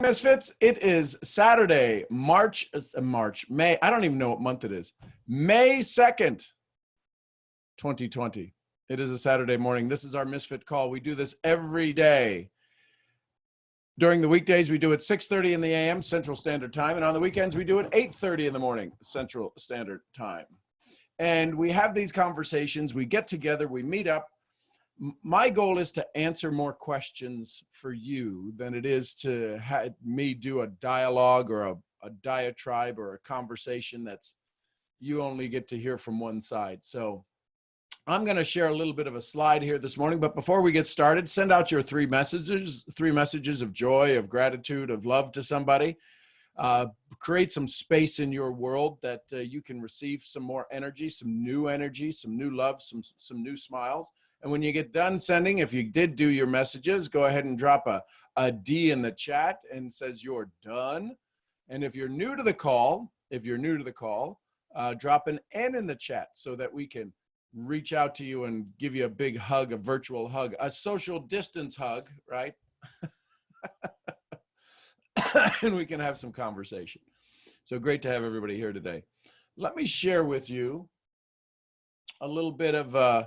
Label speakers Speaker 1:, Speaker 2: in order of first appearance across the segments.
Speaker 1: Misfits, it is Saturday, May. I don't even know what month it is. May 2nd, 2020. It is a Saturday morning. This is our Misfit call. We do this every day. During the weekdays, we do it 6:30 in the a.m. Central Standard Time. And on the weekends, we do it 8:30 in the morning Central Standard Time. And we have these conversations. We get together. We meet up. My goal is to answer more questions for you than it is to have me do a dialogue or a diatribe or a conversation that's you only get to hear from one side. So I'm going to share a little bit of a slide here this morning. But before we get started, send out your three messages of joy, of gratitude, of love to somebody. Create some space in your world that you can receive some more energy, some new love, some new smiles. And when you get done sending, if you did do your messages, go ahead and drop a D in the chat and says you're done. And if you're new to the call, drop an N in the chat so that we can reach out to you and give you a big hug, a virtual hug, a social distance hug, right? And we can have some conversation. So great to have everybody here today. Let me share with you a little bit of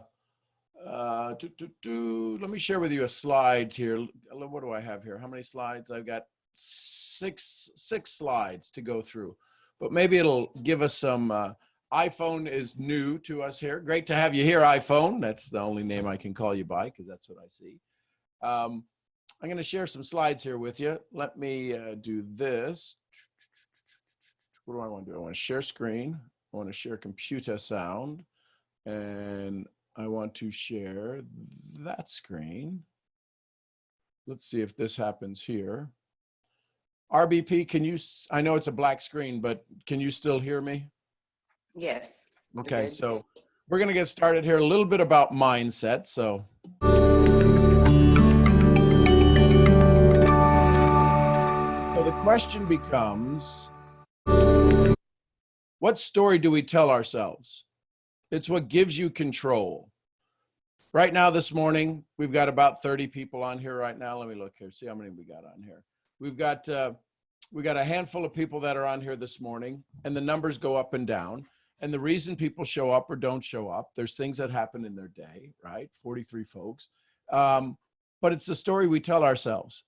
Speaker 1: let me share with you a slide here. What do I have here? How many slides? I've got six slides to go through, but maybe it'll give us some. iPhone is new to us here. Great to have you here, iPhone. That's the only name I can call you by because that's what I see. I'm going to share some slides here with you. Let me do this. What do I want to do? I want to share screen. I want to share computer sound. And I want to share that screen. Let's see if this happens here. RBP, can you, I know it's a black screen, but can you still hear me?
Speaker 2: Yes.
Speaker 1: Okay, so we're going to get started here. A little bit about mindset. So the question becomes, what story do we tell ourselves? It's what gives you control. Right now, this morning, we've got about 30 people on here right now. Let me look here, see how many we got on here. We got a handful of people that are on here this morning, and the numbers go up and down. And the reason people show up or don't show up, there's things that happen in their day, right? 43 folks. But it's the story we tell ourselves.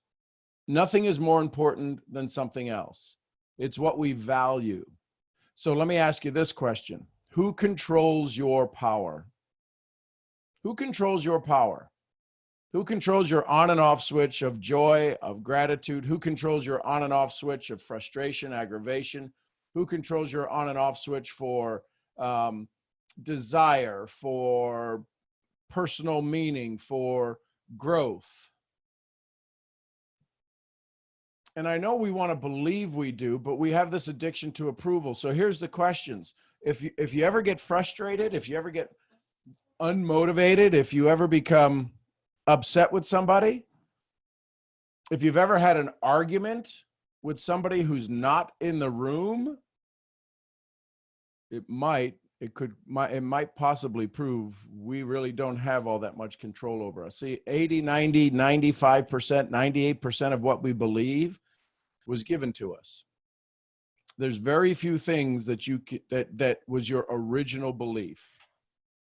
Speaker 1: Nothing is more important than something else. It's what we value. So let me ask you this question. Who controls your power? Who controls your power? Who controls your on and off switch of joy, of gratitude? Who controls your on and off switch of frustration, aggravation? Who controls your on and off switch for desire, for personal meaning, for growth? And I know we want to believe we do, but we have this addiction to approval. So here's the questions. If you ever get frustrated, if you ever get unmotivated, if you ever become upset with somebody, if you've ever had an argument with somebody who's not in the room, it might possibly prove we really don't have all that much control over us. See, 80, 90, 95%, 98% of what we believe was given to us. There's very few things that was your original belief,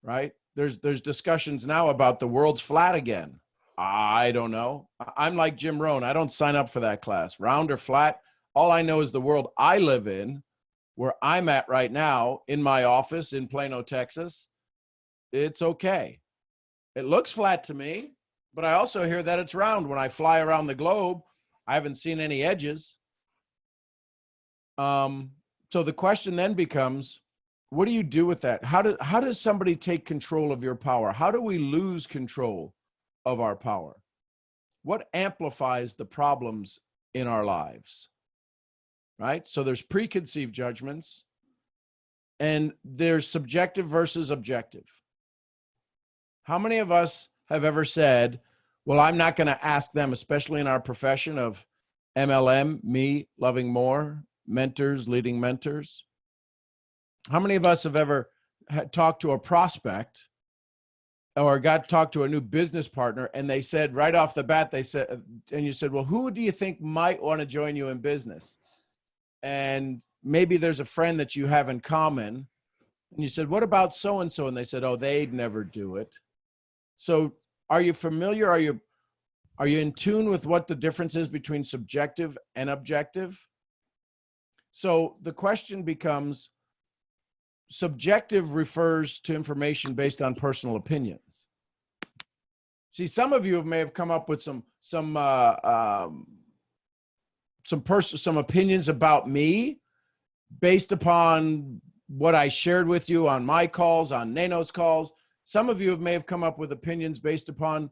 Speaker 1: right? There's discussions now about the world's flat again. I don't know. I'm like Jim Rohn. I don't sign up for that class. Round or flat, all I know is the world I live in, where I'm at right now, in my office in Plano, Texas, it's okay. It looks flat to me, but I also hear that it's round. When I fly around the globe, I haven't seen any edges. So the question then becomes, what do you do with that? How does somebody take control of your power? How do we lose control of our power? What amplifies the problems in our lives? Right? So there's preconceived judgments and there's subjective versus objective. How many of us have ever said, well, I'm not going to ask them, especially in our profession of MLM, me, loving more, mentors, leading mentors. How many of us have ever talked to a prospect or got talked to a new business partner, and they said right off the bat, they said, and you said, well, who do you think might want to join you in business? And maybe there's a friend that you have in common. And you said, what about so-and-so? And they said, oh, they'd never do it. So are you familiar? Are you in tune with what the difference is between subjective and objective? So the question becomes, subjective refers to information based on personal opinions. See, some of you may have come up with some opinions about me based upon what I shared with you on my calls, on Nano's calls. Some of you may have come up with opinions based upon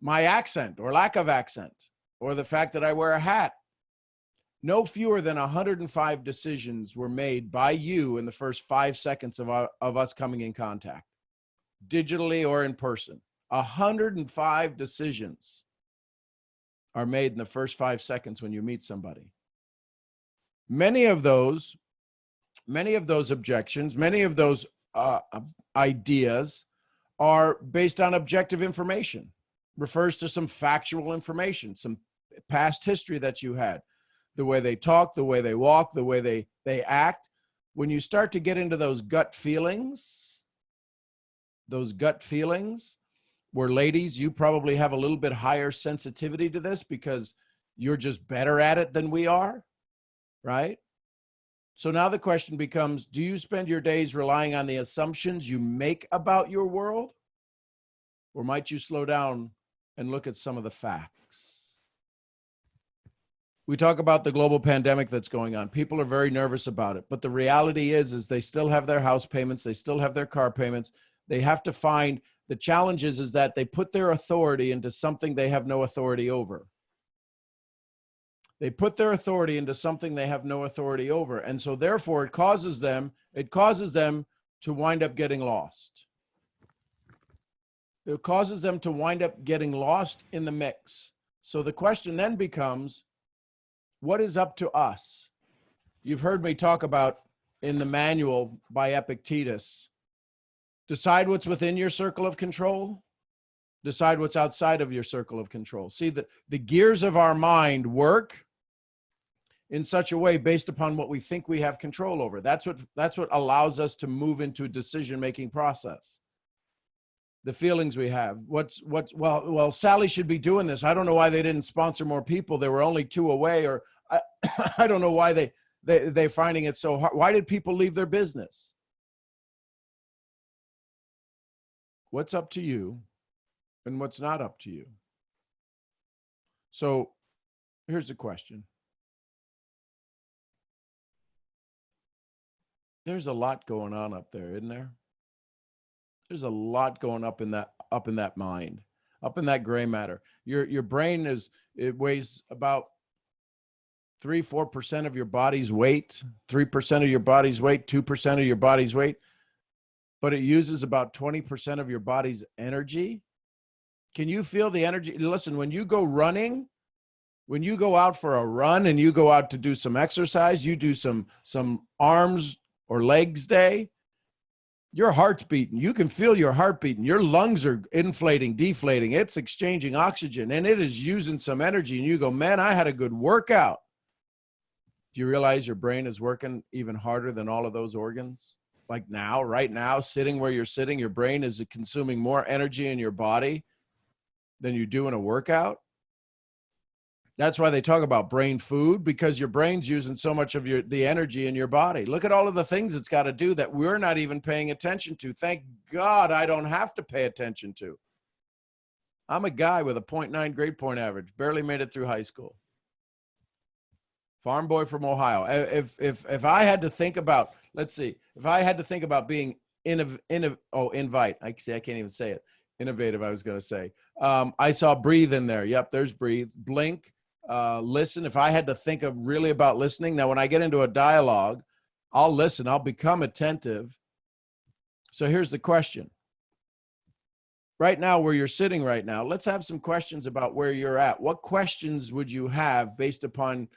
Speaker 1: my accent or lack of accent, or the fact that I wear a hat. No fewer than 105 decisions were made by you in the first 5 seconds of us coming in contact, digitally or in person. 105 decisions are made in the first 5 seconds when you meet somebody. Many of those objections, many of those ideas are based on objective information, refers to some factual information, some past history that you had, the way they talk, the way they walk, the way they act. When you start to get into those gut feelings, where ladies, you probably have a little bit higher sensitivity to this because you're just better at it than we are, right? So now the question becomes, do you spend your days relying on the assumptions you make about your world? Or might you slow down and look at some of the facts? We talk about the global pandemic that's going on. People are very nervous about it. But the reality is they still have their house payments. They still have their car payments. They have to find, the challenge is that they put their authority into something they have no authority over. They put their authority into something they have no authority over. And so therefore it causes them to wind up getting lost. It causes them to wind up getting lost in the mix. So the question then becomes, what is up to us? You've heard me talk about in the manual by Epictetus, decide what's within your circle of control, decide what's outside of your circle of control. See, the gears of our mind work in such a way based upon what we think we have control over. That's what allows us to move into a decision-making process. The feelings we have, well, Sally should be doing this. I don't know why they didn't sponsor more people. They were only 2 away, or I don't know why they're finding it so hard. Why did people leave their business? What's up to you and what's not up to you? So here's the question. There's a lot going on up there, isn't there? There's a lot going up in that mind, up in that gray matter. Your brain it weighs about 3-4% of your body's weight, 3% of your body's weight, 2% of your body's weight, but it uses about 20% of your body's energy. Can you feel the energy? Listen, when you go running, when you go out for a run and you go out to do some exercise, you do some arms or legs day, your heart's beating. You can feel your heart beating. Your lungs are inflating, deflating. It's exchanging oxygen, and it is using some energy. And you go, man, I had a good workout. Do you realize your brain is working even harder than all of those organs? Like now, right now, sitting where you're sitting, your brain is consuming more energy in your body than you do in a workout. That's why they talk about brain food, because your brain's using so much of the energy in your body. Look at all of the things it's got to do that we're not even paying attention to. Thank God I don't have to pay attention to. I'm a guy with a 0.9 grade point average, barely made it through high school. Farm boy from Ohio. If I had to think about, let's see, if I had to think about being invite, I can't even say it. Innovative, I was going to say. I saw breathe in there. Yep, there's breathe. Blink. Listen. If I had to think of really about listening, now when I get into a dialogue, I'll listen. I'll become attentive. So here's the question. Right now, where you're sitting right now, let's have some questions about where you're at. What questions would you have based upon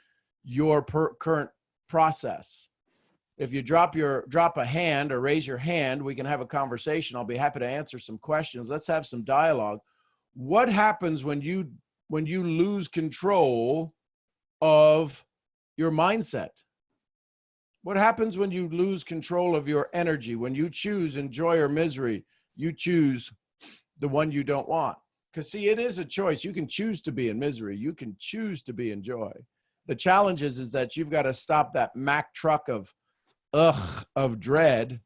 Speaker 1: your current process? If you drop a hand or raise your hand, we can have a conversation. I'll be happy to answer some questions. Let's have some dialogue. What happens when you lose control of your mindset? What happens when you lose control of your energy? When you choose enjoy or misery, you choose the one you don't want. Because see, it is a choice. You can choose to be in misery. You can choose to be in joy. The challenge is that you've got to stop that Mack truck of dread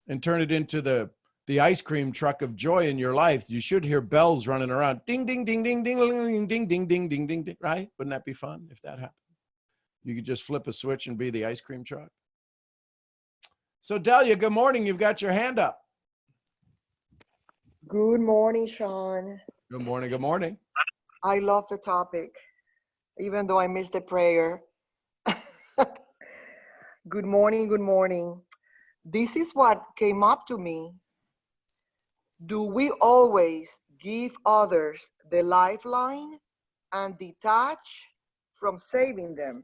Speaker 1: and turn it into the ice cream truck of joy in your life. You should hear bells running around. Ding, ding, ding, ding, ding, ding, ding, ding, ding, ding, ding, ding, right? Wouldn't that be fun if that happened? You could just flip a switch and be the ice cream truck. So Delia, good morning. You've got your hand up.
Speaker 2: Good morning, Sean.
Speaker 1: Good morning. Good morning.
Speaker 2: I love the topic, even though I missed the prayer. Good morning. Good morning. This is what came up to me. Do we always give others the lifeline and detach from saving them?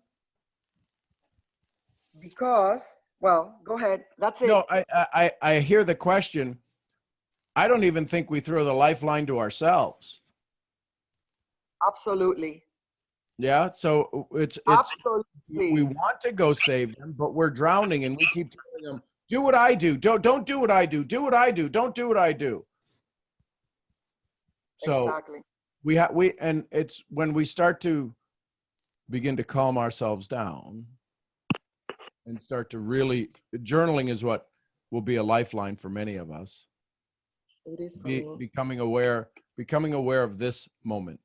Speaker 2: Because, well, go ahead. That's it.
Speaker 1: No, I hear the question. I don't even think we throw the lifeline to ourselves.
Speaker 2: Absolutely.
Speaker 1: Yeah. So it's
Speaker 2: Absolutely.
Speaker 1: we want to go save them, but we're drowning and we keep telling them, do what I do. Don't do what I do. Do what I do. Don't do what I do. So
Speaker 2: exactly.
Speaker 1: And it's when we start to begin to calm ourselves down and start to really, journaling is what will be a lifeline for many of us.
Speaker 2: It is for me.
Speaker 1: Becoming aware of this moment.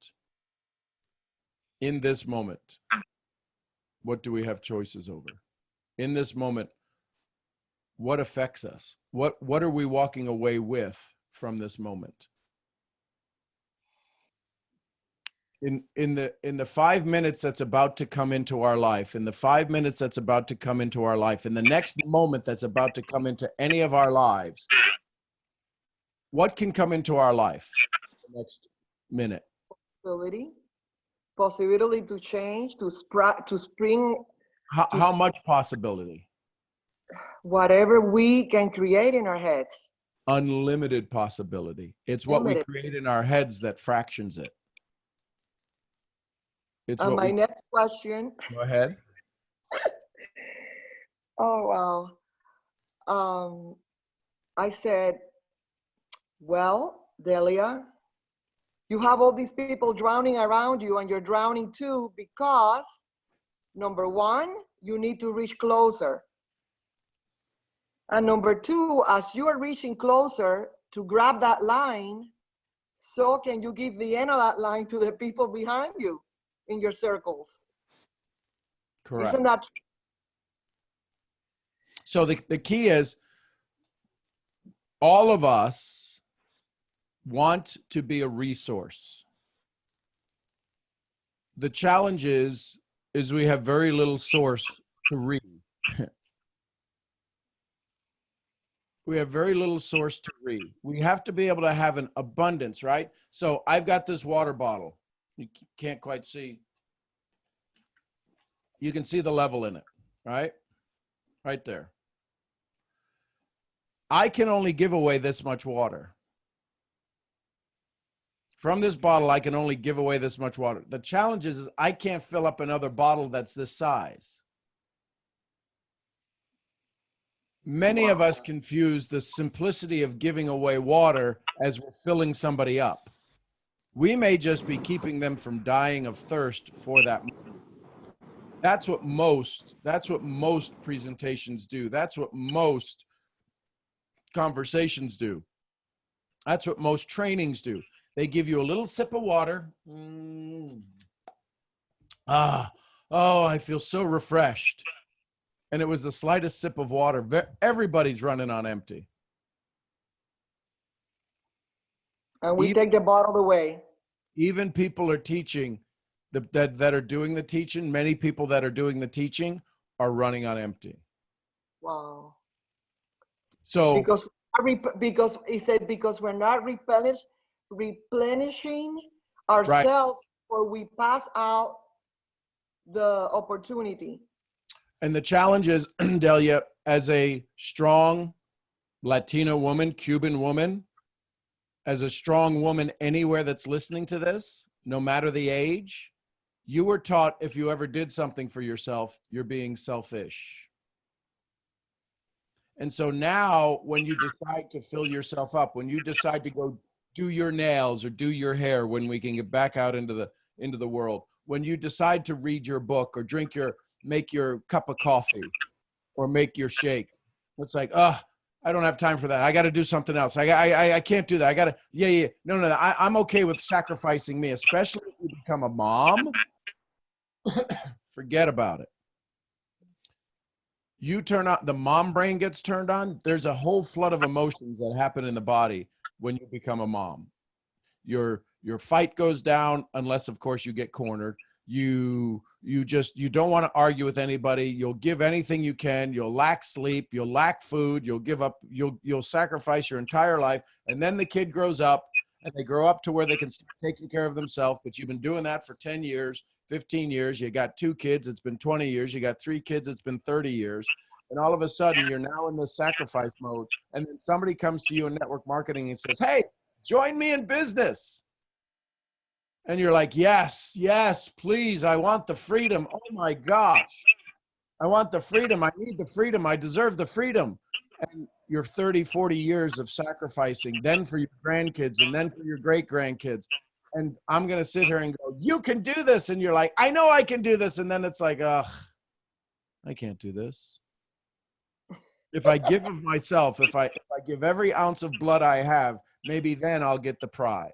Speaker 1: In this moment, what do we have choices over? In this moment, what affects us? What are we walking away with from this moment? In the 5 minutes that's about to come into our life, in the 5 minutes that's about to come into our life, in the next moment that's about to come into any of our lives, what can come into our life the next minute?
Speaker 2: Possibility to change, to spring.
Speaker 1: How much possibility?
Speaker 2: Whatever we can create in our heads.
Speaker 1: Unlimited possibility. It's what we create in our heads that fractions it. It's
Speaker 2: my next question.
Speaker 1: Go ahead.
Speaker 2: Oh, wow. I said, well, Delia, you have all these people drowning around you and you're drowning too because, number one, you need to reach closer. And number two, as you are reaching closer to grab that line, so can you give the end of that line to the people behind you in your circles.
Speaker 1: Correct.
Speaker 2: Isn't that true?
Speaker 1: So the key is all of us want to be a resource. The challenge is we have very little source to read. We have very little source to read. We have to be able to have an abundance, right? So I've got this water bottle. You can't quite see. You can see the level in it, right? Right there. I can only give away this much water. From this bottle, I can only give away this much water. The challenge is I can't fill up another bottle that's this size. Many of us confuse the simplicity of giving away water as we're filling somebody up. We may just be keeping them from dying of thirst for that. That's what most presentations do. That's what most conversations do. That's what most trainings do. They give you a little sip of water. I feel so refreshed. And it was the slightest sip of water. Everybody's running on empty.
Speaker 2: And we take the bottle away.
Speaker 1: Even people are teaching that are doing the teaching. Many people that are doing the teaching are running on empty.
Speaker 2: Wow.
Speaker 1: So
Speaker 2: because he said because we're not replenishing ourselves, right, or we pass out the opportunity.
Speaker 1: And the challenge is, Delia, as a strong Latina woman, Cuban woman, as a strong woman anywhere that's listening to this, no matter the age, you were taught if you ever did something for yourself, you're being selfish. And so now when you decide to fill yourself up, when you decide to go do your nails or do your hair, when we can get back out into the world, when you decide to read your book or make your cup of coffee or make your shake, it's like, I don't have time for that. I got to do something else. I can't do that. I got to, yeah. No. I'm okay with sacrificing me, especially if you become a mom. Forget about it. You turn on, the mom brain gets turned on. There's a whole flood of emotions that happen in the body when you become a mom. Your fight goes down, unless of course you get cornered. You don't want to argue with anybody. You'll give anything you can. You'll lack sleep. You'll lack food. You'll give up. You'll sacrifice your entire life. And then the kid grows up and they grow up to where they can start taking care of themselves. But you've been doing that for 10 years, 15 years. You got 2 kids. It's been 20 years. You got 3 kids. It's been 30 years. And all of a sudden you're now in this sacrifice mode. And then somebody comes to you in network marketing and says, hey, join me in business. And you're like, yes, please. I want the freedom. Oh my gosh. I want the freedom. I need the freedom. I deserve the freedom. And your 30, 40 years of sacrificing, then for your grandkids and then for your great grandkids. And I'm going to sit here and go, you can do this. And you're like, I know I can do this. And then it's like, ugh, I can't do this. If I give of myself, if I give every ounce of blood I have, maybe then I'll get the prize.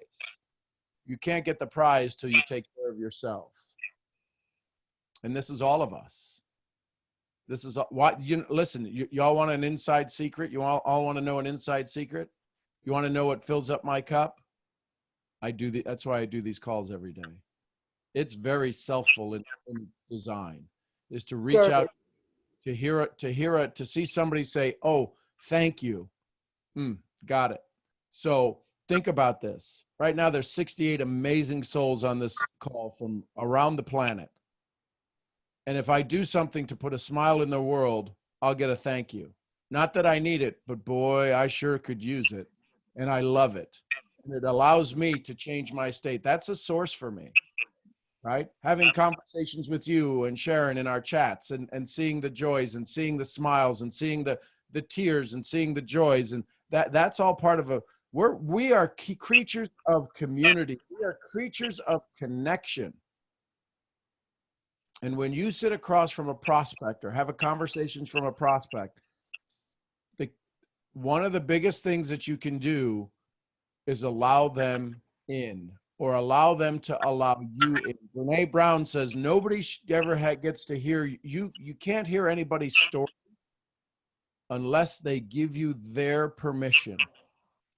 Speaker 1: You can't get the prize till you take care of yourself. And this is all of us. This is why, listen, y'all want an inside secret? You all want to know an inside secret? You want to know what fills up my cup? That's why I do these calls every day. It's very selfful in design, is to reach out, to see somebody say, oh, thank you. Got it. So think about this. Right now, there's 68 amazing souls on this call from around the planet. And if I do something to put a smile in the world, I'll get a thank you. Not that I need it, but boy, I sure could use it. And I love it. And it allows me to change my state. That's a source for me, right? Having conversations with you and Sharon in our chats and seeing the joys and seeing the smiles and seeing the tears and seeing the joys. And that's all part of we are creatures of community. We are creatures of connection. And when you sit across from a prospect or have a conversation from a prospect, one of the biggest things that you can do is allow them in, or allow them to allow you in. Brene Brown says, nobody ever gets to hear you. You can't hear anybody's story unless they give you their permission.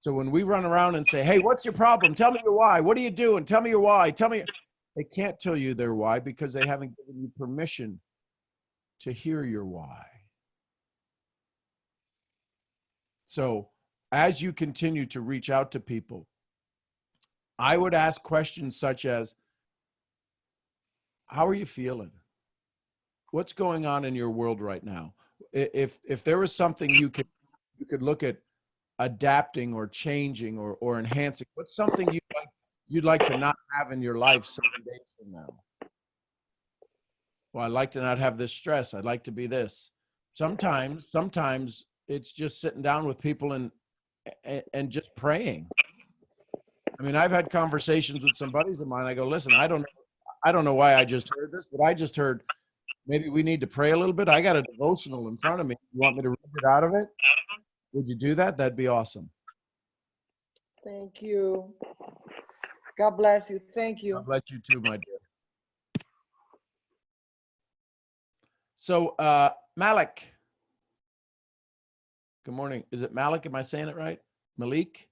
Speaker 1: So when we run around and say, hey, what's your problem? Tell me your why. What are you doing? Tell me your why. They can't tell you their why because they haven't given you permission to hear your why. So as you continue to reach out to people, I would ask questions such as, how are you feeling? What's going on in your world right now? If there was something you could look at adapting or changing or enhancing, what's something you'd like to not have in your life 7 days from now? Well, I'd like to not have this stress. I'd like to be this. Sometimes it's just sitting down with people and just praying. I mean, I've had conversations with some buddies of mine. I go, listen, I don't know why I just heard this, but I just heard maybe we need to pray a little bit. I got a devotional in front of me. You want me to read it out of it? Would you do that? That'd be awesome.
Speaker 2: Thank you. God bless you. Thank you.
Speaker 1: God bless you too, my dear. So, Malik. Good morning. Is it Malik? Am I saying it right? Malik?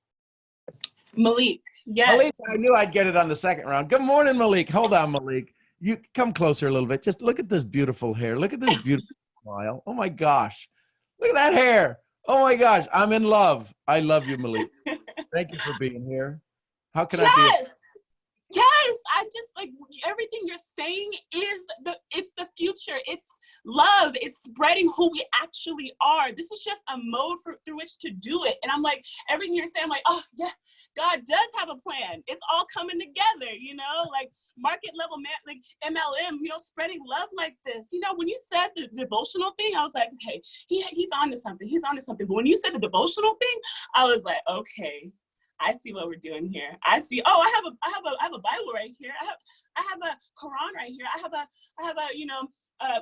Speaker 3: Malik, yes.
Speaker 1: Malik, I knew I'd get it on the second round. Good morning, Malik. Hold on, Malik. You come closer a little bit. Just look at this beautiful hair. Look at this beautiful smile. Oh my gosh. Look at that hair. Oh my gosh. I'm in love. I love you, Malik. Thank you for being here. How can I be?
Speaker 3: Yes, I just like everything you're saying it's the future. It's love. It's spreading who we actually are. This is just a mode through which to do it. And I'm like, everything you're saying, I'm like, oh yeah, God does have a plan. It's all coming together, you know, like market level, like MLM, you know, spreading love like this. You know, when you said the devotional thing, I was like, okay, he's onto something. He's onto something. But when you said the devotional thing, I was like, okay, I see what we're doing here. I see. Oh, I have a Bible right here. I have a Quran right here. I have a you know,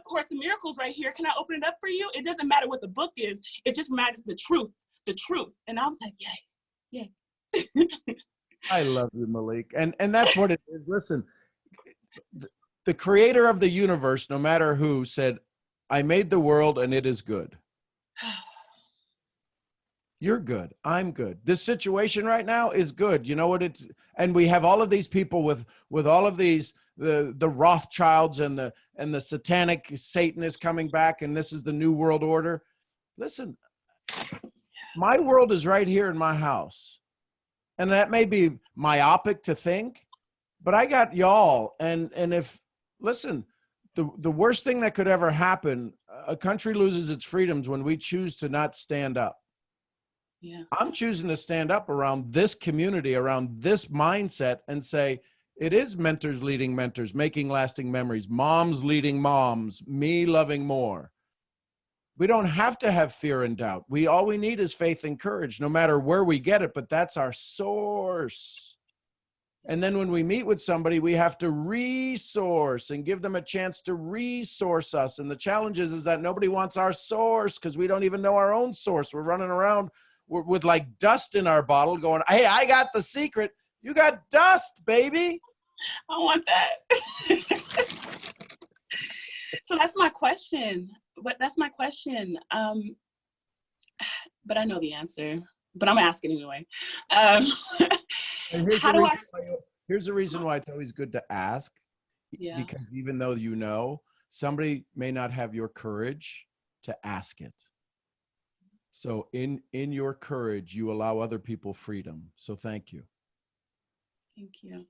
Speaker 3: Course in Miracles right here. Can I open it up for you? It doesn't matter what the book is. It just matters the truth. And I was like, yay.
Speaker 1: I love you, Malik. And that's what it is. Listen, the creator of the universe, no matter who, said, I made the world and it is good. You're good. I'm good. This situation right now is good. You know what it's, and we have all of these people with all of these, the Rothschilds and the satanic Satan is coming back, and this is the new world order. Listen, my world is right here in my house. And that may be myopic to think, but I got y'all. And if, listen, the worst thing that could ever happen, a country loses its freedoms when we choose to not stand up.
Speaker 3: Yeah.
Speaker 1: I'm choosing to stand up around this community, around this mindset, and say, it is mentors leading mentors, making lasting memories, moms leading moms, me loving more. We don't have to have fear and doubt. All we need is faith and courage, no matter where we get it, but that's our source. And then when we meet with somebody, we have to resource and give them a chance to resource us. And the challenge is that nobody wants our source because we don't even know our own source. We're running around with like dust in our bottle going, hey, I got the secret. You got dust, baby.
Speaker 3: I want that. So that's my question. But I know the answer, but I'm asking anyway.
Speaker 1: And here's the reason why it's always good to ask.
Speaker 3: Yeah.
Speaker 1: Because even though you know, somebody may not have your courage to ask it. So in your courage, you allow other people freedom. So thank you.
Speaker 3: Thank you.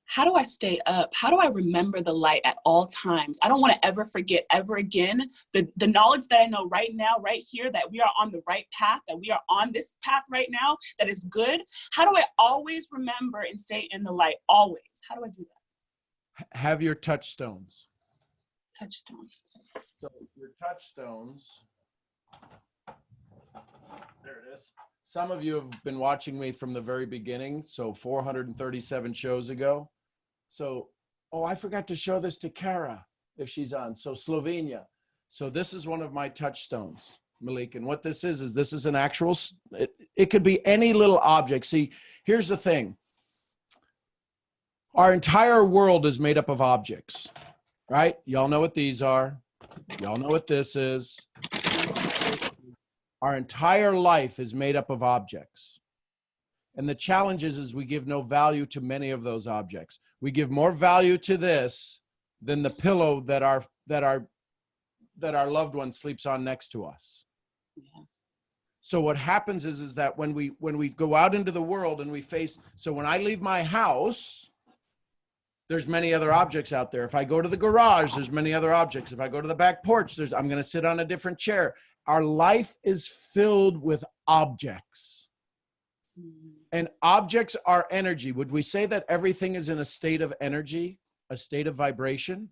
Speaker 3: How do I stay up? How do I remember the light at all times? I don't want to ever forget ever again the knowledge that I know right now, right here, that we are on the right path, that we are on this path right now, that is good. How do I always remember and stay in the light? Always. How do I do that?
Speaker 1: Have your touchstones.
Speaker 3: Touchstones.
Speaker 1: So your touchstones, there it is. Some of you have been watching me from the very beginning, so 437 shows ago. So, oh, I forgot to show this to Kara if she's on. So Slovenia. So this is one of my touchstones, Malik. And what this is this is an actual, it could be any little object. See, here's the thing. Our entire world is made up of objects, right? Y'all know what these are. Y'all know what this is. Our entire life is made up of objects. And the challenge is we give no value to many of those objects. We give more value to this than the pillow that our loved one sleeps on next to us.
Speaker 3: Yeah.
Speaker 1: So what happens is that when we go out into the world and we face, so when I leave my house, there's many other objects out there. If I go to the garage, there's many other objects. If I go to the back porch, I'm going to sit on a different chair. Our life is filled with objects. And objects are energy. Would we say that everything is in a state of energy, a state of vibration?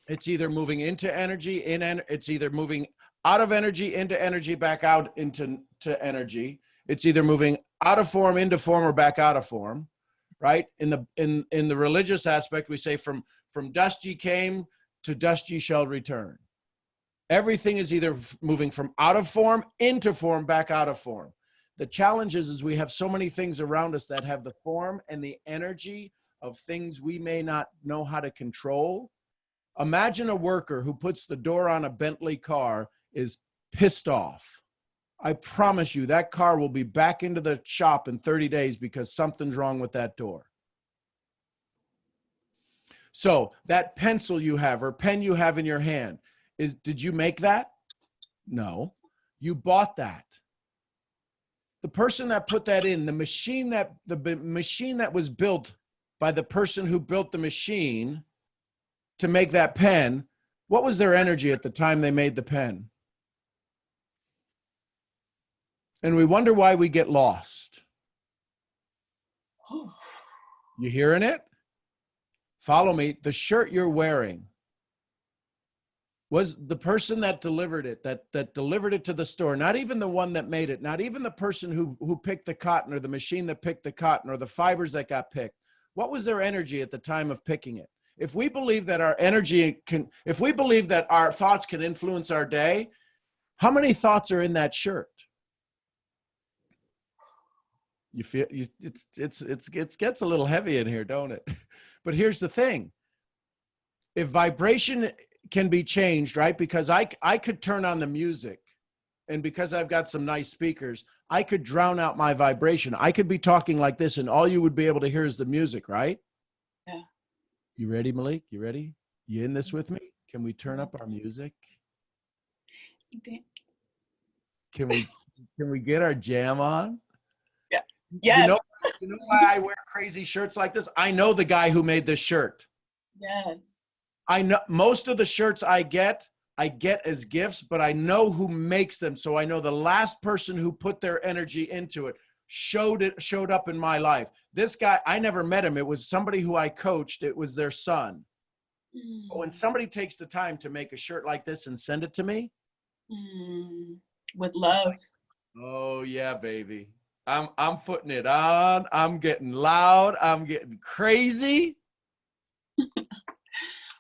Speaker 1: It's either moving into energy, it's either moving out of energy, into energy, back out into energy. It's either moving out of form, into form, or back out of form, right? In the religious aspect, we say from dust ye came, to dust ye shall return. Everything is either moving from out of form, into form, back out of form. The challenge is we have so many things around us that have the form and the energy of things we may not know how to control. Imagine a worker who puts the door on a Bentley car is pissed off. I promise you that car will be back into the shop in 30 days because something's wrong with that door. So that pencil you have or pen you have in your hand, did you make that? No, you bought that. The person that put that in, the machine that was built by the person who built the machine to make that pen, what was their energy at the time they made the pen? And we wonder why we get lost. You hearing it? Follow me. The shirt you're wearing was the person that delivered it, that delivered it to the store, not even the one that made it, not even the person who picked the cotton or the machine that picked the cotton or the fibers that got picked. What was their energy at the time of picking it? If we believe that our energy can, if we believe that our thoughts can influence our day, how many thoughts are in that shirt? You feel it gets a little heavy in here, don't it? But here's the thing. If vibration can be changed, right? Because I could turn on the music, and because I've got some nice speakers, I could drown out my vibration. I could be talking like this and all you would be able to hear is the music, right?
Speaker 3: Yeah.
Speaker 1: You ready, Malik? You ready? You in this with me? Can we turn up our music? Can we get our jam on?
Speaker 3: Yeah. Yes.
Speaker 1: You know why I wear crazy shirts like this? I know the guy who made this shirt.
Speaker 3: Yes.
Speaker 1: I know most of the shirts I get as gifts, but I know who makes them. So I know the last person who put their energy into it showed up in my life. This guy, I never met him. It was somebody who I coached. It was their son. But when somebody takes the time to make a shirt like this and send it to me.
Speaker 3: With love.
Speaker 1: Oh yeah, baby. I'm putting it on. I'm getting loud. I'm getting crazy.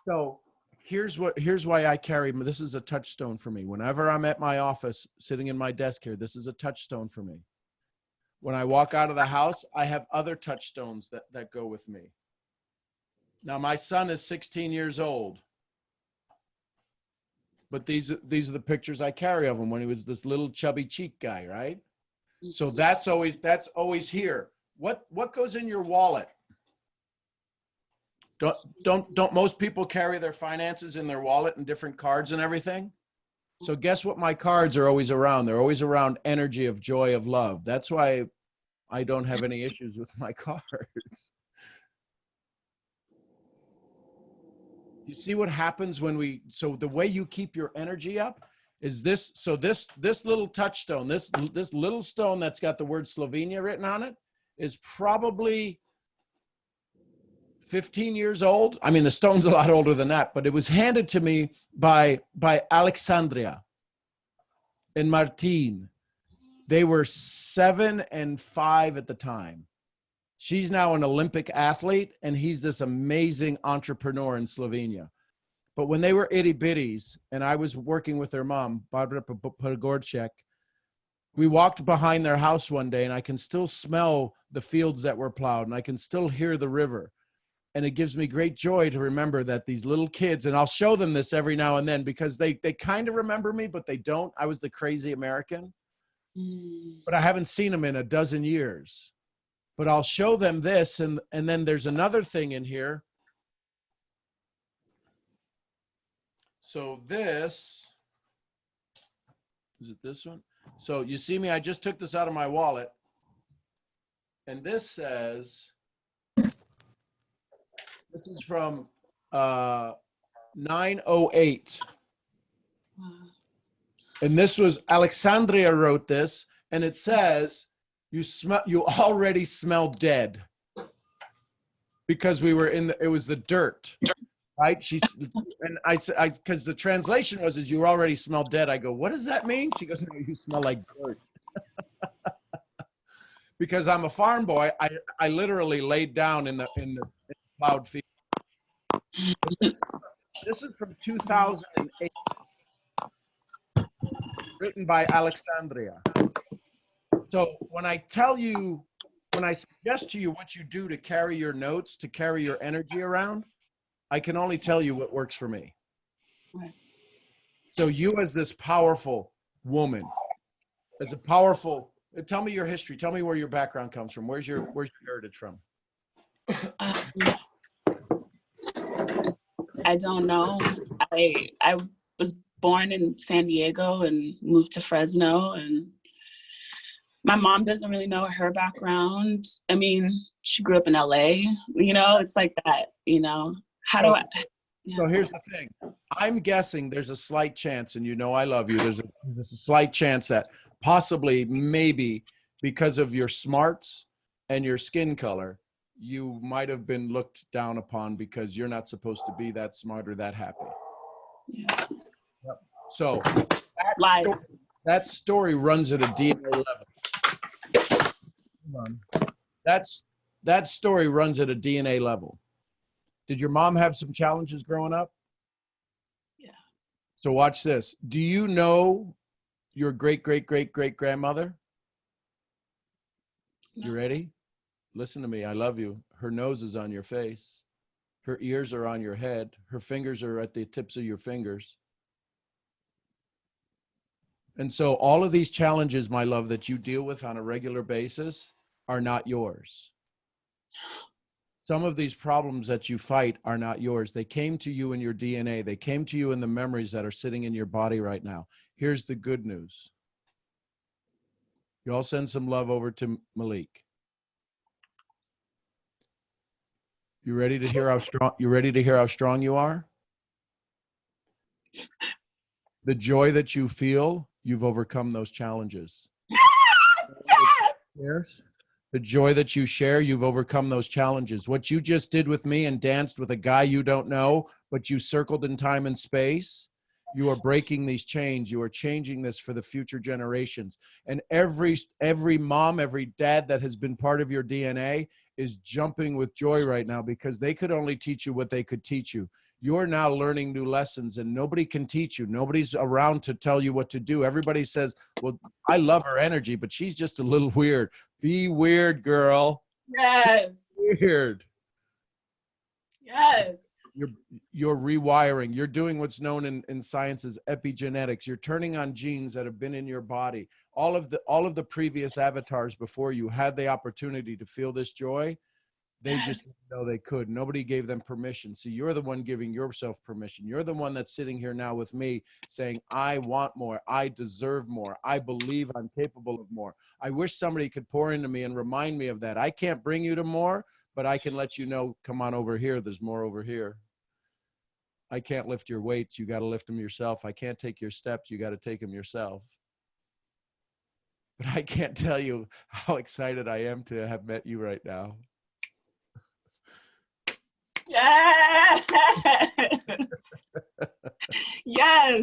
Speaker 1: So here's why I carry, this is a touchstone for me. Whenever I'm at my office, sitting in my desk here, this is a touchstone for me. When I walk out of the house, I have other touchstones that go with me. Now, my son is 16 years old, but these are the pictures I carry of him when he was this little chubby cheek guy, right? So that's always here. What goes in your wallet? Don't most people carry their finances in their wallet and different cards and everything? So guess what my cards are always around? They're always around energy of joy, of love. That's why I don't have any issues with my cards. You see what happens when so the way you keep your energy up is this. So this little touchstone, this little stone that's got the word Slovenia written on it is probably 15 years old. I mean, the stone's a lot older than that, but it was handed to me by Alexandria and Martin. They were 7 and 5 at the time. She's now an Olympic athlete, and he's this amazing entrepreneur in Slovenia. But when they were itty bitties, and I was working with their mom, Barbara Pogorchek, we walked behind their house one day, and I can still smell the fields that were plowed, and I can still hear the river. And it gives me great joy to remember that these little kids, and I'll show them this every now and then because they kind of remember me, but they don't. I was the crazy American, but I haven't seen them in a dozen years. But I'll show them this, and then there's another thing in here. So this, is it this one? So you see me, I just took this out of my wallet, and this says, this is from 908. And this was, Alexandria wrote this, and it says, you already smell dead. Because we were it was the dirt, right? And I said, because the translation was, is you already smell dead. I go, what does that mean? She goes, no, you smell like dirt. Because I'm a farm boy, I literally laid down in the plowed field. This is from 2008, written by Alexandria. So when I suggest to you what you do to carry your notes, to carry your energy around, I can only tell you what works for me. Right. So you as this powerful woman, tell me your history. Tell me where your background comes from. Where's your heritage from?
Speaker 3: I don't know. I was born in San Diego and moved to Fresno, and My mom doesn't really know her background. I mean, she grew up in LA, it's like that, How do
Speaker 1: So,
Speaker 3: I? Yeah.
Speaker 1: so here's the thing. I'm guessing there's a slight chance, and I love you. There's a slight chance that possibly, maybe, because of your smarts and your skin color, you might have been looked down upon because you're not supposed to be that smart or that happy.
Speaker 3: Yeah.
Speaker 1: Yep. So
Speaker 3: Lies.
Speaker 1: that story runs at a DNA level. Hold on. That story runs at a DNA level. Did your mom have some challenges growing up?
Speaker 3: Yeah.
Speaker 1: So watch this. Do you know your great-great-great-great-grandmother?
Speaker 3: No.
Speaker 1: You ready? Listen to me. I love you. Her nose is on your face. Her ears are on your head. Her fingers are at the tips of your fingers. And so all of these challenges, my love, that you deal with on a regular basis are not yours. Some of these problems that you fight are not yours. They came to you in your DNA. They came to you in the memories that are sitting in your body right now. Here's the good news. You all send some love over to Malik. You ready to hear how strong you are? The joy that you feel, you've overcome those challenges. Yes. The joy that you share, you've overcome those challenges. What you just did with me and danced with a guy you don't know, but you circled in time and space, you are breaking these chains. You are changing this for the future generations. And every mom, every dad that has been part of your DNA is jumping with joy right now because they could only teach you what they could teach you. You're now learning new lessons and nobody can teach you. Nobody's around to tell you what to do. Everybody says, well, I love her energy, but she's just a little weird. Be weird, girl.
Speaker 3: Yes.
Speaker 1: Weird.
Speaker 3: Yes.
Speaker 1: You're rewiring. You're doing what's known in science as epigenetics. You're turning on genes that have been in your body. All of the previous avatars before you had the opportunity to feel this joy. They just didn't know they could. Nobody gave them permission. So you're the one giving yourself permission. You're the one that's sitting here now with me saying, I want more. I deserve more. I believe I'm capable of more. I wish somebody could pour into me and remind me of that. I can't bring you to more, but I can let you know, come on over here. There's more over here. I can't lift your weights. You got to lift them yourself. I can't take your steps. You got to take them yourself. But I can't tell you how excited I am to have met you right now.
Speaker 3: Yes. Yes.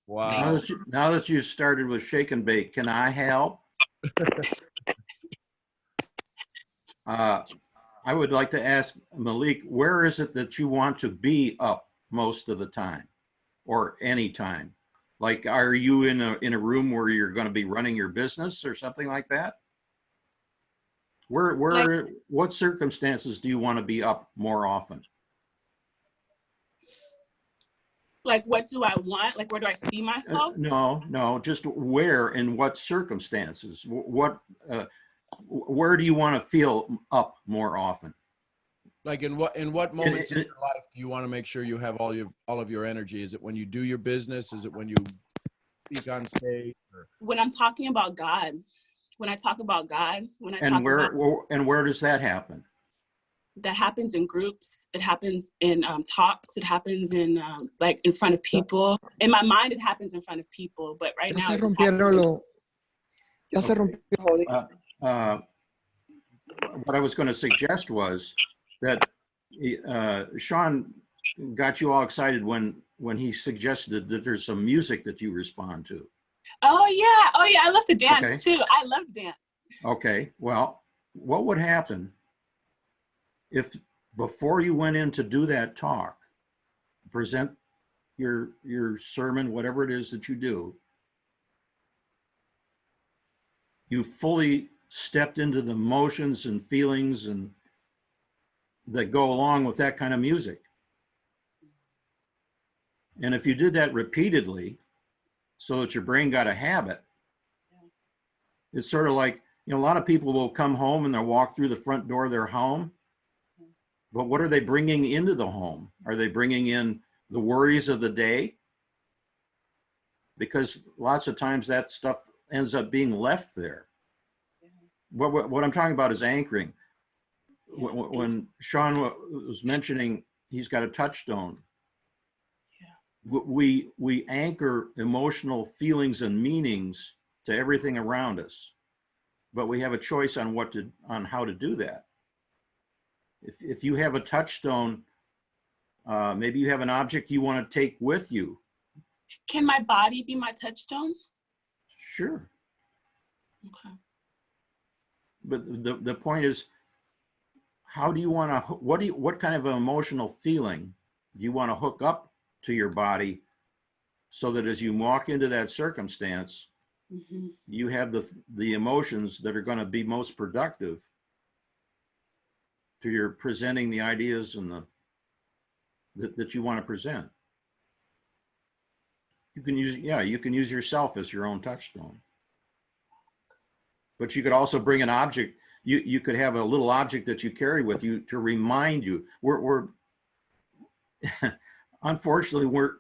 Speaker 1: Wow.
Speaker 4: Now that you started with shake and bake, can I help? I would like to ask Malik, where is it that you want to be up most of the time or any time? Like, are you in a room where you're going to be running your business or something like that? What circumstances do you want to be up more often?
Speaker 3: Like, what do I want? Like, where do I see myself?
Speaker 4: No, just where and what circumstances? Where do you want to feel up more often?
Speaker 1: Like in what moments in your life do you want to make sure you have all of your energy? Is it when you do your business? Is it when you speak on stage? Or?
Speaker 3: When I'm talking about God. When I talk about God,
Speaker 4: where does that happen?
Speaker 3: That happens in groups. It happens in talks. It happens in like in front of people. In my mind, it happens in front of people. But right now,
Speaker 4: what I was going to suggest was that Sean got you all excited when he suggested that there's some music that you respond to.
Speaker 3: Oh yeah, I love to dance too. I love dance.
Speaker 4: Okay, well, what would happen if before you went in to do that talk, present your sermon, whatever it is that you do, you fully stepped into the motions and feelings and that go along with that kind of music. And if you did that repeatedly so that your brain got a habit, it's sort of like, a lot of people will come home and they'll walk through the front door of their home. But what are they bringing into the home? Are they bringing in the worries of the day? Because lots of times that stuff ends up being left there. what I'm talking about is anchoring. When Sean was mentioning he's got a touchstone, we anchor emotional feelings and meanings to everything around us, but we have a choice on how to do that. If you have a touchstone, maybe you have an object you want to take with you.
Speaker 3: Can my body be my touchstone?
Speaker 4: Sure.
Speaker 3: Okay.
Speaker 4: But the point is, how do you want to, what kind of an emotional feeling do you want to hook up to your body so that as you walk into that circumstance, you have the emotions that are going to be most productive to your presenting the ideas and that you want to present. You can use yourself as your own touchstone. But you could also bring an object. You could have a little object that you carry with you to remind you. We're unfortunately we're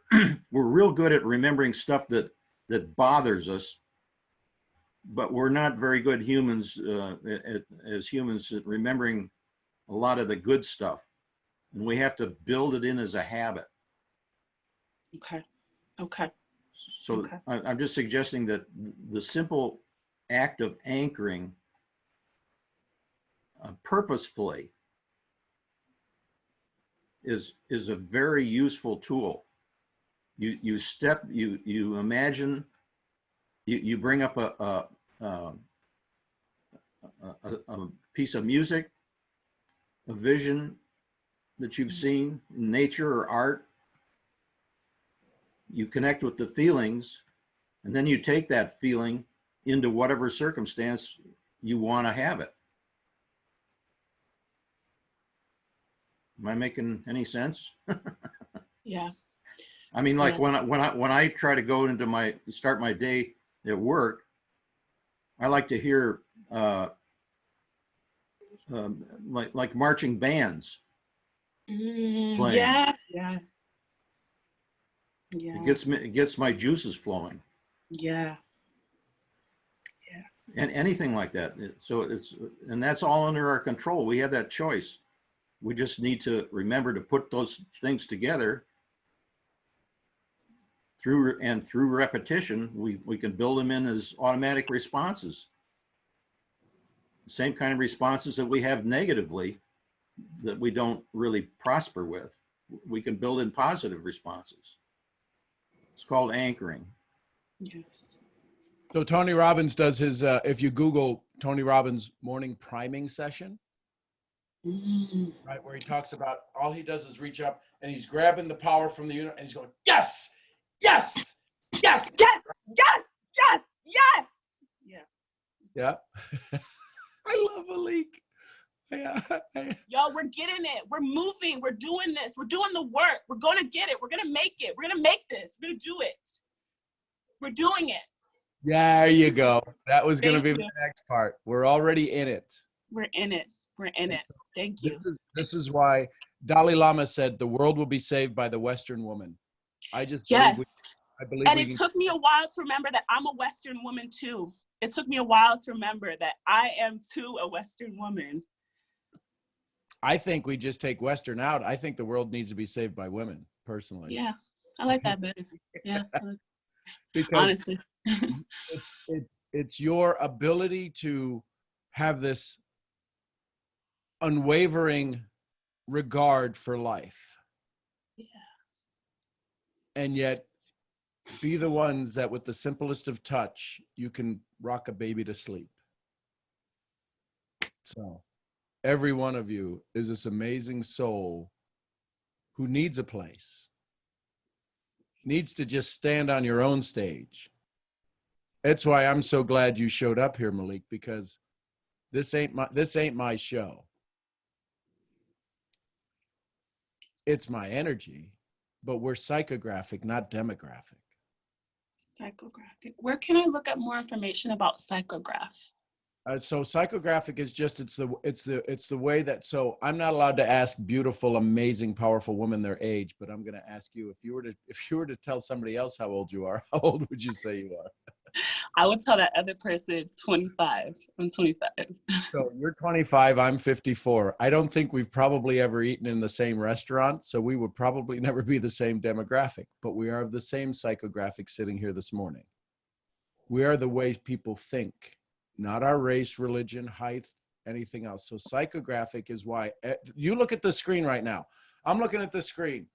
Speaker 4: real good at remembering stuff that bothers us, but we're not very good humans as humans at remembering a lot of the good stuff, and we have to build it in as a habit.
Speaker 3: Okay.
Speaker 4: So I'm just suggesting that the simple act of anchoring purposefully is a very useful tool. You imagine, you bring up a piece of music, a vision that you've seen in nature or art. You connect with the feelings, and then you take that feeling into whatever circumstance you want to have it. Am I making any sense?
Speaker 3: Yeah.
Speaker 4: I mean, like when I try to go into start my day at work, I like to hear like marching bands playing.
Speaker 3: Yeah.
Speaker 4: It gets my juices flowing.
Speaker 3: Yeah. Yes.
Speaker 4: And anything like that. And that's all under our control. We have that choice. We just need to remember to put those things together through repetition. We can build them in as automatic responses. The same kind of responses that we have negatively that we don't really prosper with. We can build in positive responses. It's called anchoring.
Speaker 3: Yes.
Speaker 1: So Tony Robbins does his, if you Google Tony Robbins morning priming session, right, where he talks about all he does is reach up and he's grabbing the power from the universe and he's going, yes, yes, yes,
Speaker 3: yes, yes, yes, yes.
Speaker 1: Yeah. I love Malik.
Speaker 3: Yo, we're getting it. We're moving. We're doing this. We're doing the work. We're going to get it. We're going to make it. We're going to make this. We're going to do it. We're doing it.
Speaker 1: There you go. That was going to be
Speaker 3: Thank
Speaker 1: the
Speaker 3: you.
Speaker 1: next part. We're already in it.
Speaker 3: We're in it. We're in it. Thank you.
Speaker 1: This is why Dalai Lama said the world will be saved by the Western woman. I just
Speaker 3: Yes.
Speaker 1: believe
Speaker 3: And it took me a while to remember that I'm a Western woman too. It took me a while to remember that I am too a Western woman.
Speaker 1: I think we just take Western out. I think the world needs to be saved by women, personally.
Speaker 3: Yeah, I like that better. Yeah,
Speaker 1: Because
Speaker 3: honestly.
Speaker 1: it's your ability to have this unwavering regard for life.
Speaker 3: Yeah.
Speaker 1: And yet be the ones that with the simplest of touch, you can rock a baby to sleep. So every one of you is this amazing soul who needs a place, needs to just stand on your own stage. That's why I'm so glad you showed up here, Malik, because this ain't my show. It's my energy, but we're psychographic, not demographic.
Speaker 3: Psychographic. Where can I look up more information about psychograph?
Speaker 1: So psychographic is just it's the way that, so I'm not allowed to ask beautiful, amazing, powerful women their age, but I'm going to ask you, if you were to tell somebody else how old you are, how old would you say you are?
Speaker 3: I would tell that other person 25. I'm 25.
Speaker 1: So you're 25, I'm 54. I don't think we've probably ever eaten in the same restaurant, so we would probably never be the same demographic, but we are of the same psychographic sitting here this morning. We are the way people think, not our race, religion, height, anything else. So psychographic is why you look at the screen right now. I'm looking at the screen.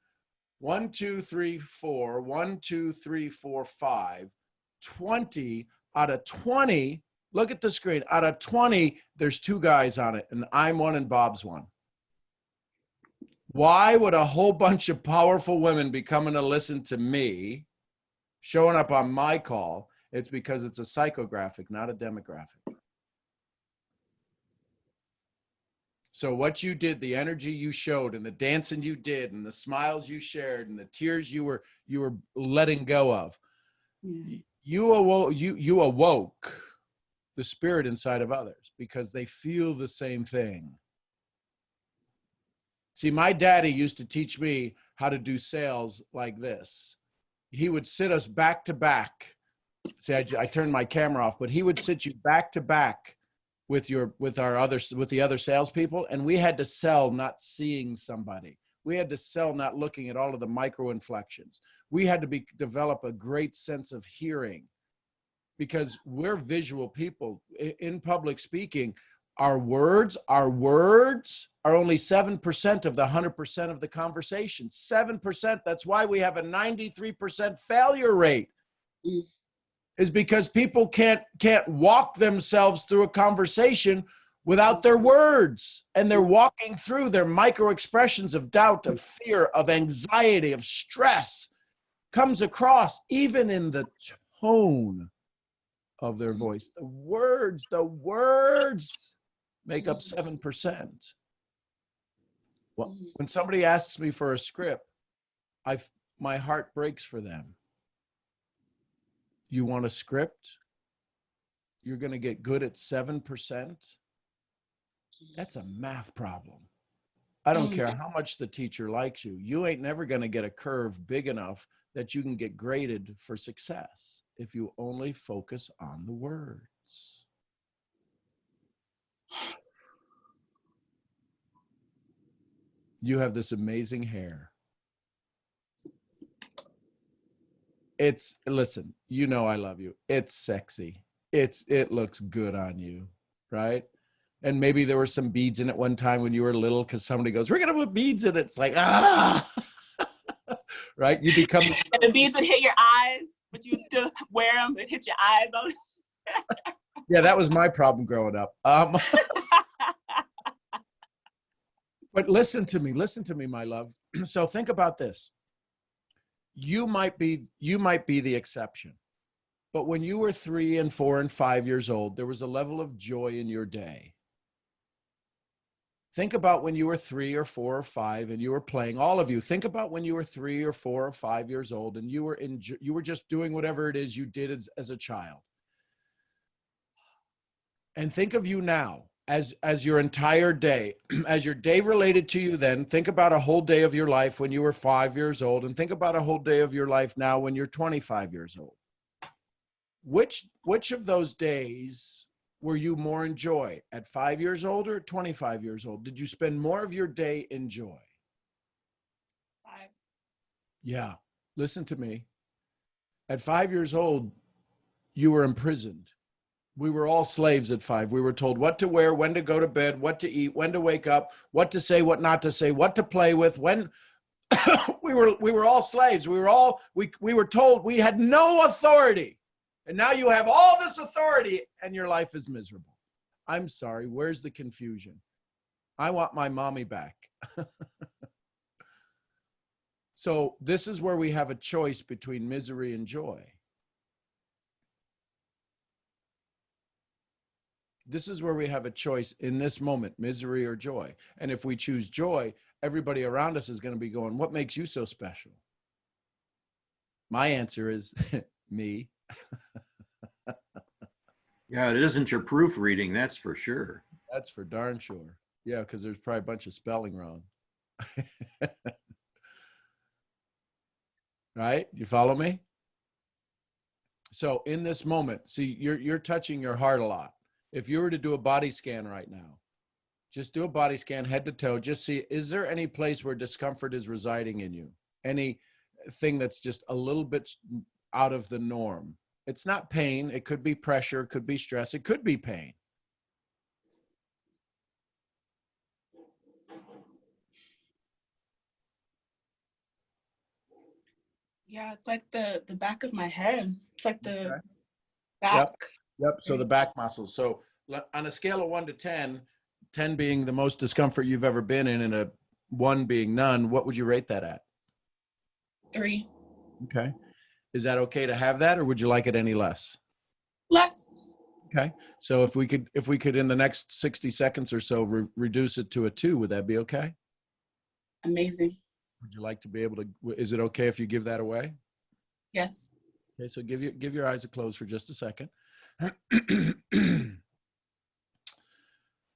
Speaker 1: 1, 2, 3, 4, 1, 2, 3, 4, 5, 20 out of 20. Look at the screen. Out of 20, there's 2 guys on it, and I'm one and Bob's one. Why would a whole bunch of powerful women be coming to listen to me, showing up on my call? It's because it's a psychographic, not a demographic. So what you did, the energy you showed, and the dancing you did, and the smiles you shared, and the tears you were letting go of, you awoke the spirit inside of others because they feel the same thing. See, my daddy used to teach me how to do sales like this. He would sit us back to back. See, I turned my camera off, but he would sit you back to back with the other salespeople, and we had to sell not seeing somebody. We had to sell not looking at all of the micro inflections. We had to develop a great sense of hearing, because we're visual people. In public speaking, our words are only 7% of the 100% of the conversation. 7%. That's why we have a 93% failure rate. Is because people can't walk themselves through a conversation without their words, and they're walking through their micro expressions of doubt, of fear, of anxiety, of stress, comes across even in the tone of their voice. The words make up 7%. Well, when somebody asks me for a script, my heart breaks for them. You want a script? You're going to get good at 7%? That's a math problem. I don't care how much the teacher likes you. You ain't never going to get a curve big enough that you can get graded for success if you only focus on the words. You have this amazing hair. Listen, you know I love you. It's sexy. It looks good on you, right? And maybe there were some beads in it one time when you were little, because somebody goes, we're going to put beads in it. It's like, right? You become.
Speaker 3: And the beads would hit your eyes, but you would still wear them. It hit your eyes.
Speaker 1: Yeah, that was my problem growing up. But listen to me, my love. So think about this. You might be the exception. But when you were 3 and 4 and 5 years old, there was a level of joy in your day. Think about when you were 3 or 4 or 5 and you were playing. All of you, think about when you were 3 or 4 or 5 years old and you were just doing whatever it is you did as a child. And think of you now as your entire day, as your day related to you then. Think about a whole day of your life when you were 5 years old, and think about a whole day of your life now when you're 25 years old. Which of those days were you more in joy, at 5 years old or at 25 years old? Did you spend more of your day in joy?
Speaker 3: 5.
Speaker 1: Yeah. Listen to me. At 5 years old, you were imprisoned. We were all slaves at 5. We were told what to wear, when to go to bed, what to eat, when to wake up, what to say, what not to say, what to play with. When we were all slaves. We were told we had no authority. And now you have all this authority and your life is miserable. I'm sorry. Where's the confusion? I want my mommy back. So this is where we have a choice between misery and joy. This is where we have a choice in this moment, misery or joy. And if we choose joy, everybody around us is going to be going, what makes you so special? My answer is me.
Speaker 4: Yeah, it isn't your proofreading, that's for sure.
Speaker 1: That's for darn sure. Yeah, because there's probably a bunch of spelling wrong. Right? You follow me? So in this moment, see, you're touching your heart a lot. If you were to do a body scan right now, just do a body scan head to toe. Just see, is there any place where discomfort is residing in you? Anything that's just a little bit out of the norm? It's not pain. It could be pressure, it could be stress, it could be pain.
Speaker 3: Yeah, it's like the back of my head. It's like the
Speaker 1: Okay.
Speaker 3: back.
Speaker 1: Yep. So the back muscles. So on a scale of 1 to 10, 10 being the most discomfort you've ever been in, and a 1 being none, what would you rate that at?
Speaker 3: 3.
Speaker 1: Okay. Is that okay to have that, or would you like it any less?
Speaker 3: Less.
Speaker 1: Okay. So if we could in the next 60 seconds or so reduce it to a 2, would that be okay?
Speaker 3: Amazing.
Speaker 1: Would you like to be able to, is it okay if you give that away?
Speaker 3: Yes.
Speaker 1: Okay, so give your eyes a close for just a second.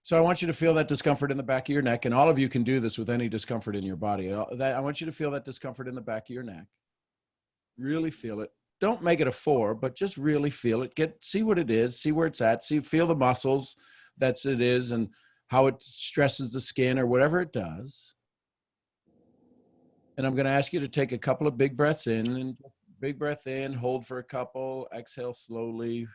Speaker 1: So I want you to feel that discomfort in the back of your neck, and all of you can do this with any discomfort in your body. I want you to feel that discomfort in the back of your neck. Really feel it. Don't make it a 4, but just really feel it. See what it is, see where it's at, feel the muscles that's it is, and how it stresses the skin or whatever it does. And I'm going to ask you to take a couple of big breaths in, and just big breath in, hold for a couple, exhale slowly.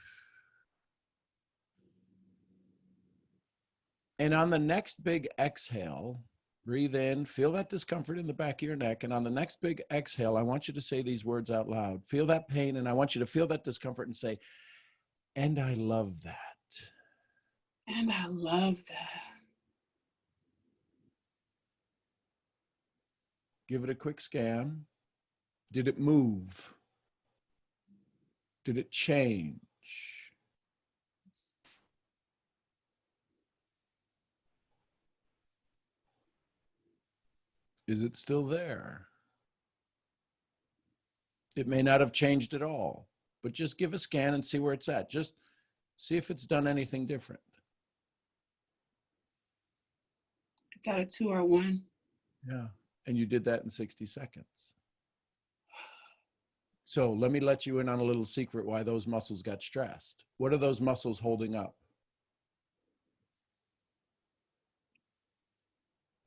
Speaker 1: And on the next big exhale, breathe in, feel that discomfort in the back of your neck. And on the next big exhale, I want you to say these words out loud. Feel that pain, and I want you to feel that discomfort and say, and I love that.
Speaker 3: And I love that.
Speaker 1: Give it a quick scan. Did it move? Did it change? Is it still there? It may not have changed at all, but just give a scan and see where it's at. Just see if it's done anything different.
Speaker 3: It's at a 2 or 1.
Speaker 1: Yeah. And you did that in 60 seconds. So let me let you in on a little secret why those muscles got stressed. What are those muscles holding up?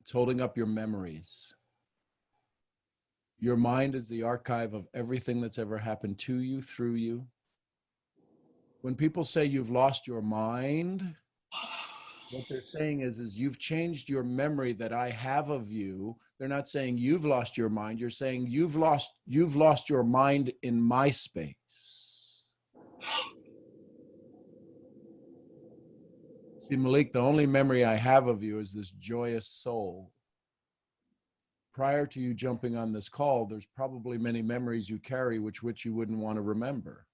Speaker 1: It's holding up your memories. Your mind is the archive of everything that's ever happened to you, through you. When people say you've lost your mind, what they're saying is you've changed your memory that I have of you. They're not saying you've lost your mind. You're saying you've lost your mind in my space. See, Malik, the only memory I have of you is this joyous soul. Prior to you jumping on this call, there's probably many memories you carry which you wouldn't want to remember.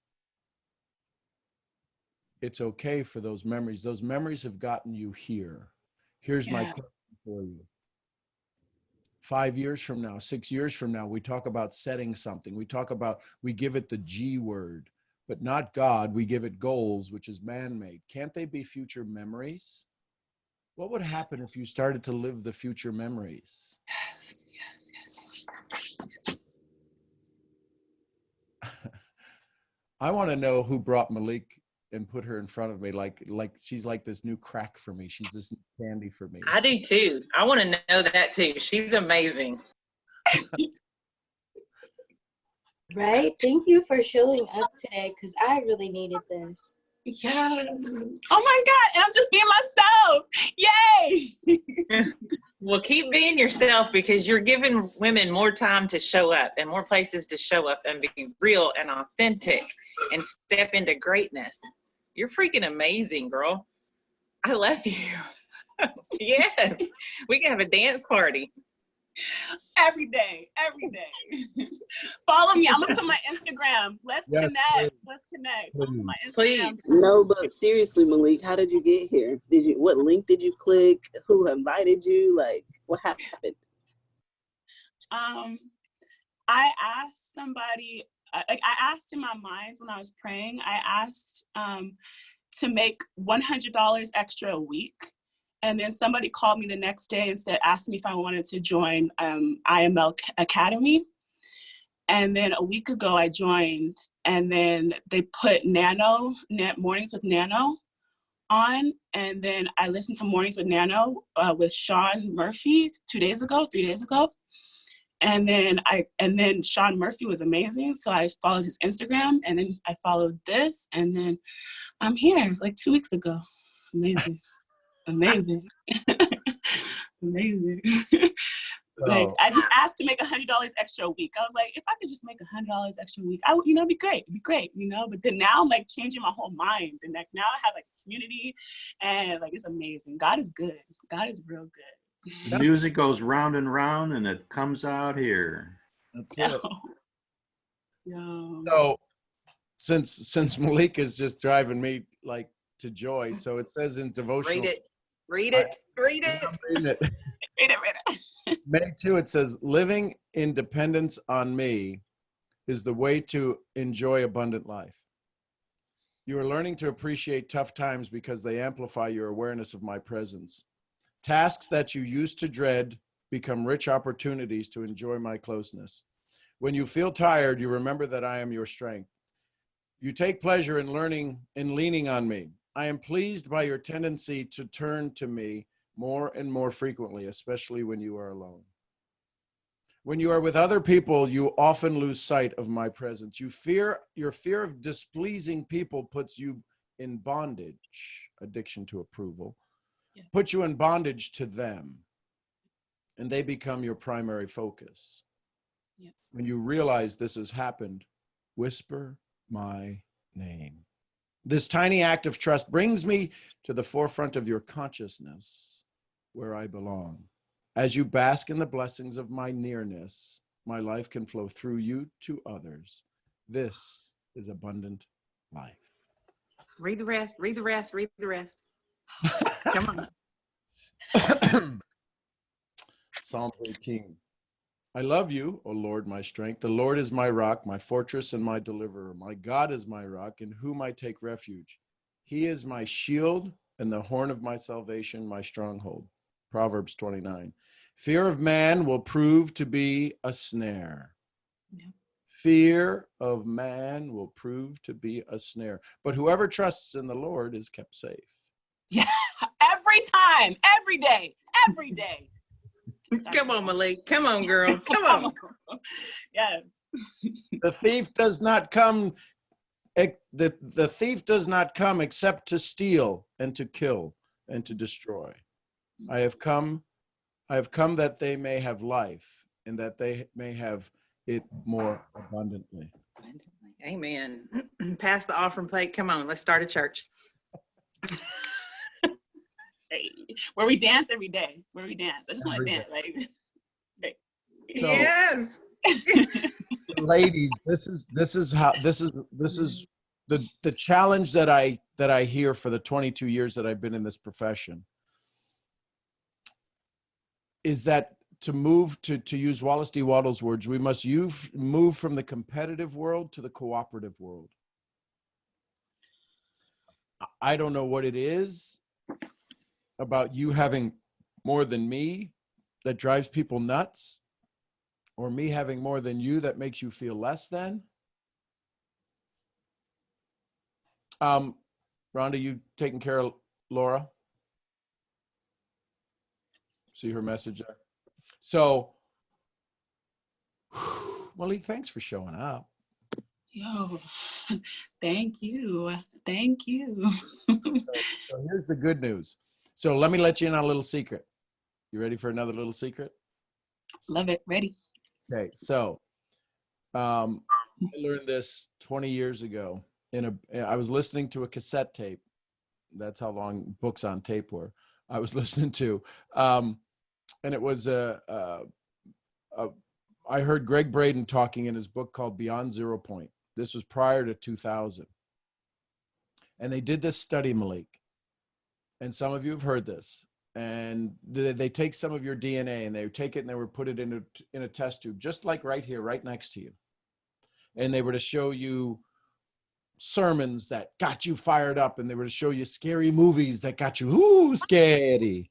Speaker 1: It's okay for those memories. Those memories have gotten you here. Here's my question for you. 5 years from now, 6 years from now, we talk about setting something. We give it the G word, but not God. We give it goals, which is man-made. Can't they be future memories? What would happen if you started to live the future memories?
Speaker 3: Yes.
Speaker 1: I want to know who brought Malik and put her in front of me. Like she's like this new crack for me. She's this new candy for me.
Speaker 5: I do too. I want to know that too. She's amazing.
Speaker 6: Right? Thank you for showing up today, because I really needed this.
Speaker 3: Yeah. Oh my God. And I'm just being myself. Yay.
Speaker 5: Well, keep being yourself, because you're giving women more time to show up and more places to show up and be real and authentic and step into greatness. You're freaking amazing, girl. I love you. Yes. We can have a dance party.
Speaker 3: Every day. Follow me. I'm gonna put my Instagram. Let's connect.
Speaker 1: Please.
Speaker 3: My
Speaker 5: Please.
Speaker 3: Instagram.
Speaker 7: No, but seriously, Malik, how did you get here? What link did you click? Who invited you? Like, what happened?
Speaker 3: I asked somebody, I asked in my mind when I was praying, I asked to make $100 extra a week. And then somebody called me the next day and asked me if I wanted to join IML Academy. And then a week ago I joined, and then they put Mornings with Nano on, and then I listened to Mornings with Nano with Sean Murphy 3 days ago, and then Sean Murphy was amazing, so I followed his Instagram, and then I followed this, and then I'm here like 2 weeks ago. Amazing. Amazing. Amazing. Like, I just asked to make $100 extra a week. I was like, if I could just make $100 extra a week, it'd be great. It'd be great, But then now I'm like changing my whole mind. And like now I have like a community, and like it's amazing. God is good. God is real good.
Speaker 4: The music goes round and round, and it comes out here.
Speaker 1: That's it.
Speaker 3: Yo.
Speaker 1: So since Malik is just driving me like to joy, so it says in devotional.
Speaker 5: Read it.
Speaker 1: Read it. May 2, it says, living in dependence on me is the way to enjoy abundant life. You are learning to appreciate tough times because they amplify your awareness of my presence. Tasks that you used to dread become rich opportunities to enjoy my closeness. When you feel tired, you remember that I am your strength. You take pleasure in leaning on me. I am pleased by your tendency to turn to me more and more frequently, especially when you are alone. When you are with other people, you often lose sight of my presence. Your fear of displeasing people puts you in bondage, addiction to approval, puts you in bondage to them, and they become your primary focus.
Speaker 3: Yeah.
Speaker 1: When you realize this has happened, whisper my name. This tiny act of trust brings me to the forefront of your consciousness, where I belong. As you bask in the blessings of my nearness, my life can flow through you to others. This is abundant life.
Speaker 5: Read the rest. Come on.
Speaker 1: Psalm 18. I love you, O Lord, my strength. The Lord is my rock, my fortress, and my deliverer. My God is my rock, in whom I take refuge. He is my shield and the horn of my salvation, my stronghold. Proverbs 29. Fear of man will prove to be a snare.
Speaker 3: Yeah.
Speaker 1: Fear of man will prove to be a snare. But whoever trusts in the Lord is kept safe.
Speaker 3: Yeah, every time, every day.
Speaker 5: Come on, Malik. Come on, girl. Come on.
Speaker 3: Yes.
Speaker 1: The thief does not come. The thief does not come except to steal and to kill and to destroy. I have come that they may have life and that they may have it more abundantly.
Speaker 5: Amen. Pass the offering plate. Come on, let's start a church.
Speaker 3: Where we dance every day. I just want to dance.
Speaker 1: So,
Speaker 5: yes.
Speaker 1: ladies, this is the challenge that I hear for the 22 years that I've been in this profession is that to move to use Wallace D. Waddell's words, we must move from the competitive world to the cooperative world. I don't know what it is about you having more than me that drives people nuts, or me having more than you that makes you feel less than. Rhonda, you taking care of Laura? See her message there? So, Malik, thanks for showing up.
Speaker 3: Yo, thank you.
Speaker 1: So here's the good news. So let me let you in on a little secret. You ready for another little secret?
Speaker 3: Love it. Ready.
Speaker 1: Okay, so I learned this 20 years ago. I was listening to a cassette tape. That's how long books on tape were. I was listening to, and it was I heard Greg Braden talking in his book called Beyond Zero Point. This was prior to 2000. And they did this study, Malik. And some of you have heard this. And they take some of your DNA and they take it and they were put it in a test tube, just like right here, right next to you. And they were to show you sermons that got you fired up, and they were to show you scary movies that got you scary.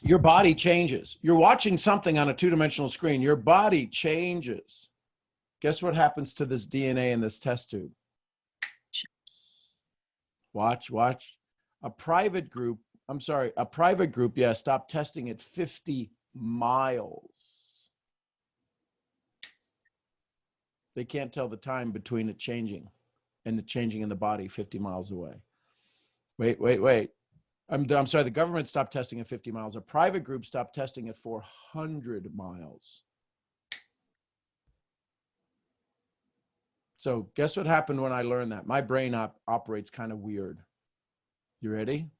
Speaker 1: Your body changes. You're watching something on a two-dimensional screen. Your body changes. Guess what happens to this DNA in this test tube? Watch. A private group, yeah, stopped testing at 50 miles. They can't tell the time between it changing and it changing in the body 50 miles away. Wait. I'm sorry, the government stopped testing at 50 miles. A private group stopped testing at 400 miles. So guess what happened when I learned that? My brain operates kind of weird. You ready?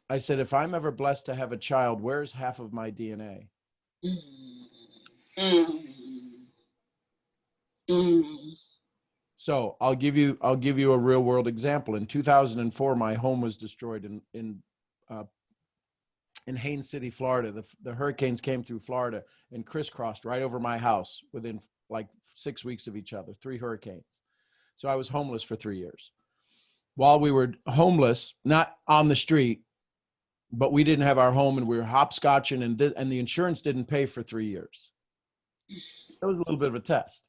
Speaker 1: I said, if I'm ever blessed to have a child, where's half of my DNA? So I'll give you a real world example. In 2004, my home was destroyed in Haines City, Florida. The hurricanes came through Florida and crisscrossed right over my house within like 6 weeks of each other, 3 hurricanes. So I was homeless for 3 years. While we were homeless, not on the street, but we didn't have our home and we were hopscotching and the insurance didn't pay for 3 years. That was a little bit of a test.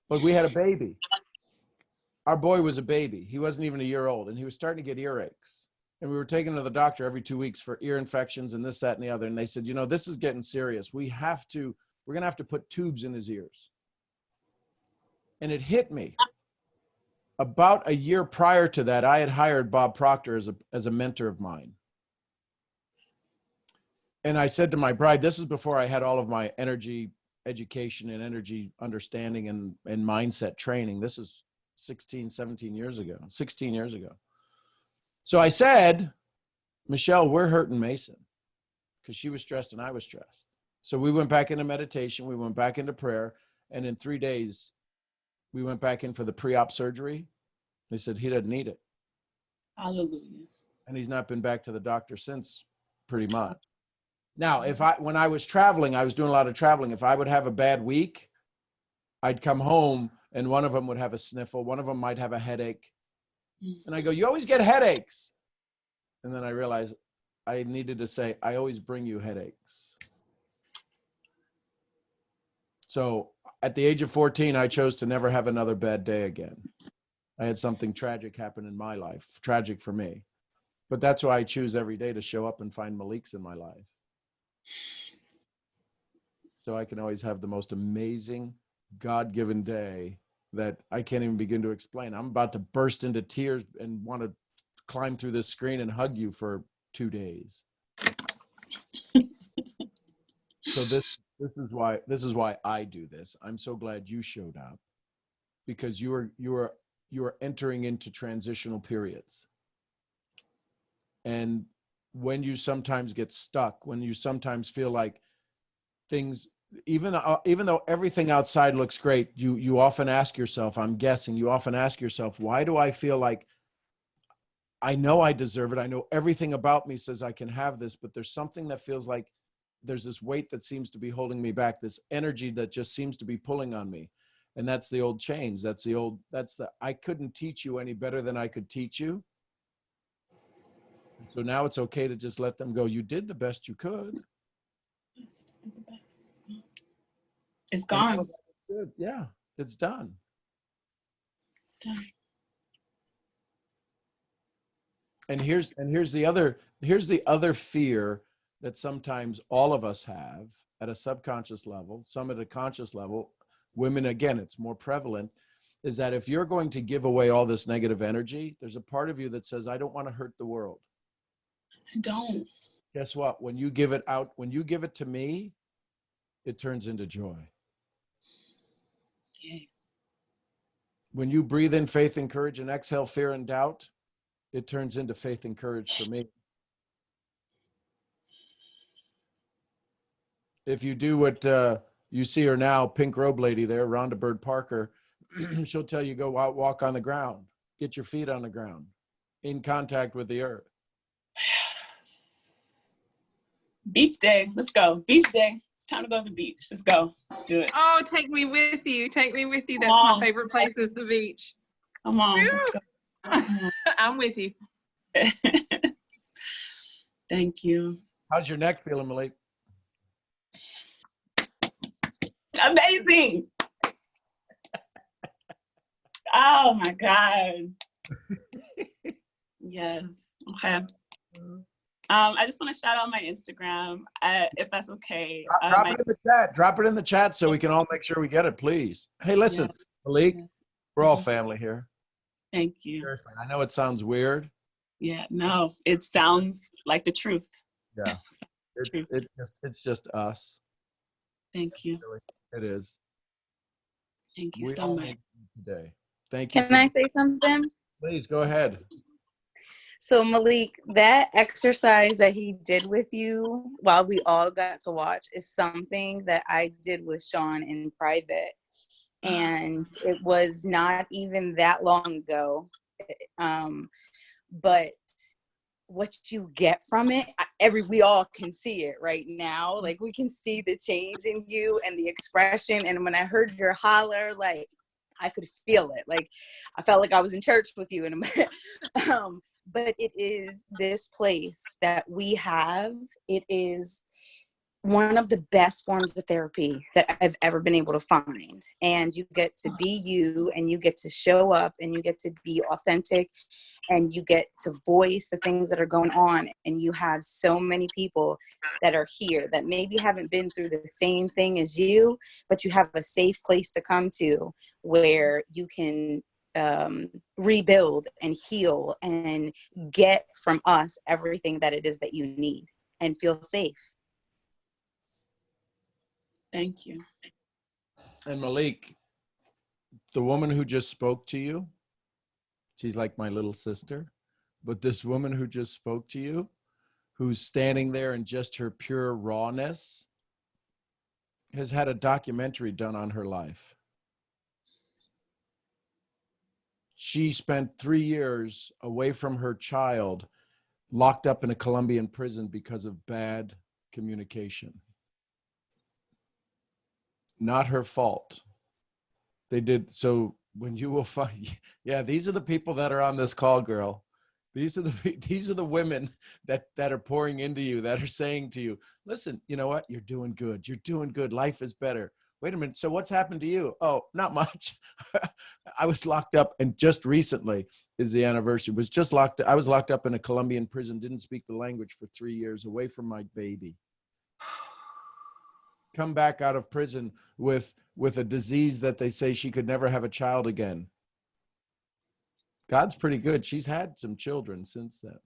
Speaker 1: But we had a baby. Our boy was a baby. He wasn't even a year old and he was starting to get earaches. And we were taking him to the doctor every 2 weeks for ear infections and this, that, and the other. And they said, this is getting serious. We're going to have to put tubes in his ears. And it hit me. About a year prior to that, I had hired Bob Proctor as a mentor of mine. And I said to my bride, this is before I had all of my energy education and energy understanding and mindset training. This is 16 years ago. So I said, Michelle, we're hurting Mason, because she was stressed and I was stressed. So we went back into meditation. We went back into prayer. And in 3 days, we went back in for the pre-op surgery. They said he doesn't need it.
Speaker 3: Hallelujah.
Speaker 1: And he's not been back to the doctor since, pretty much. Now, when I was traveling, I was doing a lot of traveling. If I would have a bad week, I'd come home and one of them would have a sniffle. One of them might have a headache. And I go, you always get headaches. And then I realized I needed to say, I always bring you headaches. So at the age of 14, I chose to never have another bad day again. I had something tragic happen in my life, tragic for me. But that's why I choose every day to show up and find Malik's in my life. So I can always have the most amazing God-given day that I can't even begin to explain. I'm about to burst into tears and want to climb through this screen and hug you for 2 days. So this is why I do this. I'm so glad you showed up, because you are entering into transitional periods. And when you sometimes get stuck, when you sometimes feel like things, even though everything outside looks great, you often ask yourself, I'm guessing, you often ask yourself, why do I feel like I know I deserve it? I know everything about me says I can have this, but there's something that feels like there's this weight that seems to be holding me back, this energy that just seems to be pulling on me. And that's the old chains. I couldn't teach you any better than I could teach you. And so now it's okay to just let them go. You did the best you could.
Speaker 3: It's gone.
Speaker 1: Good. Yeah, it's done.
Speaker 3: It's done.
Speaker 1: And here's the other fear that sometimes all of us have at a subconscious level, some at a conscious level. Women, again, it's more prevalent, is that if you're going to give away all this negative energy, there's a part of you that says, I don't want to hurt the world.
Speaker 3: I don't.
Speaker 1: Guess what? When you give it out, when you give it to me, it turns into joy.
Speaker 3: Yeah.
Speaker 1: When you breathe in faith and courage and exhale fear and doubt, it turns into faith and courage for me. If you do what you see her now, pink robe lady there, Rhonda Bird Parker, she'll tell you go out, walk on the ground, get your feet on the ground, in contact with the earth.
Speaker 3: Beach day. Let's go. Beach day. It's time to go to the beach. Let's go. Let's do it.
Speaker 5: Oh, take me with you. Take me with you. That's
Speaker 3: Come on.
Speaker 5: my favorite place is the beach.
Speaker 3: Come on. Let's go.
Speaker 5: I'm with you.
Speaker 3: Thank you.
Speaker 1: How's your neck feeling, Malik?
Speaker 3: Amazing. Oh my God. Yes. Okay. I just want to shout out my Instagram, if that's okay.
Speaker 1: Drop it in the chat. Drop it in the chat so we can all make sure we get it, please. Hey, listen, Malik, we're all family here.
Speaker 3: Thank you.
Speaker 1: Seriously, I know it sounds weird.
Speaker 3: Yeah, no, it sounds like the truth.
Speaker 1: Yeah, it's just us.
Speaker 3: Thank you.
Speaker 1: It is.
Speaker 3: Thank you
Speaker 1: We
Speaker 3: so
Speaker 1: all
Speaker 3: much.
Speaker 1: need you today. Thank you.
Speaker 8: Can I say something?
Speaker 1: Please go ahead.
Speaker 8: So Malik, that exercise that he did with you while we all got to watch is something that I did with Sean in private. And it was not even that long ago. But what you get from it, we all can see it right now. Like, we can see the change in you and the expression. And when I heard your holler, like, I could feel it. Like, I felt like I was in church with you in a minute. But it is this place that we have. It is one of the best forms of therapy that I've ever been able to find. And you get to be you, and you get to show up, and you get to be authentic, and you get to voice the things that are going on. And you have so many people that are here that maybe haven't been through the same thing as you, but you have a safe place to come to where you can rebuild and heal and get from us everything that it is that you need and feel safe.
Speaker 3: Thank you.
Speaker 1: And Malik, the woman who just spoke to you, she's like my little sister, but this woman who just spoke to you, who's standing there in just her pure rawness, has had a documentary done on her life. She spent 3 years away from her child, locked up in a Colombian prison because of bad communication. Not her fault. They did. So when you will find, yeah, these are the people that are on this call, girl. These are the women that are pouring into you, that are saying to you, listen, you know what? You're doing good. You're doing good. Life is better. Wait a minute. So what's happened to you? Oh, not much. I was locked up, and just recently is the anniversary. I was locked up in a Colombian prison, didn't speak the language for 3 years, away from my baby. Come back out of prison with a disease that they say she could never have a child again. God's pretty good. She's had some children since then.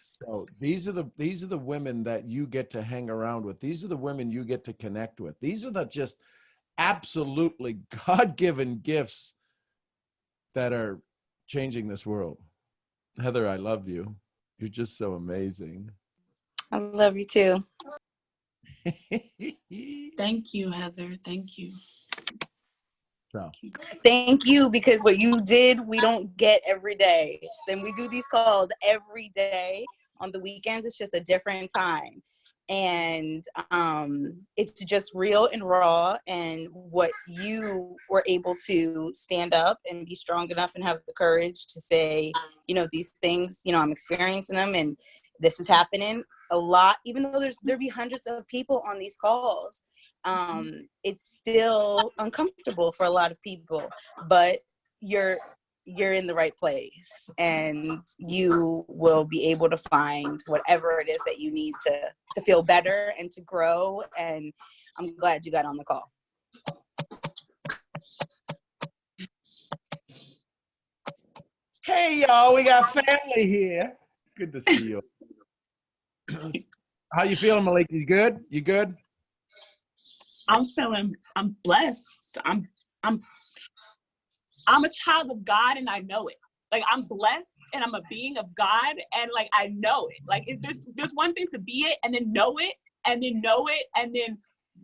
Speaker 1: So these are the women that you get to hang around with. These are the women you get to connect with. These are the just absolutely God-given gifts that are changing this world. Heather, I love you. You're just so amazing.
Speaker 8: I love you too.
Speaker 3: Thank you, Heather. Thank you.
Speaker 1: So
Speaker 8: Thank you, because what you did, we don't get every day. And we do these calls every day. On the weekends, it's just a different time. And it's just real and raw. And what you were able to stand up and be strong enough and have the courage to say, these things, I'm experiencing them, and this is happening a lot, even though there'd be hundreds of people on these calls. It's still uncomfortable for a lot of people, but you're in the right place, and you will be able to find whatever it is that you need to feel better and to grow. And I'm glad you got on the call.
Speaker 1: hey, y'all, we got family here. Good to see you. How you feeling, Malik? You good? You good?
Speaker 3: I'm blessed. I'm a child of God, and I know it. Like, I'm blessed, and I'm a being of God, and like, I know it. Like, there's one thing to be it, and then know it, and then know it, and then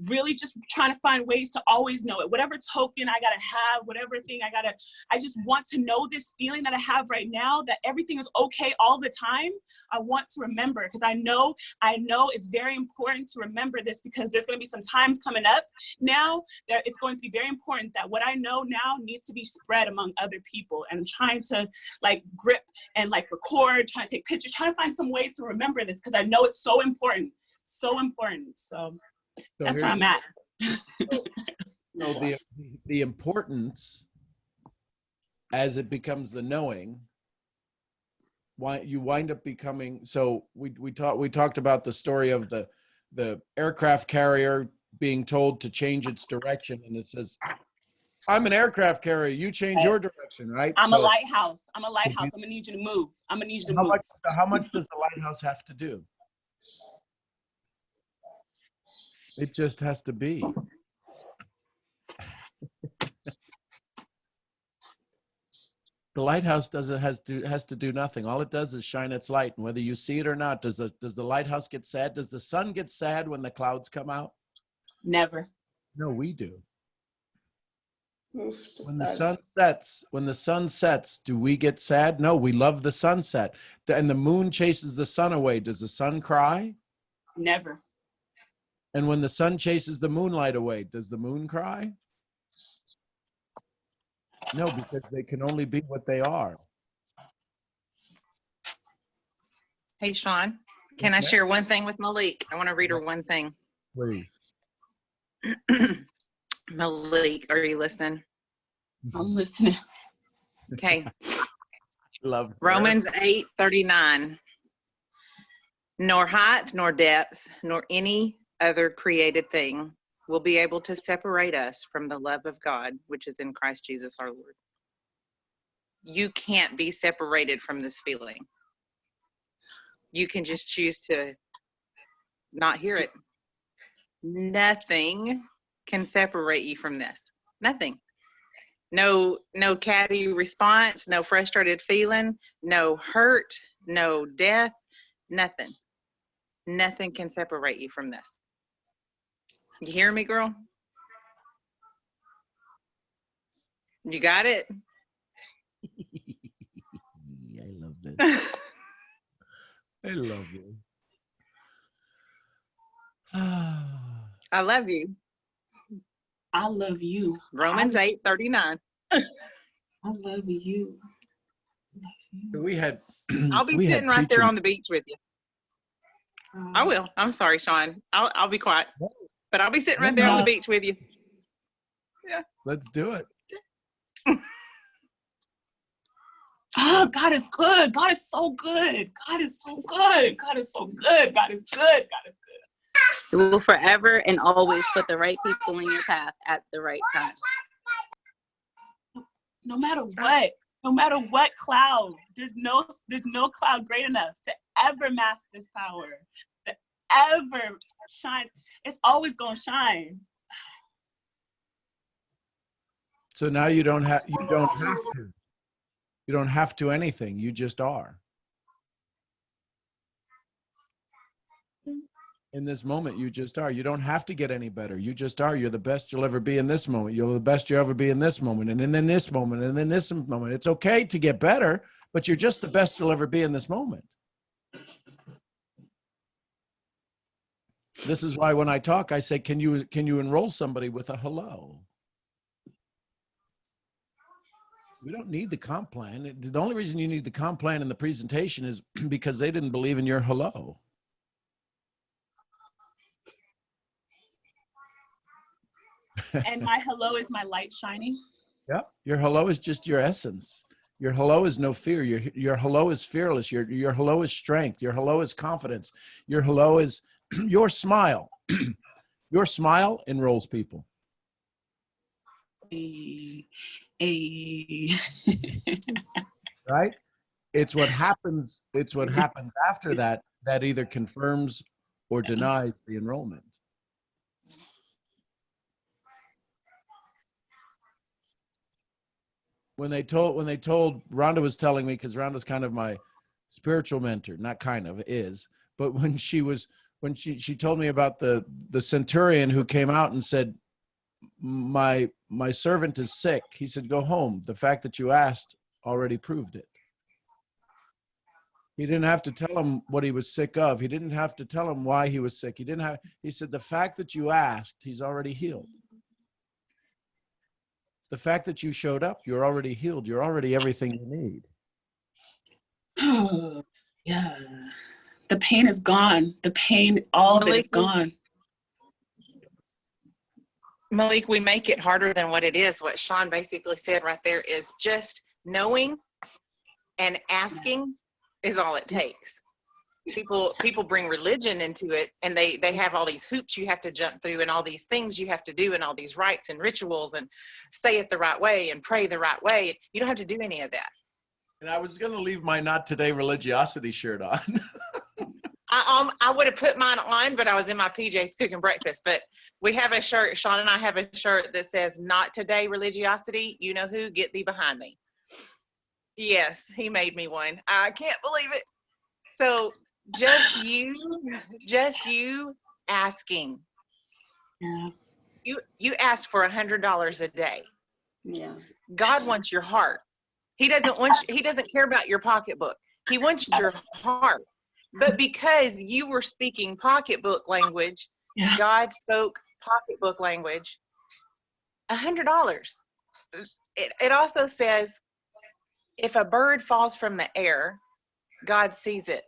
Speaker 3: really just trying to find ways to always know it. Whatever token I gotta have, whatever thing I just want to know this feeling that I have right now, that everything is okay all the time. I want to remember, because I know it's very important to remember this, because there's going to be some times coming up now that it's going to be very important that what I know now needs to be spread among other people. And I'm trying to like grip and like record, trying to take pictures, trying to find some way to remember this, because I know it's so important. So that's where I'm at.
Speaker 1: The importance as it becomes the knowing, you wind up becoming. So we talked about the story of the aircraft carrier being told to change its direction, and it says, I'm an aircraft carrier, you change your direction, right?
Speaker 3: I'm a
Speaker 1: So
Speaker 3: lighthouse. I'm gonna need you to move. I'm gonna need you to move.
Speaker 1: how much does the lighthouse have to do? It just has to be. The lighthouse has to do nothing. All it does is shine its light, and whether you see it or not, does the lighthouse get sad? Does the sun get sad when the clouds come out?
Speaker 3: Never.
Speaker 1: No, we do.
Speaker 2: Oof,
Speaker 1: When the sun sets, do we get sad? No, we love the sunset. And the moon chases the sun away. Does the sun cry?
Speaker 3: Never.
Speaker 1: And when the sun chases the moonlight away, does the moon cry? No, because they can only be what they are.
Speaker 5: Hey, Sean, can I share one thing with Malik? I want to read her one thing.
Speaker 1: Please.
Speaker 5: Malik, are you listening?
Speaker 3: I'm listening.
Speaker 5: Okay.
Speaker 1: Love her.
Speaker 5: Romans 8:39. Nor height, nor depth, nor any other created thing will be able to separate us from the love of God, which is in Christ Jesus our Lord. You can't be separated from this feeling. You can just choose to not hear it. Nothing can separate you from this. Nothing. No catty response, no frustrated feeling, no hurt, no death, nothing. Nothing can separate you from this. You hear me, girl? You got it?
Speaker 1: I love this. I love you.
Speaker 5: I love you.
Speaker 3: I love you.
Speaker 5: Romans 8:39.
Speaker 3: I love you.
Speaker 1: We had.
Speaker 5: I'll be sitting right there on the beach with you. I will. I'm sorry, Sean. I'll be quiet. But I'll be sitting right there on the beach with you. Yeah.
Speaker 1: Let's do it.
Speaker 3: Oh, God is good. God is so good. God is so good. God is so good. God is good. God is good.
Speaker 8: It will forever and always put the right people in your path at the right time.
Speaker 3: No matter what cloud, there's no cloud great enough to ever mask this power, to ever shine. It's always gonna shine.
Speaker 1: So now you don't have to. You don't have to anything. You just are. In this moment, you just are. You don't have to get any better. You just are. You're the best you'll ever be in this moment. You're the best you'll ever be in this moment, and then this moment, and then this moment. It's okay to get better, but you're just the best you'll ever be in this moment. This is why when I talk, I say, can you enroll somebody with a hello? We don't need the comp plan. The only reason you need the comp plan in the presentation is because they didn't believe in your hello.
Speaker 3: And my hello is my light shining.
Speaker 1: Yeah, your hello is just your essence. Your hello is no fear. Your hello is fearless. Your hello is strength. Your hello is confidence. Your hello is your smile. Your smile enrolls people. Right? It's what happens after that either confirms or denies the enrollment. When they told Rhonda was telling me, because Rhonda's kind of my spiritual mentor, not kind of, is, but when she told me about the centurion who came out and said, my servant is sick. He said, go home. The fact that you asked already proved it. He didn't have to tell him what he was sick of. He didn't have to tell him why he was sick. He said, the fact that you asked, he's already healed. The fact that you showed up, you're already healed. You're already everything you need.
Speaker 3: Oh, yeah. The pain is gone. The pain, all of it is gone.
Speaker 5: Malik, we make it harder than what it is. What Sean basically said right there is just Knowing and asking is all it takes. People bring religion into it, and they have all these hoops you have to jump through, and all these things you have to do, and all these rites and rituals, and say it the right way and pray the right way. You don't have to do any of that.
Speaker 1: And I was going to leave my Not Today Religiosity shirt on.
Speaker 5: I would have put mine on, but I was in my PJs cooking breakfast. But we have a shirt, Sean and I have a shirt that says Not Today Religiosity. You know who? Get thee behind me. Yes, he made me one. I can't believe it. So just you asking.
Speaker 3: Yeah.
Speaker 5: You ask for $100 a day.
Speaker 7: Yeah.
Speaker 5: God wants your heart. He doesn't care about your pocketbook. He wants your heart. But because you were speaking pocketbook language,
Speaker 3: Yeah.
Speaker 5: God spoke pocketbook language. $100. It also says, if a bird falls from the air, God sees it.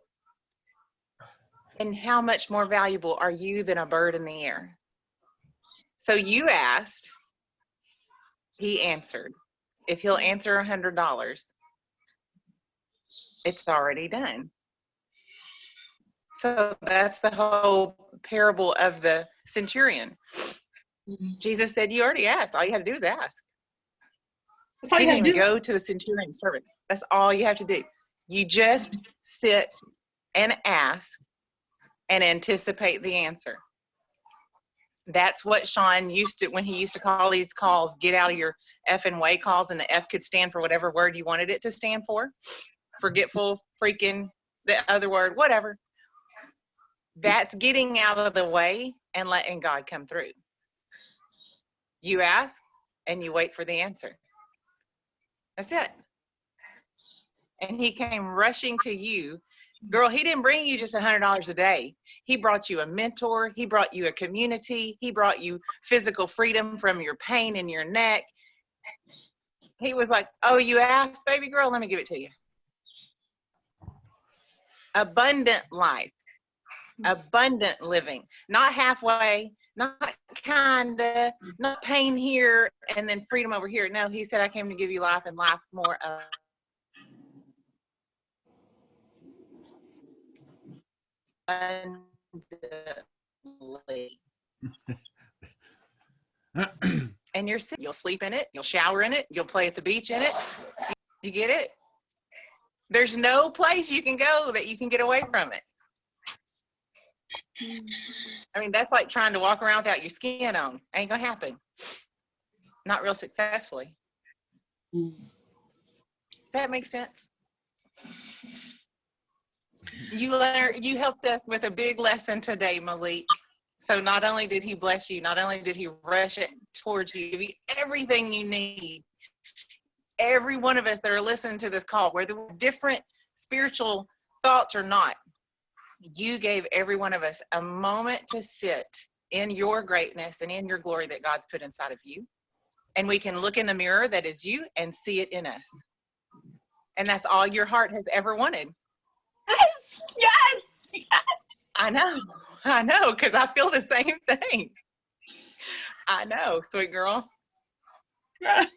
Speaker 5: And how much more valuable are you than a bird in the air? So you asked, he answered. If he'll answer $100, it's already done. So that's the whole parable of the centurion. Jesus said, you already asked. All you have to do is ask.
Speaker 3: That's all
Speaker 5: He
Speaker 3: you have
Speaker 5: didn't
Speaker 3: to
Speaker 5: even
Speaker 3: do.
Speaker 5: go to the centurion's servant. That's all you have to do. You just sit and ask and anticipate the answer. That's what Sean used to, when he used to call these calls, get out of your effing way calls, and the F could stand for whatever word you wanted it to stand for. Forgetful, freaking, the other word, whatever. That's getting out of the way and letting God come through. You ask and you wait for the answer. That's it. And he came rushing to you. Girl, he didn't bring you just $100 a day. He brought you a mentor. He brought you a community. He brought you physical freedom from your pain in your neck. He was like, oh, you asked, baby girl? Let me give it to you. Abundant life. Abundant living. Not halfway, not kinda, not pain here and then freedom over here. No, he said, I came to give you life and life more abundantly. And you'll sleep in it, you'll shower in it, you'll play at the beach in it. You get it? There's no place you can go that you can get away from it. I mean, that's like trying to walk around without your skin on. Ain't gonna happen. Not real successfully. Does that make sense? You helped us with a big lesson today, Malik. So not only did he bless you, not only did he rush it towards you, give you everything you need. Every one of us that are listening to this call, whether we're different spiritual thoughts or not, you gave every one of us a moment to sit in your greatness and in your glory that God's put inside of you. And we can look in the mirror that is you and see it in us. And that's all your heart has ever wanted.
Speaker 3: Yes.
Speaker 5: I know, because I feel the same thing. I know, sweet girl.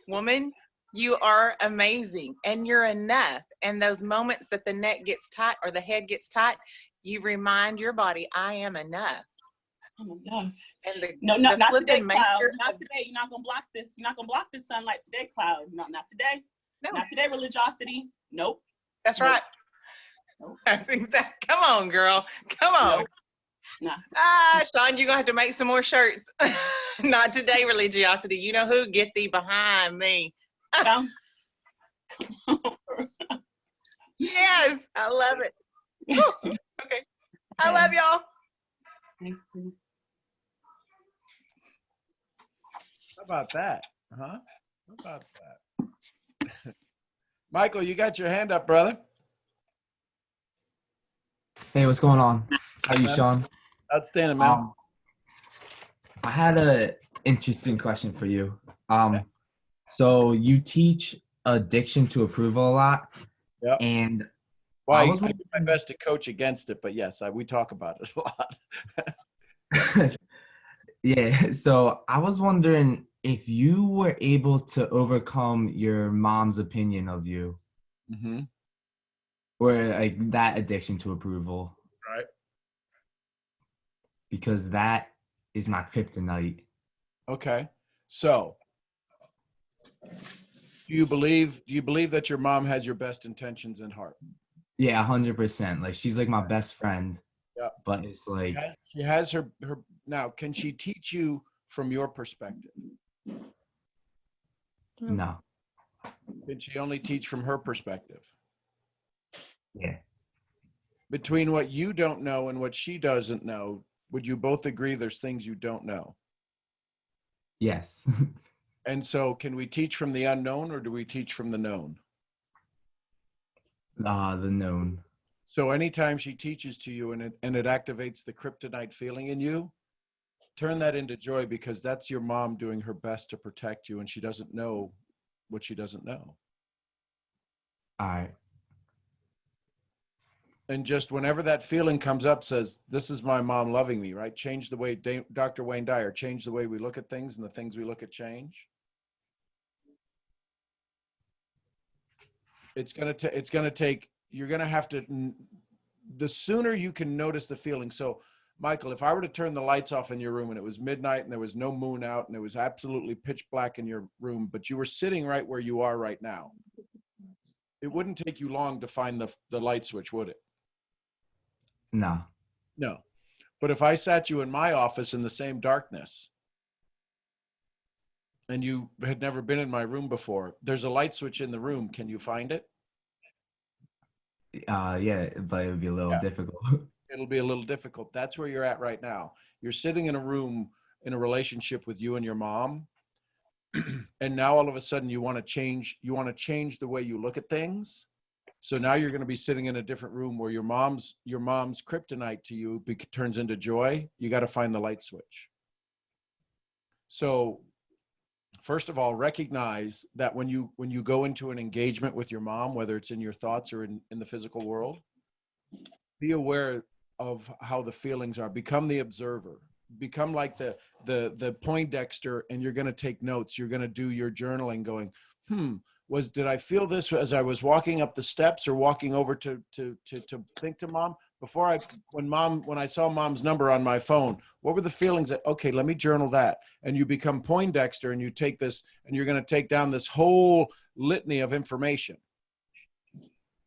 Speaker 5: Woman, you are amazing, and you're enough. And those moments that the neck gets tight or the head gets tight, you remind your body, I am enough.
Speaker 3: I'm enough.
Speaker 5: And
Speaker 3: not today, Cloud. Not
Speaker 5: of,
Speaker 3: today. You're not gonna block this. You're not gonna block this sunlight today, Cloud. Not today.
Speaker 5: No.
Speaker 3: Not today, religiosity. Nope.
Speaker 5: That's
Speaker 3: nope.
Speaker 5: right. Nope. That's exact. Come on, girl. Come on.
Speaker 3: Nope. Nah.
Speaker 5: Sean, you're gonna have to make some more shirts. Not today, religiosity. You know who? Get thee behind me. Yes, I love it. Okay. I love y'all.
Speaker 3: Thank you.
Speaker 1: How about that? Huh? How about that? Michael, you got your hand up, brother.
Speaker 9: Hey, what's going on? How are you, Sean?
Speaker 1: Outstanding, man.
Speaker 9: I had an interesting question for you. So you teach addiction to approval a lot.
Speaker 1: Yep.
Speaker 9: And
Speaker 1: well, I do my best to coach against it, but yes, we talk about it a lot.
Speaker 9: Yeah. So I was wondering, if you were able to overcome your mom's opinion of you,
Speaker 1: Mm-hmm.
Speaker 9: or like that addiction to approval,
Speaker 1: Right.
Speaker 9: because that is my kryptonite.
Speaker 1: Okay. So do you believe that your mom has your best intentions in heart?
Speaker 9: Yeah, 100%. Like she's like my best friend,
Speaker 1: Yeah.
Speaker 9: but it's like
Speaker 1: She has her now, can she teach you from your perspective?
Speaker 9: no.
Speaker 1: Can she only teach from her perspective?
Speaker 9: Yeah.
Speaker 1: Between what you don't know and what she doesn't know, would you both agree there's things you don't know?
Speaker 9: Yes.
Speaker 1: And so can we teach from the unknown or do we teach from the known?
Speaker 9: The known.
Speaker 1: So anytime she teaches to you and it activates the kryptonite feeling in you, turn that into joy, because that's your mom doing her best to protect you, and she doesn't know what she doesn't know.
Speaker 9: All right.
Speaker 1: And just whenever that feeling comes up, says, this is my mom loving me, right? Change the way, Dr. Wayne Dyer, change the way we look at things, and the things we look at change. It's going to take, you're going to have to, the sooner you can notice the feeling. So Michael, if I were to turn the lights off in your room and it was midnight and there was no moon out and it was absolutely pitch black in your room, but you were sitting right where you are right now, it wouldn't take you long to find the light switch, would it?
Speaker 9: No.
Speaker 1: No. But if I sat you in my office in the same darkness and you had never been in my room before, there's a light switch in the room. Can you find it?
Speaker 9: Yeah, but it would be a little difficult.
Speaker 1: It'll be a little difficult. That's where you're at right now. You're sitting in a room in a relationship with you and your mom. And now all of a sudden you want to change the way you look at things. So now you're going to be sitting in a different room where your mom's kryptonite to you turns into joy. You got to find the light switch. So first of all, recognize that when you go into an engagement with your mom, whether it's in your thoughts or in the physical world, be aware of how the feelings are. Become the observer. Become like the Poindexter, and you're going to take notes. You're going to do your journaling going, did I feel this as I was walking up the steps or walking over to think to mom? When I saw mom's number on my phone, what were the feelings that, okay, let me journal that. And you become Poindexter and you take this and you're going to take down this whole litany of information.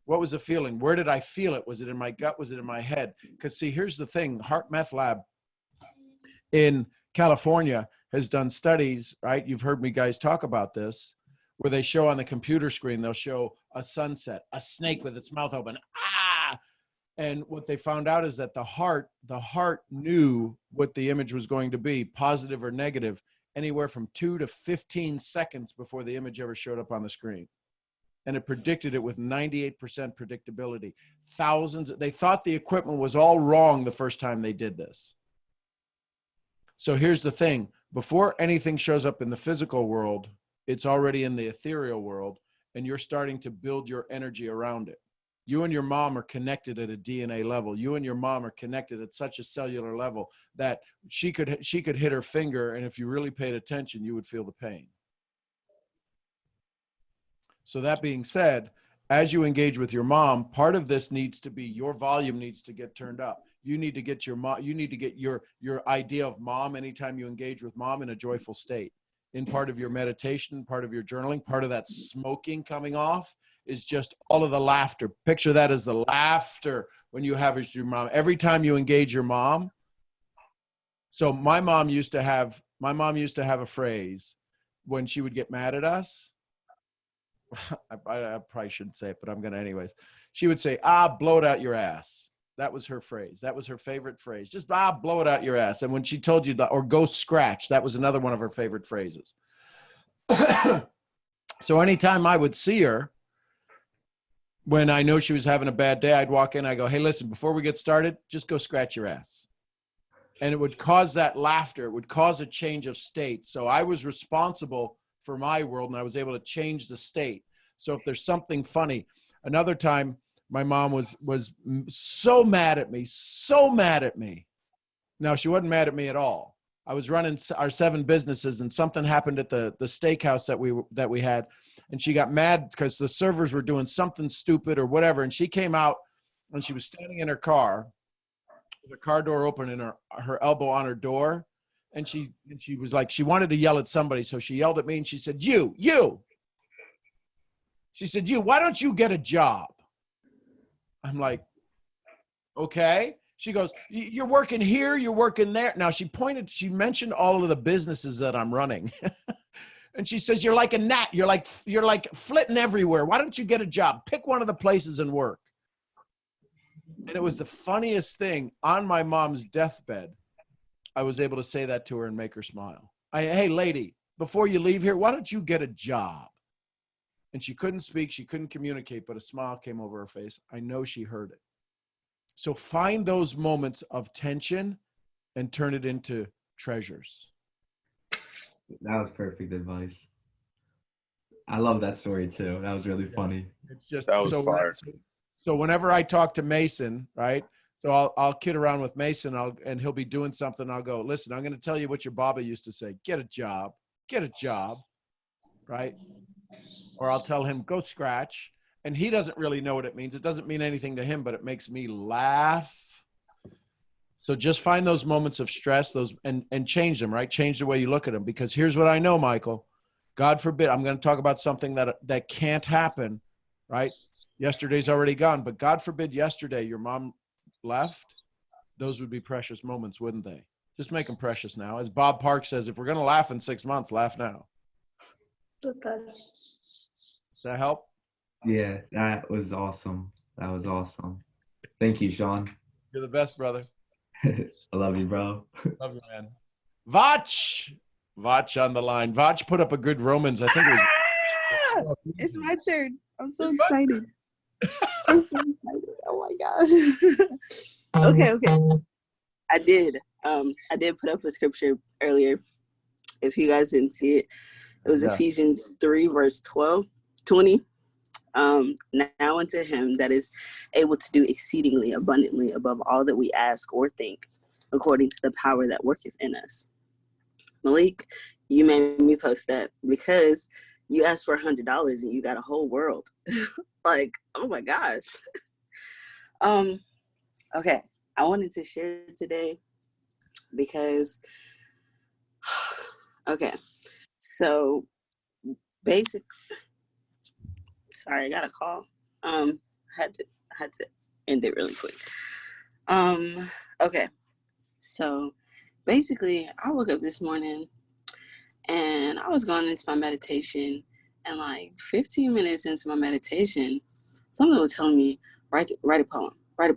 Speaker 1: What was the feeling? Where did I feel it? Was it in my gut? Was it in my head? Because see, here's the thing. Heart Meth Lab in California has done studies, right? You've heard me guys talk about this, where they show on the computer screen, they'll show a sunset, a snake with its mouth open. And what they found out is that the heart knew what the image was going to be, positive or negative, anywhere from 2 to 15 seconds before the image ever showed up on the screen. And it predicted it with 98% predictability. They thought the equipment was all wrong the first time they did this. So here's the thing. Before anything shows up in the physical world, it's already in the ethereal world, and you're starting to build your energy around it. You and your mom are connected at a DNA level. You and your mom are connected at such a cellular level that she could hit her finger, and if you really paid attention, you would feel the pain. So that being said, as you engage with your mom, part of this needs to be your volume needs to get turned up. You need to get your idea of mom anytime you engage with mom in a joyful state. In part of your meditation, part of your journaling, part of that smoking coming off is just all of the laughter. Picture that as the laughter when you have your mom. Every time you engage your mom. So my mom used to have a phrase when she would get mad at us. I probably shouldn't say it, but I'm going to anyways. She would say, blow it out your ass. That was her phrase. That was her favorite phrase. Just, blow it out your ass. And when she told you that, or go scratch, that was another one of her favorite phrases. So anytime I would see her, when I know she was having a bad day, I'd walk in, I go, hey, listen, before we get started, just go scratch your ass. And it would cause that laughter. It would cause a change of state. So I was responsible for my world, and I was able to change the state. So if there's something funny, another time my mom was so mad at me. Now, she wasn't mad at me at all. I was running our 7 businesses, and something happened at the steakhouse that we had, and she got mad because the servers were doing something stupid or whatever. And she came out, and she was standing in her car, with her car door open and her elbow on her door, and she was like, she wanted to yell at somebody, so she yelled at me, and she said, "You." She said, "You, why don't you get a job?" I'm like, okay. She goes, "You're working here, you're working there." Now she mentioned all of the businesses that I'm running. And she says, "You're like a gnat. You're like flitting everywhere. Why don't you get a job? Pick one of the places and work." And it was the funniest thing. On my mom's deathbed, I was able to say that to her and make her smile. "Hey, lady, before you leave here, why don't you get a job?" And she couldn't speak, she couldn't communicate, but a smile came over her face. I know she heard it. So find those moments of tension and turn it into treasures.
Speaker 9: That was perfect advice. I love that story too. That was really funny.
Speaker 1: It's just
Speaker 10: That was fire.
Speaker 1: So whenever I talk to Mason, right? So I'll kid around with Mason, and he'll be doing something. I'll go, "Listen, I'm going to tell you what your Baba used to say. Get a job, right?" Or I'll tell him, "Go scratch." And he doesn't really know what it means. It doesn't mean anything to him, but it makes me laugh. So just find those moments of stress, and change them, right? Change the way you look at them. Because here's what I know, Michael. God forbid, I'm going to talk about something that can't happen, right? Yesterday's already gone, but God forbid yesterday your mom left. Those would be precious moments, wouldn't they? Just make them precious now. As Bob Park says, if we're going to laugh in 6 months, laugh now. Does that help?
Speaker 9: Yeah, that was awesome. That was awesome. Thank you, Sean.
Speaker 1: You're the best, brother.
Speaker 9: I love you, bro.
Speaker 1: Love you, man. Vach on the line. Vach put up a good Romans. I think it was.
Speaker 11: It's my turn. I'm so excited. I'm so excited. Oh my gosh. Okay.
Speaker 7: I did put up a scripture earlier. If you guys didn't see it, it was Ephesians 3, verse 20. Now unto him that is able to do exceedingly abundantly above all that we ask or think, according to the power that worketh in us. Malik, you made me post that because you asked for $100 and you got a whole world. Like, oh my gosh. Okay, I wanted to share today because, okay, so sorry, I got a call. Had to end it really quick. Okay, so basically, I woke up this morning and I was going into my meditation, and like 15 minutes into my meditation, someone was telling me, write a poem right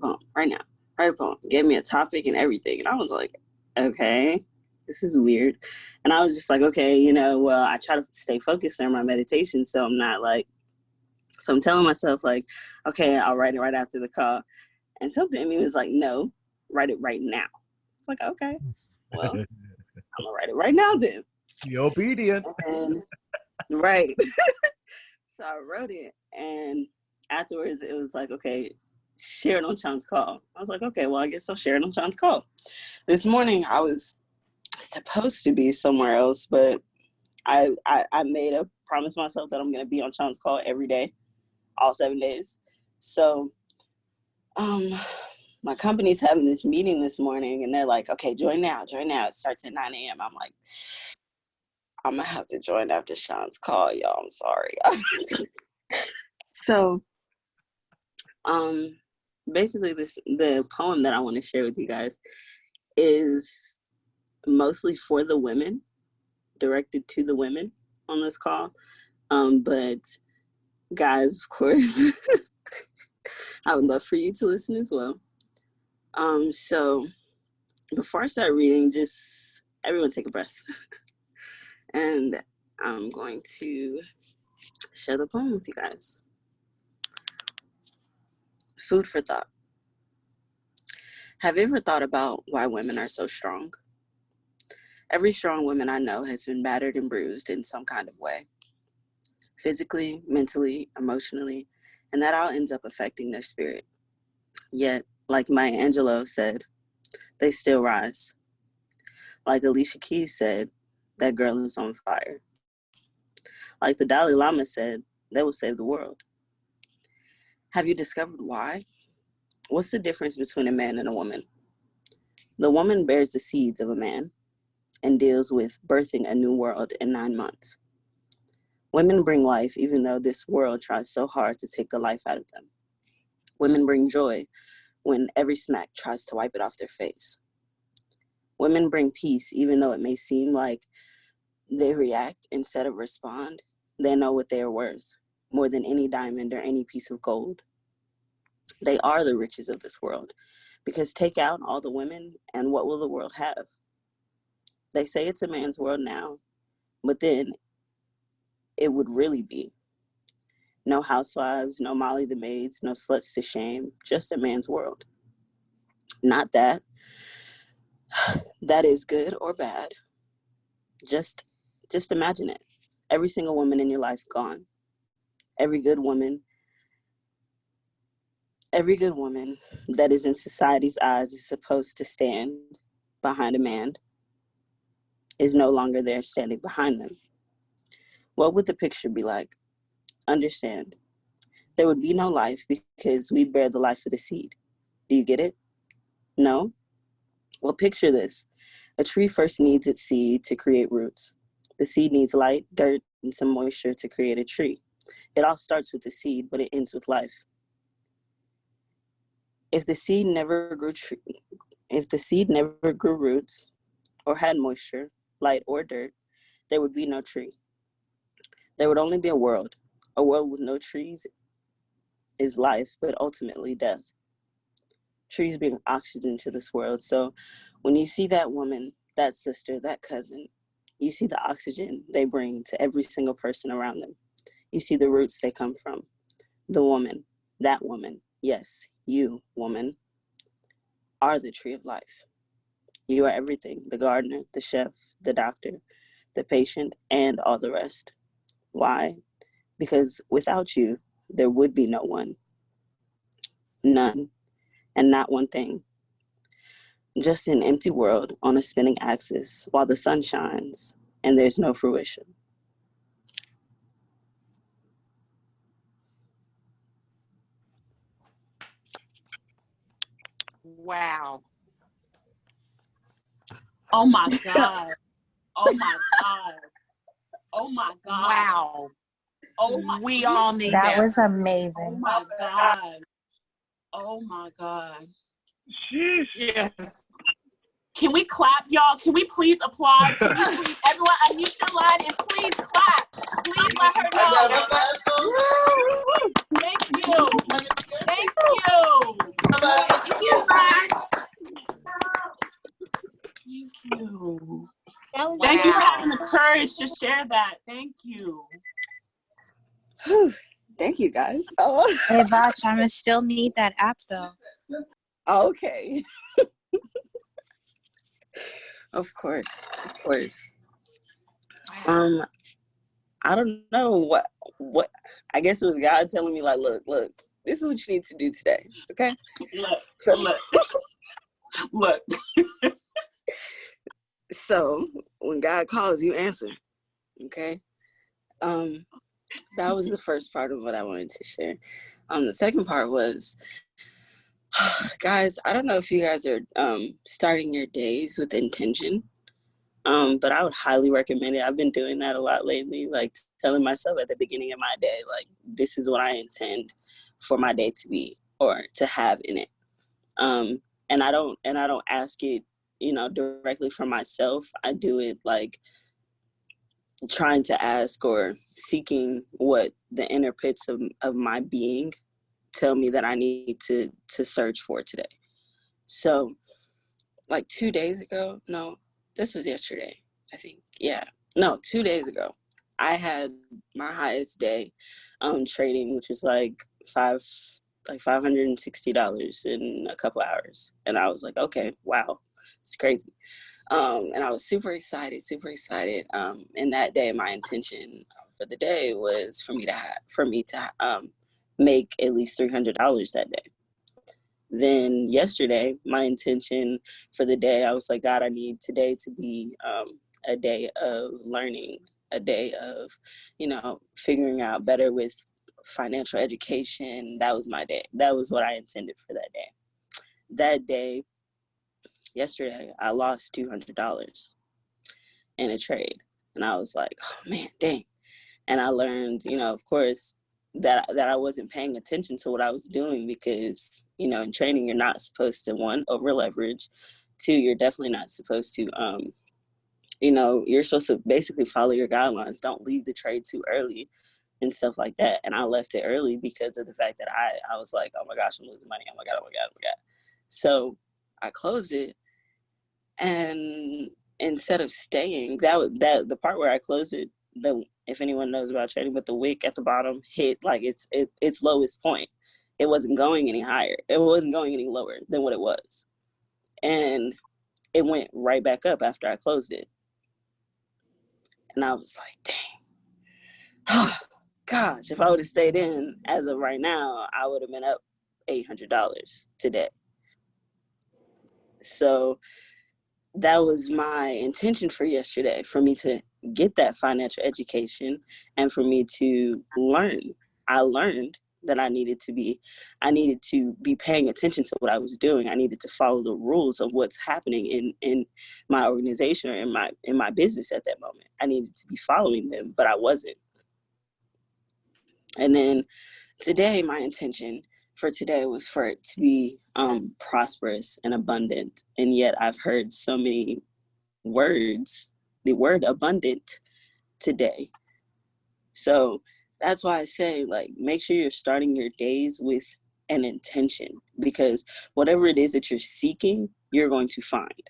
Speaker 7: now, write a poem. Gave me a topic and everything, and I was like, okay, this is weird. And I was just like, okay, well, I try to stay focused on my meditation, so I'm not like. So I'm telling myself, like, okay, I'll write it right after the call. And something in me was like, no, write it right now. It's like, okay, well, I'm going to write it right now then.
Speaker 1: Be obedient.
Speaker 7: And, right. So I wrote it. And afterwards, it was like, okay, share it on Sean's call. I was like, okay, well, I guess I'll share it on Sean's call. This morning, I was supposed to be somewhere else, but I made a promise myself that I'm going to be on Sean's call every day. All 7 days. So my company's having this meeting this morning, and they're like, okay, join now. It starts at 9 a.m. I'm like, I'm gonna have to join after Sean's call, y'all. I'm sorry. So basically the poem that I want to share with you guys is mostly for the women, directed to the women on this call. But guys, of course, I would love for you to listen as well. So before I start reading, just everyone take a breath. And I'm going to share the poem with you guys. Food for thought. Have you ever thought about why women are so strong? Every strong woman I know has been battered and bruised in some kind of way. Physically, mentally, emotionally, and that all ends up affecting their spirit. Yet, like Maya Angelou said, they still rise. Like Alicia Keys said, that girl is on fire. Like the Dalai Lama said, they will save the world. Have you discovered why? What's the difference between a man and a woman? The woman bears the seeds of a man and deals with birthing a new world in 9 months. Women bring life even though this world tries so hard to take the life out of them. Women bring joy when every smack tries to wipe it off their face. Women bring peace even though it may seem like they react instead of respond. They know what they are worth more than any diamond or any piece of gold. They are the riches of this world because take out all the women and what will the world have? They say it's a man's world now, but then it would really be no housewives, no Molly the maids, no sluts to shame, just a man's world. Not that that is good or bad. Just imagine it. Every single woman in your life gone. Every good woman that is in society's eyes is supposed to stand behind a man is no longer there standing behind them. What would the picture be like? Understand, there would be no life because we bear the life of the seed. Do you get it? No? Well, picture this. A tree first needs its seed to create roots. The seed needs light, dirt, and some moisture to create a tree. It all starts with the seed, but it ends with life. If the seed never grew roots or had moisture, light, or dirt, there would be no tree. There would only be a world. A world with no trees is life, but ultimately death. Trees bring oxygen to this world. So when you see that woman, that sister, that cousin, you see the oxygen they bring to every single person around them. You see the roots they come from. The woman, that woman, yes, you, woman, are the tree of life. You are everything, the gardener, the chef, the doctor, the patient, and all the rest. Why? Because without you, there would be no one. None. And not one thing. Just an empty world on a spinning axis while the sun shines and there's no fruition.
Speaker 5: Wow.
Speaker 3: Oh my God. Oh my God. Oh my God.
Speaker 5: Wow.
Speaker 3: Oh my.
Speaker 5: We all need
Speaker 6: That
Speaker 5: that.
Speaker 6: was
Speaker 3: Oh
Speaker 6: amazing.
Speaker 3: my God. Oh my God.
Speaker 5: Yes.
Speaker 3: Can we clap, y'all? Can we please applaud? Can we please, everyone, unmute your line and please clap. Please let her know. Thank you. Thank you. Thank you. Thank you. Thank you for having the courage to share that. Thank you.
Speaker 7: Thank you, guys. Oh,
Speaker 6: Hey, Vash, I'm gonna still need that app though.
Speaker 7: okay. Of course. I don't know what. I guess it was God telling me like, look, this is what you need to do today. Okay.
Speaker 3: Look.
Speaker 7: So when God calls, you answer. Okay. That was the first part of what I wanted to share. The second part was, guys, I don't know if you guys are starting your days with intention, but I would highly recommend it. I've been doing that a lot lately, like telling myself at the beginning of my day, like, this is what I intend for my day to be or to have in it. And I don't ask it, directly for myself. I do it like trying to ask or seeking what the inner pits of my being tell me that I need to search for today. So like 2 days ago, no, this was yesterday, I think. Yeah. No, 2 days ago, I had my highest day trading, which was like $560 in a couple hours. And I was like, okay, wow, it's crazy. And I was super excited. And that day, my intention for the day was for me to make at least $300 that day. then yesterday, my intention for the day, I was like, God, I need today to be a day of learning, a day of, figuring out better with financial education. That was my day. That was what I intended for that day. That day, yesterday, I lost $200 in a trade. And I was like, oh man, dang. And I learned, of course, that I wasn't paying attention to what I was doing because, in training, you're not supposed to, one, over leverage. Two, you're definitely not supposed to, you're supposed to basically follow your guidelines. Don't leave the trade too early and stuff like that. And I left it early because of the fact that I was like, oh my gosh, I'm losing money. Oh my God, oh my God, oh my God. So I closed it, and instead of staying, the part where I closed it, if anyone knows about trading, but the wick at the bottom hit like its lowest point. It wasn't going any higher. It wasn't going any lower than what it was. And it went right back up after I closed it. And I was like, dang, gosh, if I would have stayed in as of right now, I would have been up $800 today. So that was my intention for yesterday, for me to get that financial education and for me to learn. I learned that I needed to be paying attention to what I was doing. I needed to follow the rules of what's happening in my organization or in my business at that moment. I needed to be following them, but I wasn't. And then today, my intention for today was for it to be prosperous and abundant. And yet I've heard so many words, the word abundant today. So that's why I say, like, make sure you're starting your days with an intention, because whatever it is that you're seeking, you're going to find.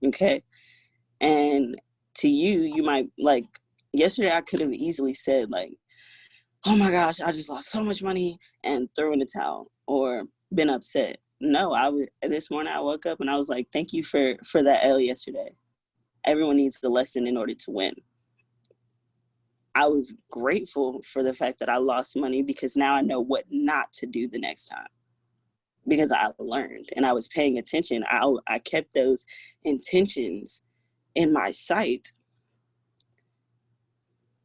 Speaker 7: Okay. And to you might, like, yesterday I could have easily said, like, oh my gosh, I just lost so much money, and throw in the towel or been upset. No, this morning I woke up and I was like, thank you for that L yesterday. Everyone needs the lesson in order to win. I was grateful for the fact that I lost money because now I know what not to do the next time, because I learned and I was paying attention. I kept those intentions in my sight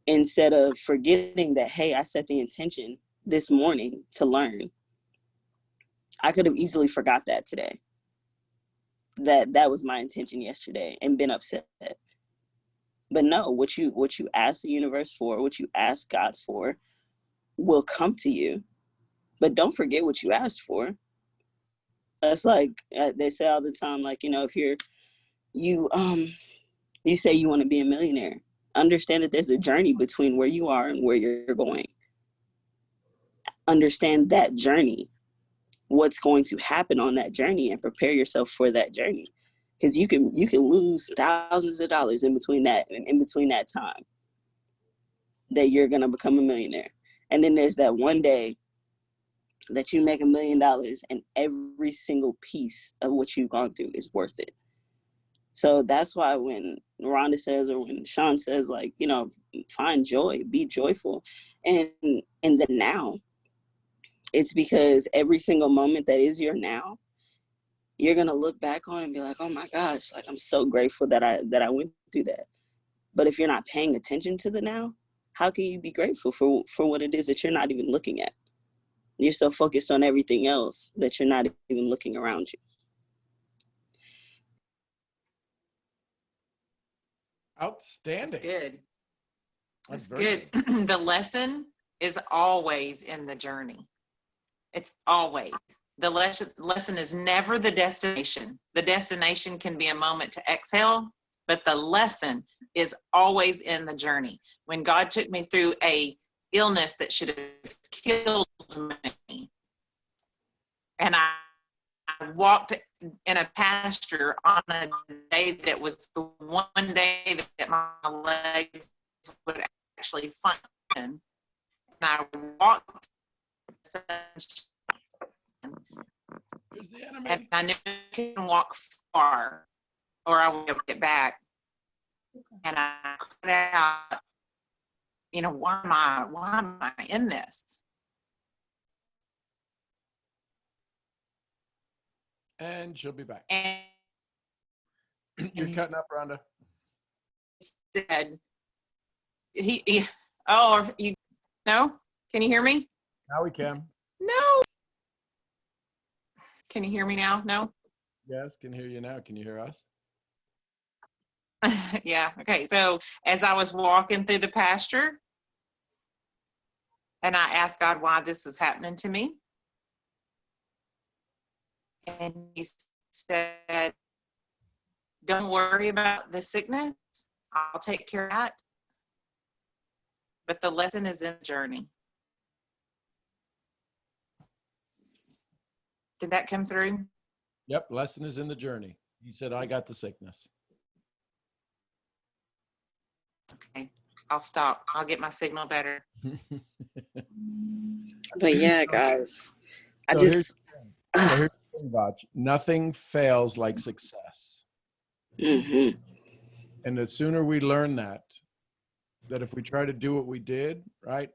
Speaker 7: instead of forgetting that, hey, I set the intention this morning to learn. I could have easily forgot that today. That was my intention yesterday and been upset. But no, what you ask the universe for, what you ask God for, will come to you. But don't forget what you asked for. That's like they say all the time, like, if you say you want to be a millionaire, understand that there's a journey between where you are and where you're going. Understand that journey, what's going to happen on that journey, and prepare yourself for that journey. Because you can lose thousands of dollars in between that time that you're gonna become a millionaire. And then there's that one day that you make $1 million and every single piece of what you've gone through is worth it. So that's why when Rhonda says, or when Sean says, like, find joy, be joyful. And in the now, it's because every single moment that is your now, you're going to look back on and be like, oh my gosh, like, I'm so grateful that I went through that. But if you're not paying attention to the now, how can you be grateful for what it is that you're not even looking at? You're so focused on everything else that you're not even looking around you.
Speaker 1: Outstanding.
Speaker 5: Good.
Speaker 1: That's
Speaker 5: That's
Speaker 1: very
Speaker 5: good. The lesson is always in the journey. It's always. The lesson is never the destination. The destination can be a moment to exhale, but the lesson is always in the journey. When God took me through a illness that should have killed me, and I walked in a pasture on a day that was the one day that my legs would actually function, and I walked and I knew I couldn't walk far or I would get back. And I put out, why am I in this?
Speaker 1: And she'll be back.
Speaker 5: And
Speaker 1: You're cutting up, Rhonda.
Speaker 5: said, oh, you, no? Can you hear me?
Speaker 1: Now we can.
Speaker 5: No. Can you hear me now? No?
Speaker 1: Yes, can hear you now. Can you hear us?
Speaker 5: Yeah. Okay. So as I was walking through the pasture and I asked God why this was happening to me, and he said, don't worry about the sickness. I'll take care of that. But the lesson is in the journey. Did that come through?
Speaker 1: Yep, lesson is in the journey. He said, I got the sickness.
Speaker 5: Okay. I'll stop. I'll get my signal better.
Speaker 7: But yeah, guys, I
Speaker 1: So
Speaker 7: just.
Speaker 1: here's the thing, Vach. Nothing fails like success.
Speaker 7: Mm-hmm.
Speaker 1: And the sooner we learn that if we try to do what we did, right?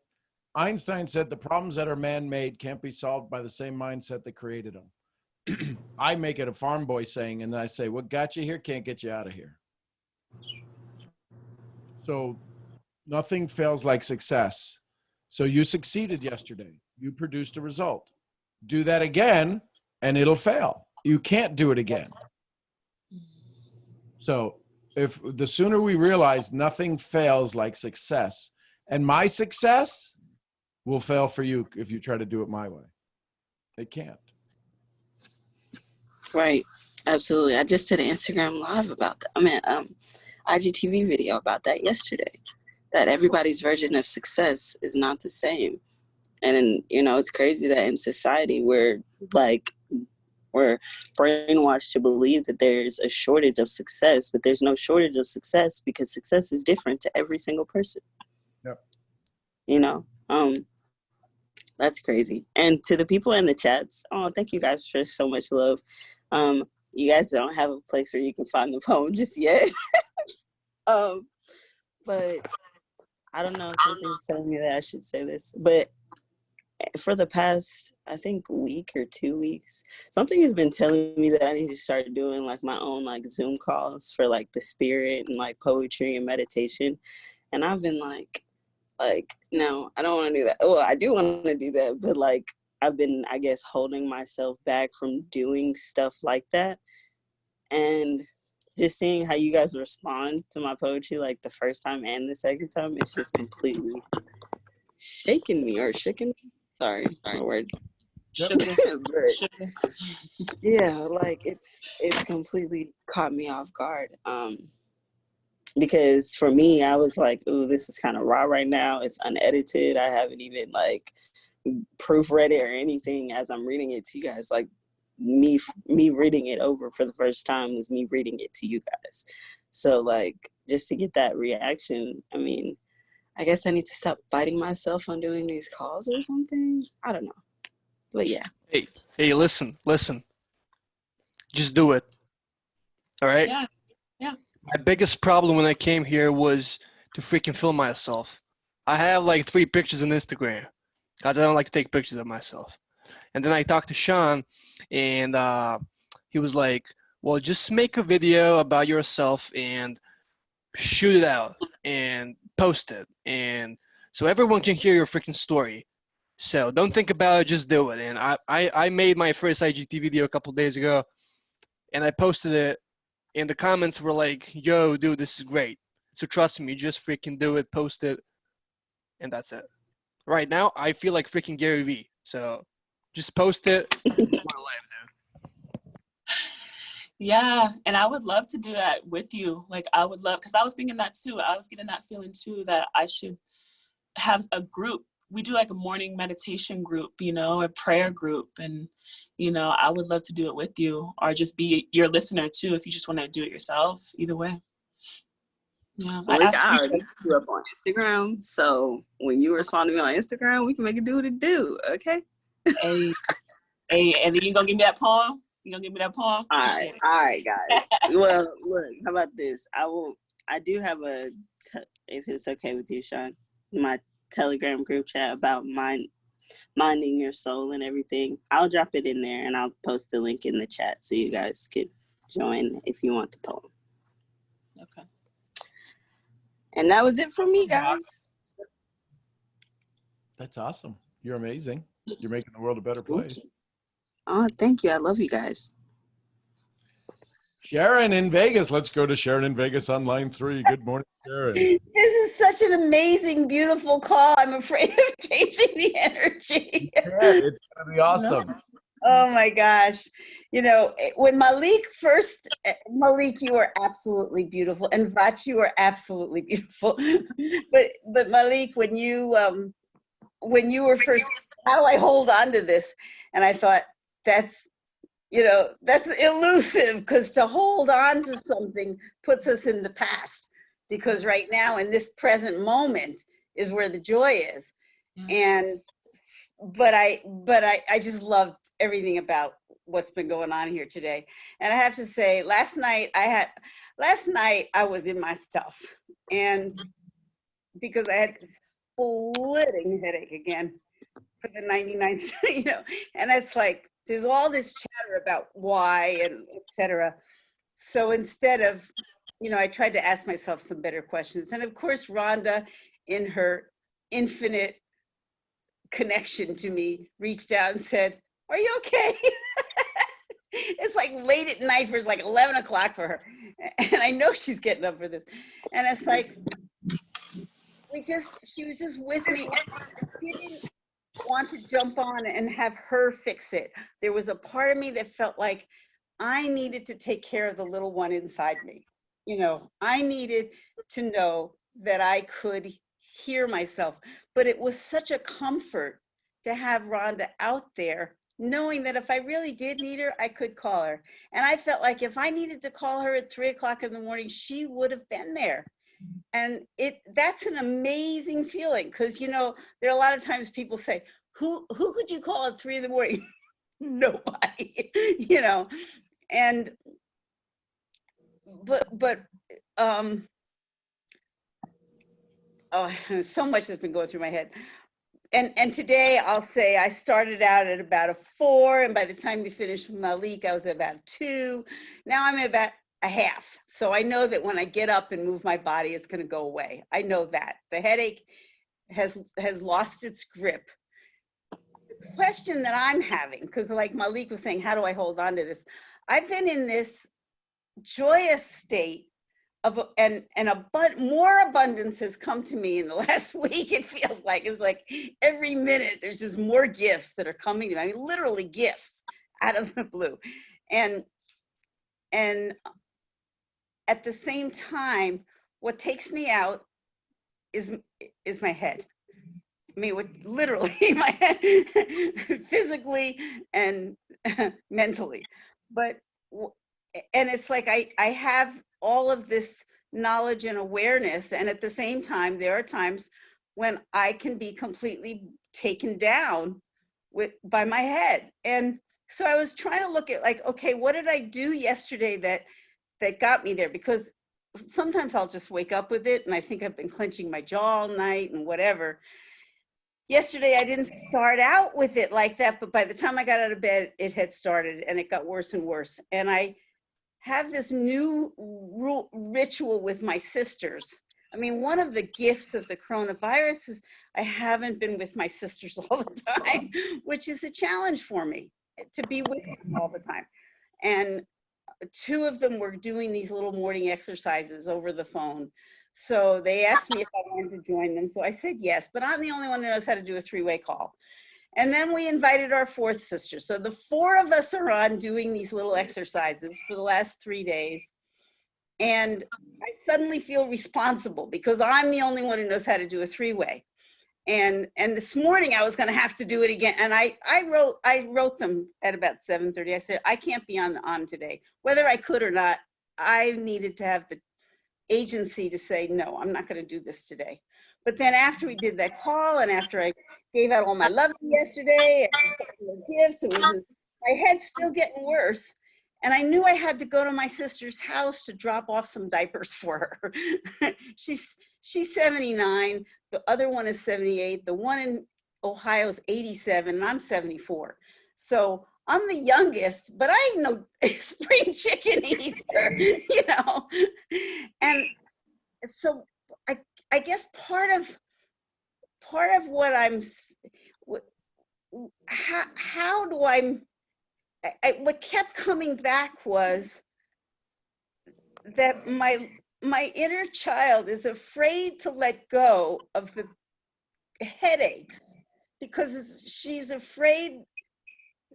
Speaker 1: Einstein said the problems that are man-made can't be solved by the same mindset that created them. I make it a farm boy saying, and I say, what got you here can't get you out of here. So nothing fails like success. So you succeeded yesterday. You produced a result. Do that again, and it'll fail. You can't do it again. So if the sooner we realize nothing fails like success, and my success will fail for you if you try to do it my way. It can't.
Speaker 7: Right. Absolutely. I just did an Instagram live about that. IGTV video about that yesterday. That everybody's version of success is not the same. And it's crazy that in society we're brainwashed to believe that there's a shortage of success, but there's no shortage of success because success is different to every single person.
Speaker 1: Yep.
Speaker 7: That's crazy. And to the people in the chats, thank you guys for so much love. You guys don't have a place where you can find the poem just yet. But I don't know, something's telling me that I should say this. But for the past, I think, week or 2 weeks, something has been telling me that I need to start doing like my own like Zoom calls for like the spirit and like poetry and meditation. And I've been like, no, I don't want to do that. Well, I do want to do that, but like I've been, I guess, holding myself back from doing stuff like that. And just seeing how you guys respond to my poetry, like the first time and the second time, it's just completely shaking me. Sorry, my words.
Speaker 1: Yep.
Speaker 7: Yeah, like it's completely caught me off guard. Because for me, I was like, ooh, this is kind of raw right now. It's unedited. I haven't even like proofread it or anything as I'm reading it to you guys. Like me reading it over for the first time was me reading it to you guys. So like just to get that reaction, I mean, I guess I need to stop fighting myself on doing these calls or something. I don't know. But yeah.
Speaker 10: Hey, listen. Just do it. All right?
Speaker 3: Yeah.
Speaker 10: My biggest problem when I came here was to freaking film myself. I have like 3 pictures on Instagram because I don't like to take pictures of myself. And then I talked to Sean, and he was like, well, just make a video about yourself and shoot it out and post it. And so everyone can hear your freaking story. So don't think about it, just do it. And I made my first IGT video a couple days ago, and I posted it. And the comments were like, yo, dude, this is great. So trust me, just freaking do it, post it, and that's it. Right now, I feel like freaking Gary Vee. So just post it. It's my life, dude.
Speaker 3: Yeah, and I would love to do that with you. Like I would love, because I was thinking that too. I was getting that feeling too that I should have a group. We do like a morning meditation group, a prayer group. And, I would love to do it with you or just be your listener too, if you just want to do it yourself, either way. Yeah.
Speaker 7: Well, I already hit you up on Instagram. So when you respond to me on Instagram, we can make it do what it do. Okay.
Speaker 3: Hey, and then you gonna give me that poem? You gonna give me that poem?
Speaker 7: All right, guys. Well, look, how about this? I do have if it's okay with you, Sean, my Telegram group chat about minding your soul and everything. I'll drop it in there and I'll post the link in the chat so you guys can join if you want the poem.
Speaker 5: Okay.
Speaker 7: And that was it from me, guys.
Speaker 1: That's awesome. You're amazing. You're making the world a better place.
Speaker 7: Oh, thank you. I love you guys.
Speaker 1: Sharon in Vegas. Let's go to Sharon in Vegas on line 3. Good morning, Sharon.
Speaker 12: This is such an amazing, beautiful call. I'm afraid of changing the energy.
Speaker 1: Yeah, it's going to be awesome.
Speaker 12: Oh my gosh. You know, when Malik first, Malik, you are absolutely beautiful. And Vach, you are absolutely beautiful. But Malik, when you were first, how do I hold on to this? And I thought, that's elusive, because to hold on to something puts us in the past, because right now in this present moment is where the joy is. And but I just loved everything about what's been going on here today. And I have to say, last night I was in my stuff, and because I had this splitting headache again for the 99th, and it's like there's all this chatter about why and etc. So instead of, I tried to ask myself some better questions. And of course, Rhonda, in her infinite connection to me, reached out and said, "Are you okay?" It's like late at night, for it's like 11 o'clock for her. And I know she's getting up for this. And it's like, she was just with me. She didn't want to jump on and have her fix it. There was a part of me that felt like I needed to take care of the little one inside me. I needed to know that I could hear myself. But it was such a comfort to have Rhonda out there, knowing that if I really did need her, I could call her. And I felt like if I needed to call her at 3 o'clock in the morning, she would have been there. And that's an amazing feeling, because there are a lot of times people say, who could you call at 3 in the morning? Nobody, and but so much has been going through my head. And today I'll say I started out at about a 4, and by the time we finished with Malik, I was at about 2. Now I'm at about a half. So I know that when I get up and move my body, it's going to go away. I know that the headache has lost its grip. The question that I'm having, because like Malik was saying, how do I hold on to this? I've been in this joyous state of, and more abundance has come to me in the last week. It feels like it's like every minute there's just more gifts that are coming to me. I mean, literally gifts out of the blue. And at the same time, what takes me out is my head. I mean, literally my head, physically and mentally. And it's like I have all of this knowledge and awareness, and at the same time, there are times when I can be completely taken down by my head. And so I was trying to look at like, okay, what did I do yesterday that got me there? Because sometimes I'll just wake up with it and I think I've been clenching my jaw all night and whatever. Yesterday, I didn't start out with it like that, but by the time I got out of bed, it had started and it got worse and worse. And I have this new ritual with my sisters. I mean, one of the gifts of the coronavirus is I haven't been with my sisters all the time, which is a challenge for me to be with them all the time. And 2 of them were doing these little morning exercises over the phone. So they asked me if I wanted to join them. So I said yes, but I'm the only one who knows how to do a 3-way call. And then we invited our 4th sister. So the 4 of us are on doing these little exercises for the last 3 days. And I suddenly feel responsible because I'm the only one who knows how to do a 3-way. And this morning I was going to have to do it again. And I wrote them at about 7:30. I said, I can't be on today. Whether I could or not, I needed to have the agency to say, no, I'm not going to do this today. But then after we did that call and after I gave out all my love yesterday and gifts, my head's still getting worse. And I knew I had to go to my sister's house to drop off some diapers for her. She's 79. The other one is 78. The one Ohio's 87 and I'm 74. So I'm the youngest, but I ain't no spring chicken either, you know? And so I guess part of what how do what kept coming back was that my inner child is afraid to let go of the headaches because she's afraid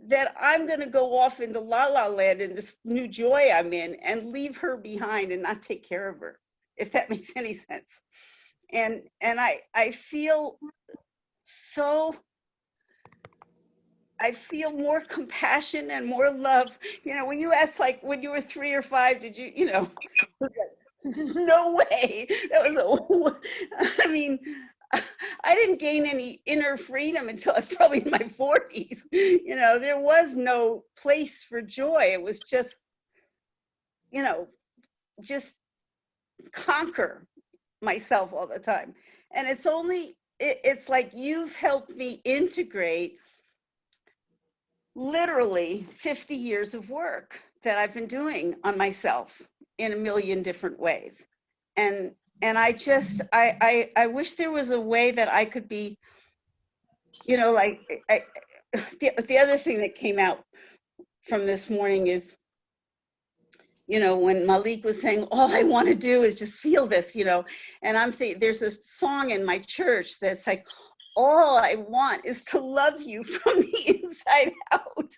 Speaker 12: that I'm going to go off into la la land in this new joy I'm in and leave her behind and not take care of her, if that makes any sense. And I feel more compassion and more love. You know, when you asked, like, when you were 3 or 5, did you, you know, no way. That was I mean, I didn't gain any inner freedom until I was probably in my 40s. You know, there was no place for joy. It was just, you know, just conquer myself all the time. And it's like you've helped me integrate literally 50 years of work that I've been doing on myself in a million different ways. And I just, I wish there was a way that I could be, you know, like, the other thing that came out from this morning is, you know, when Malik was saying, all I want to do is just feel this, you know, and I'm thinking, there's a song in my church that's like, all I want is to love you from the inside out,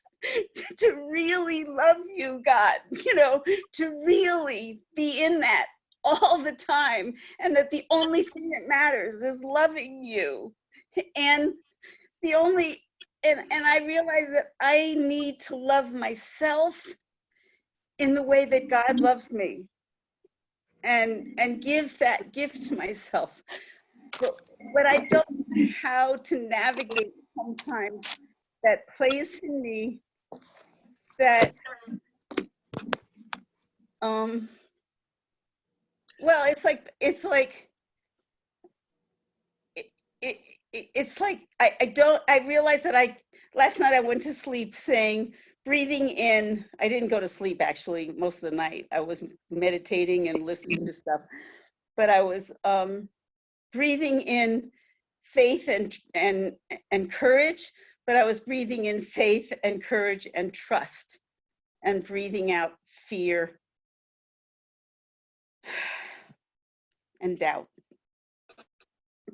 Speaker 12: to really love you, God, you know, to really be in that all the time, and that the only thing that matters is loving you. And I realize that I need to love myself in the way that God loves me, and give that gift to myself. But I don't know how to navigate sometimes that place in me that, well, it's like I realized that last night I went to sleep saying, breathing in, I didn't go to sleep actually most of the night. I was meditating and listening to stuff, but I was breathing in faith and courage, but I was breathing in faith and courage and trust, and breathing out fear and doubt.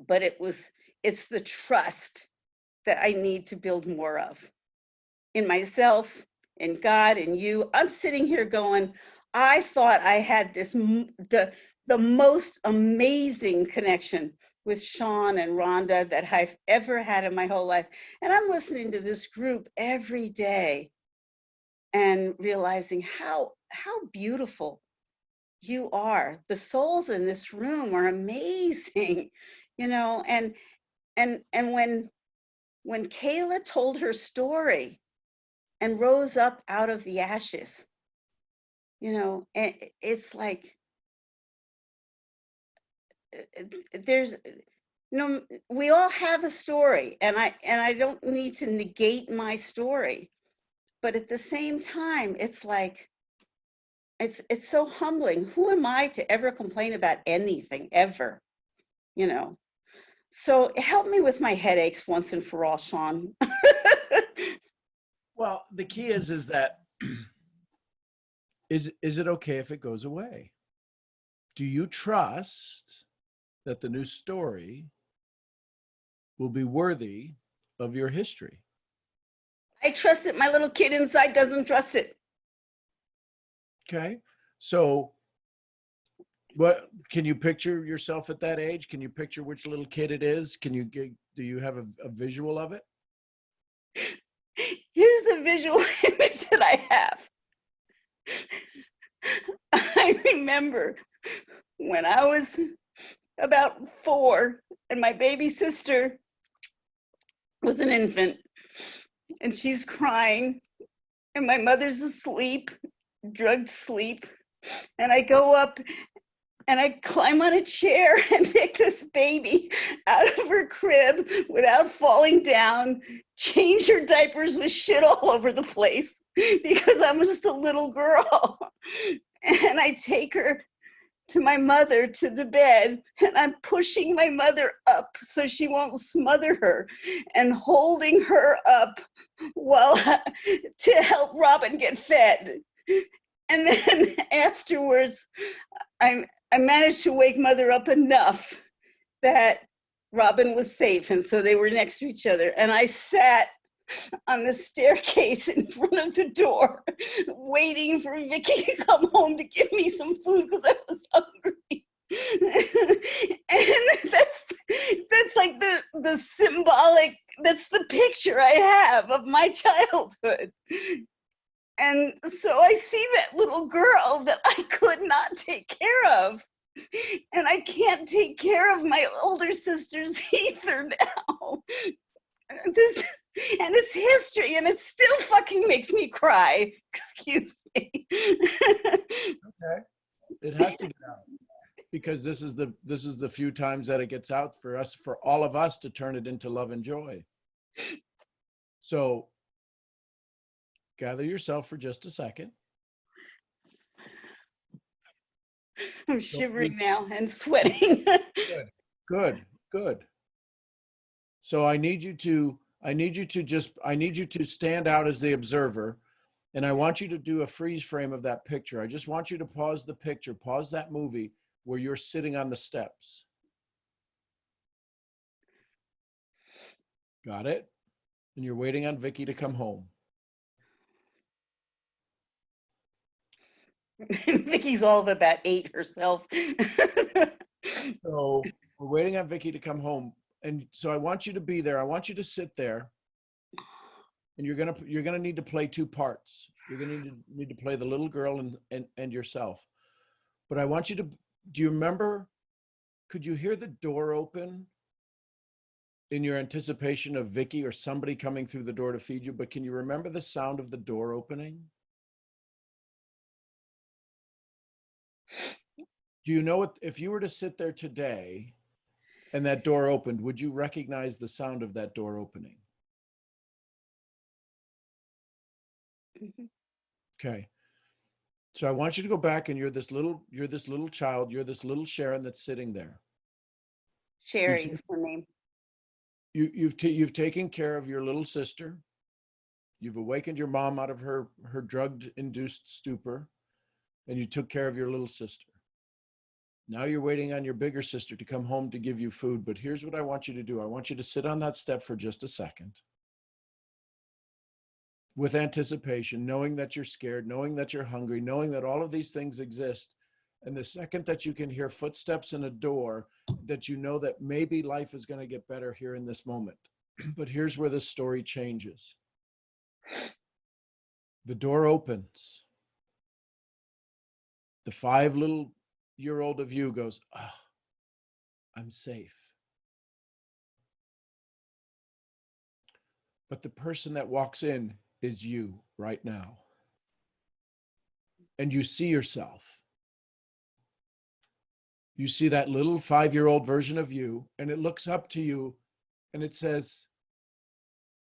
Speaker 12: But it's the trust that I need to build more of in myself, in God, in you. I'm sitting here going, I thought I had the most amazing connection with Sean and Rhonda that I've ever had in my whole life. And I'm listening to this group every day and realizing how beautiful you are. The souls in this room are amazing, you know. And when Kayla told her story and rose up out of the ashes, you know, it's like, we all have a story, and I don't need to negate my story, but at the same time, it's like, it's so humbling. Who am I to ever complain about anything ever, you know? So help me with my headaches once and for all, Sean.
Speaker 1: Well, the key is that is it okay if it goes away? Do you trust that the new story will be worthy of your history?
Speaker 12: I trust it. My little kid inside doesn't trust it.
Speaker 1: Okay. So what, can you picture yourself at that age? Can you picture which little kid it is? Do you have a visual of it?
Speaker 12: Here's the visual image that I have. I remember when I was about 4 and my baby sister was an infant, and she's crying, and my mother's asleep, drugged sleep, and I go up and I climb on a chair and pick this baby out of her crib without falling down, change her diapers with shit all over the place because I'm just a little girl. And I take her to my mother to the bed, and I'm pushing my mother up so she won't smother her and holding her up while to help Robin get fed. And then afterwards, I managed to wake mother up enough that Robin was safe, and so they were next to each other. And I sat on the staircase in front of the door, waiting for Vicky to come home to give me some food because I was hungry. And that's like the symbolic, that's the picture I have of my childhood. And so I see that little girl that I could not take care of. And I can't take care of my older sisters either now. This, and it's history, and it still fucking makes me cry. Excuse me.
Speaker 1: Okay. It has to get out because this is the few times that it gets out for us, for all of us to turn it into love and joy. So gather yourself for just a second.
Speaker 12: I'm shivering now and sweating.
Speaker 1: Good. So I need you to stand out as the observer, and I want you to do a freeze frame of that picture. I just want you to pause the picture, pause that movie where you're sitting on the steps. Got it? And you're waiting on Vicky to come home.
Speaker 12: Vicky's all of about 8 herself.
Speaker 1: So we're waiting on Vicky to come home. And so I want you to be there. I want you to sit there. And you're gonna need to play two parts. You're gonna need to play the little girl and yourself. But I want you to, do you remember, could you hear the door open in your anticipation of Vicky or somebody coming through the door to feed you? But can you remember the sound of the door opening? Do you know what, if you were to sit there today and that door opened, would you recognize the sound of that door opening? Okay. So I want you to go back, and you're this little child, you're this little Sharon that's sitting there.
Speaker 12: Sherry is her name.
Speaker 1: You've taken care of your little sister. You've awakened your mom out of her drug-induced stupor, and you took care of your little sister. Now you're waiting on your bigger sister to come home to give you food. But here's what I want you to do. I want you to sit on that step for just a second with anticipation, knowing that you're scared, knowing that you're hungry, knowing that all of these things exist. And the second that you can hear footsteps in a door, that you know that maybe life is going to get better here in this moment. But here's where the story changes. The door opens. The 5-year-old of you goes, "Oh, I'm safe." But the person that walks in is you right now. And you see yourself. You see that little 5-year-old version of you, and it looks up to you and it says,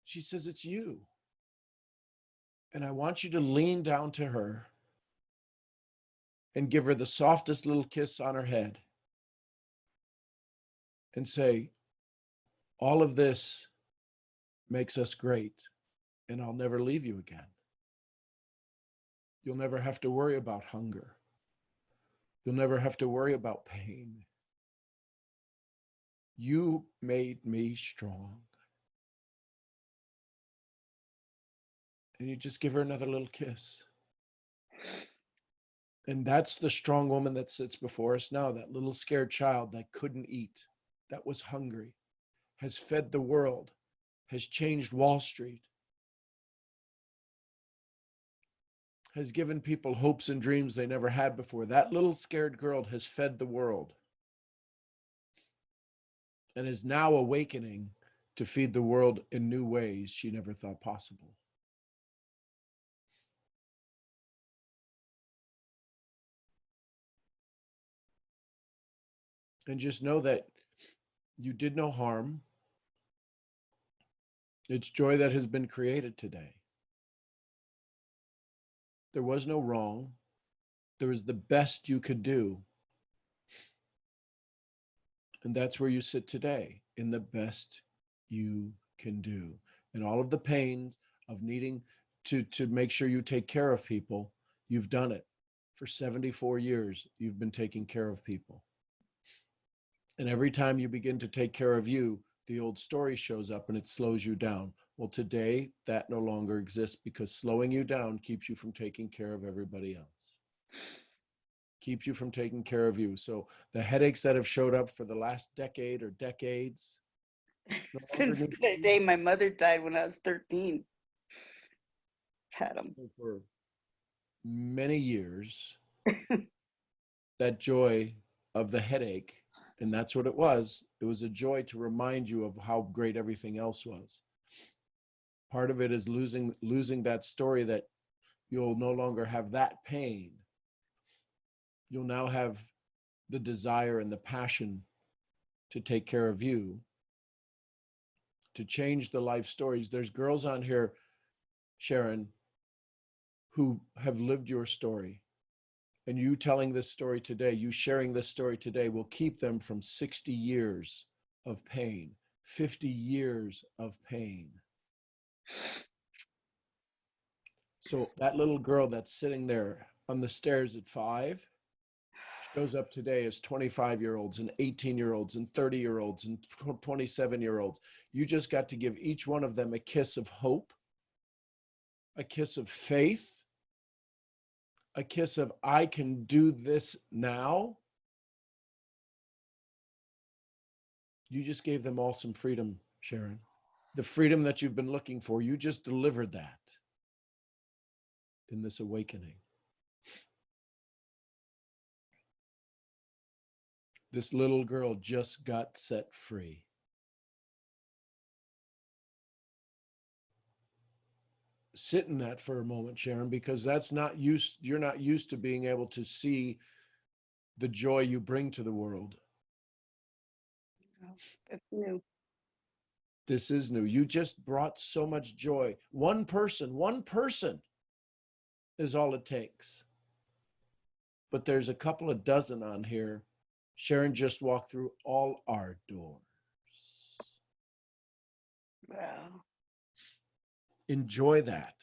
Speaker 1: she says, "It's you." And I want you to lean down to her and give her the softest little kiss on her head and say, "All of this makes us great, and I'll never leave you again. You'll never have to worry about hunger. You'll never have to worry about pain. You made me strong." And you just give her another little kiss. And that's the strong woman that sits before us now, that little scared child that couldn't eat, that was hungry, has fed the world, has changed Wall Street, has given people hopes and dreams they never had before. That little scared girl has fed the world and is now awakening to feed the world in new ways she never thought possible. And just know that you did no harm. It's joy that has been created today. There was no wrong. There was the best you could do. And that's where you sit today, in the best you can do. And all of the pains of needing to make sure you take care of people, you've done it. For 74 years, you've been taking care of people. And every time you begin to take care of you, the old story shows up and it slows you down. Well, today, that no longer exists because slowing you down keeps you from taking care of everybody else. Keeps you from taking care of you. So the headaches that have showed up for the last decade or decades.
Speaker 12: Since the day my mother died when I was 13. Had them.
Speaker 1: For many years, that joy of the headache, and that's what it was. It was a joy to remind you of how great everything else was. Part of it is losing that story that you'll no longer have that pain. You'll now have the desire and the passion to take care of you, to change the life stories. There's girls on here, Sharon, who have lived your story. And you telling this story today, you sharing this story today will keep them from 60 years of pain, 50 years of pain. So that little girl that's sitting there on the stairs at 5 shows up today as 25-year-olds and 18-year-olds and 30-year-olds and 27-year-olds. You just got to give each one of them a kiss of hope, a kiss of faith, a kiss of, I can do this now. You just gave them all some freedom, Sharon. The freedom that you've been looking for, you just delivered that in this awakening. This little girl just got set free. Sit in that for a moment, Sharon, because that's not used. You're not used to being able to see the joy you bring to the world.
Speaker 12: That's new.
Speaker 1: This is new. You just brought so much joy. One person is all it takes. But there's a couple of dozen on here. Sharon just walked through all our doors.
Speaker 12: Wow.
Speaker 1: Enjoy that.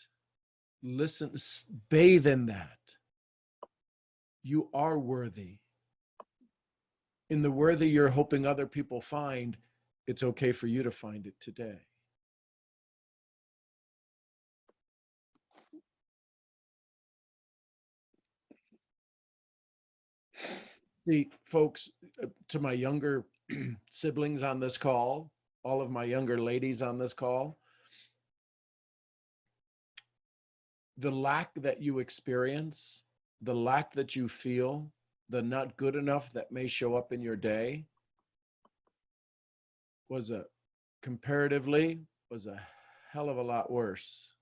Speaker 1: Listen, bathe in that. You are worthy. In the worthy you're hoping other people find, it's okay for you to find it today. See, folks, to my younger siblings on this call, all of my younger ladies on this call, the lack that you experience, the lack that you feel, the not good enough that may show up in your day was a hell of a lot worse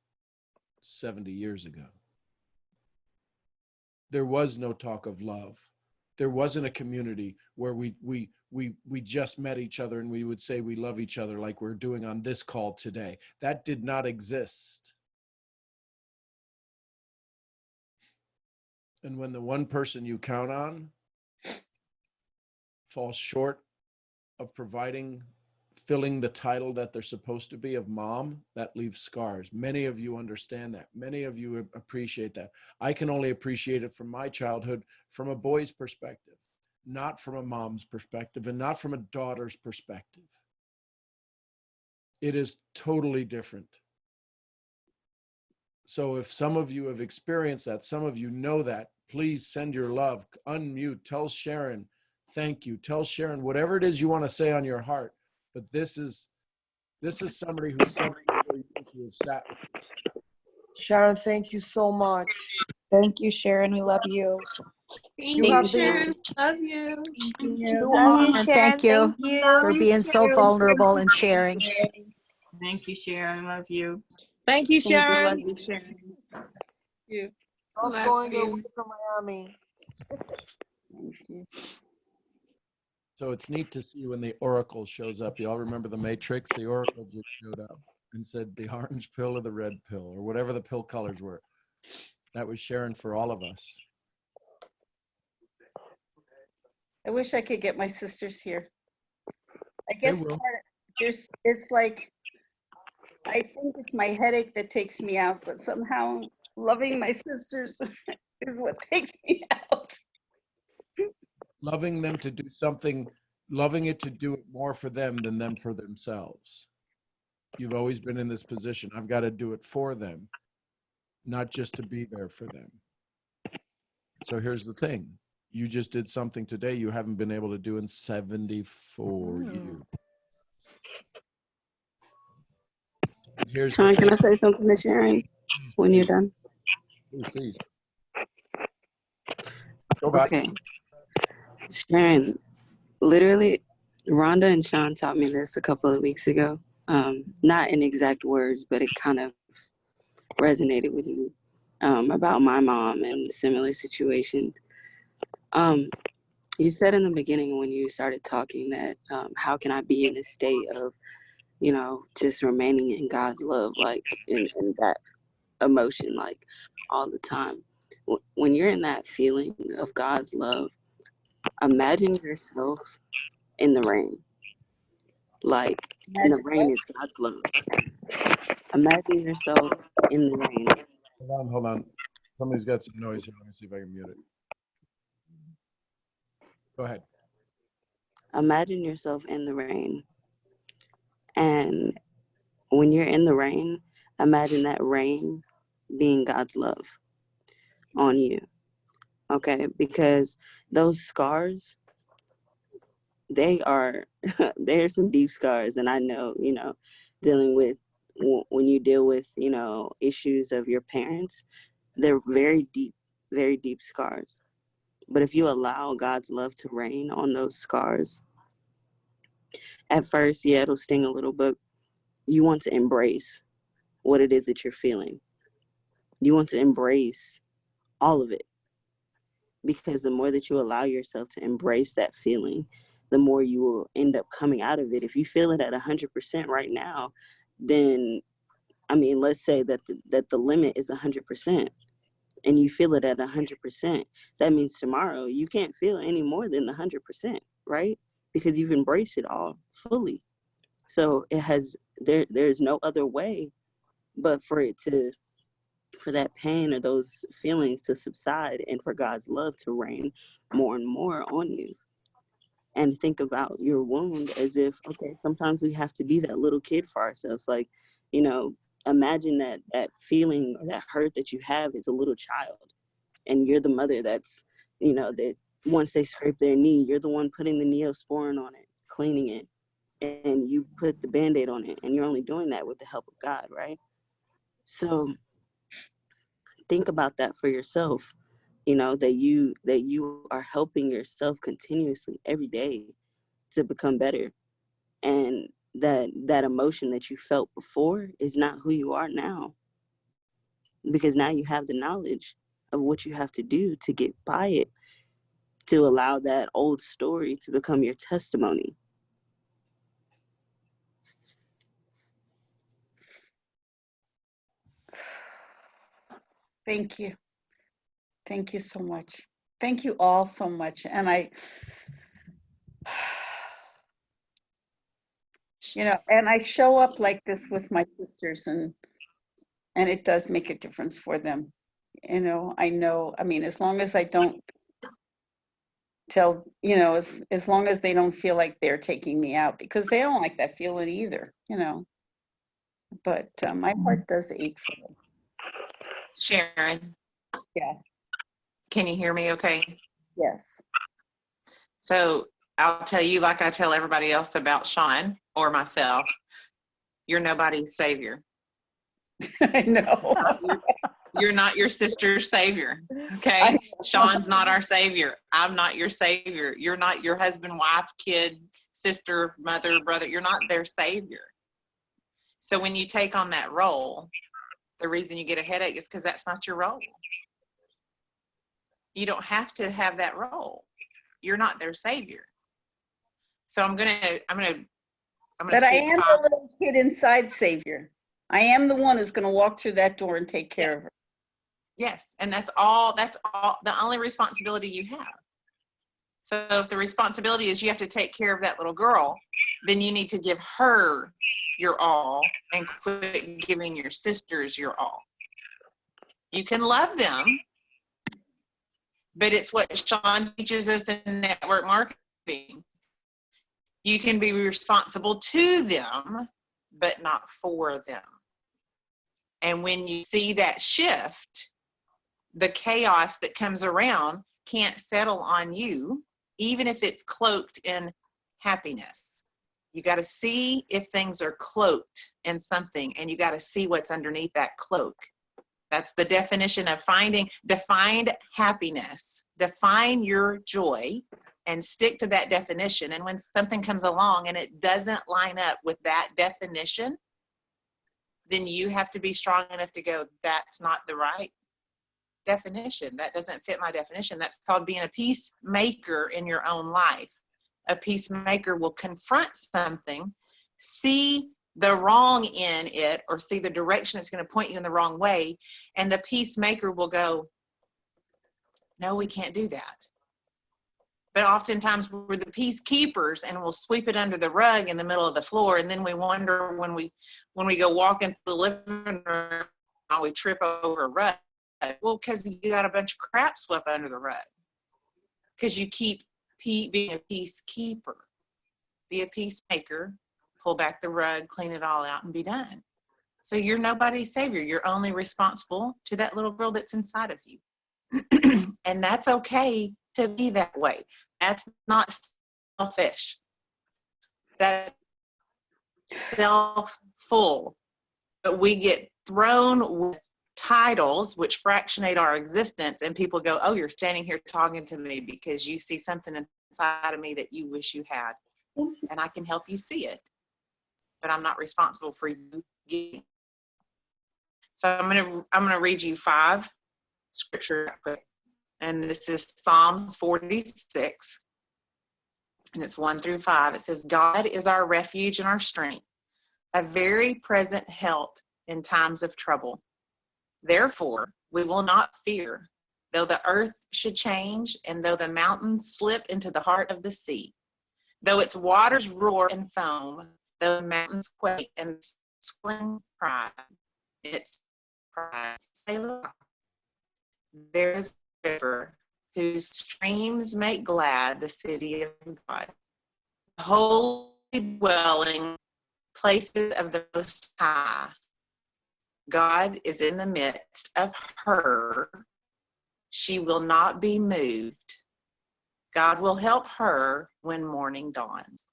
Speaker 1: 70 years ago. There was no talk of love. There wasn't a community where we just met each other and we would say we love each other like we're doing on this call today. That did not exist. And when the one person you count on falls short of filling the title that they're supposed to be of mom, that leaves scars. Many of you understand that. Many of you appreciate that. I can only appreciate it from my childhood, from a boy's perspective, not from a mom's perspective, and not from a daughter's perspective. It is totally different. So if some of you have experienced that, some of you know that, please send your love, unmute, tell Sharon, thank you. Tell Sharon whatever it is you want to say on your heart. But this is somebody who's somebody who has sat with you.
Speaker 2: Sharon, thank you so much.
Speaker 8: Thank you, Sharon. We love you.
Speaker 2: You have
Speaker 3: Sharon.
Speaker 11: Love you.
Speaker 6: Love you,
Speaker 13: And
Speaker 6: Sharon.
Speaker 13: thank you for being so vulnerable and sharing.
Speaker 11: Thank you, Sharon. Love you.
Speaker 7: Thank you,
Speaker 5: Thank you,
Speaker 7: Sharon.
Speaker 5: love you, Sharon.
Speaker 7: You.
Speaker 2: not going away from Miami.
Speaker 11: Thank you.
Speaker 1: So it's neat to see when the Oracle shows up. You all remember the Matrix? The Oracle just showed up and said the orange pill or the red pill or whatever the pill colors were. That was Sharon for all of us.
Speaker 12: I wish I could get my sisters here. I
Speaker 1: They
Speaker 12: guess
Speaker 1: will.
Speaker 12: it's like, I think it's my headache that takes me out, but somehow loving my sisters is what takes me out.
Speaker 1: Loving them to do something, loving it to do it more for them than them for themselves. You've always been in this position. I've got to do it for them, not just to be there for them. So here's the thing. You just did something today you haven't been able to do in 74 years. Here's
Speaker 7: Sean, can I say something to Sharon when you're done?
Speaker 1: Please. Go back.
Speaker 7: Okay. Sharon, literally, Rhonda and Sean taught me this a couple of weeks ago. Not in exact words, but it kind of resonated with me about my mom and similar situations. You said in the beginning when you started talking that how can I be in a state of, just remaining in God's love, like in that emotion, like all the time. When you're in that feeling of God's love, imagine yourself in the rain. Like, and the rain is God's love. Imagine yourself in the rain.
Speaker 1: Hold on. Somebody's got some noise here. Let me see if I can mute it. Go ahead.
Speaker 7: Imagine yourself in the rain. And when you're in the rain, imagine that rain being God's love on you. Okay? Because those scars, they're some deep scars. And I know, dealing with, when you deal with, issues of your parents, they're very deep scars. But if you allow God's love to reign on those scars, at first, yeah, it'll sting a little, but you want to embrace what it is that you're feeling. You want to embrace all of it. Because the more that you allow yourself to embrace that feeling, the more you will end up coming out of it. If you feel it at 100% right now, then, let's say that the limit is 100%. And you feel it at 100%, that means tomorrow you can't feel any more than the 100%, right? Because you've embraced it all fully. So there's no other way but for that pain or those feelings to subside and for God's love to reign more and more on you. And think about your wound as if, okay, sometimes we have to be that little kid for ourselves. Like, imagine that feeling or that hurt that you have as a little child. And you're the mother that's, that once they scrape their knee, you're the one putting the Neosporin on it, cleaning it, and you put the Band-Aid on it. And you're only doing that with the help of God, right? So think about that for yourself, that you are helping yourself continuously every day to become better. And that emotion that you felt before is not who you are now. Because now you have the knowledge of what you have to do to get by it, to allow that old story to become your testimony.
Speaker 12: Thank you. Thank you so much. Thank you all so much. And I show up like this with my sisters, and it does make a difference for them. I know, as long as I don't tell, as long as they don't feel like they're taking me out, because they don't like that feeling either, but my heart does ache for them.
Speaker 5: Sharon.
Speaker 12: Yeah.
Speaker 5: Can you hear me okay?
Speaker 12: Yes.
Speaker 5: So I'll tell you, like I tell everybody else about Sean or myself, you're nobody's savior.
Speaker 12: I know.
Speaker 5: You're not your sister's savior. Okay. Sean's not our savior. I'm not your savior. You're not your husband, wife, kid, sister, mother, brother. You're not their savior. So when you take on that role, the reason you get a headache is because that's not your role. You don't have to have that role. You're not their savior. So I'm gonna
Speaker 12: But I
Speaker 5: state
Speaker 12: am
Speaker 5: 5.
Speaker 12: the little kid inside Savior. I am the one who's going to walk through that door and take care of her.
Speaker 5: Yes, and that's all the only responsibility you have. So if the responsibility is you have to take care of that little girl, then you need to give her your all and quit giving your sisters your all. You can love them, but it's what Sean teaches us in network marketing. You can be responsible to them, but not for them. And when you see that shift, the chaos that comes around can't settle on you, even if it's cloaked in happiness. You got to see if things are cloaked in something, and you got to see what's underneath that cloak. That's the definition of defined happiness. Define your joy and stick to that definition. And when something comes along and it doesn't line up with that definition, then you have to be strong enough to go, that's not the right definition. That doesn't fit my definition. That's called being a peacemaker in your own life. A peacemaker will confront something, see the wrong in it, or see the direction it's going to point you in the wrong way, and the peacemaker will go, no, we can't do that. But oftentimes we're the peacekeepers and we'll sweep it under the rug in the middle of the floor, and then we wonder when we go walk into the living room, we trip over a rug. Well, because you got a bunch of crap swept under the rug. Because you keep being a peacekeeper. Be a peacemaker, pull back the rug, clean it all out, and be done. So you're nobody's savior. You're only responsible to that little girl that's inside of you. And that's okay to be that way. That's not selfish. That's self-full. But we get thrown with titles which fractionate our existence, and people go, oh, you're standing here talking to me because you see something inside of me that you wish you had, and I can help you see it, but I'm not responsible for you getting it. So I'm gonna read you 5 scripture quick, and this is Psalms 46, and it's 1 through 5. It says, God is our refuge and our strength, a very present help in times of trouble. Therefore, we will not fear, though the earth should change, and though the mountains slip into the heart of the sea, though its waters roar and foam, though the mountains quake and swing pride, its pride. There is a river whose streams make glad the city of God, holy dwelling places of the Most High. God is in the midst of her. She will not be moved. God will help her when morning dawns.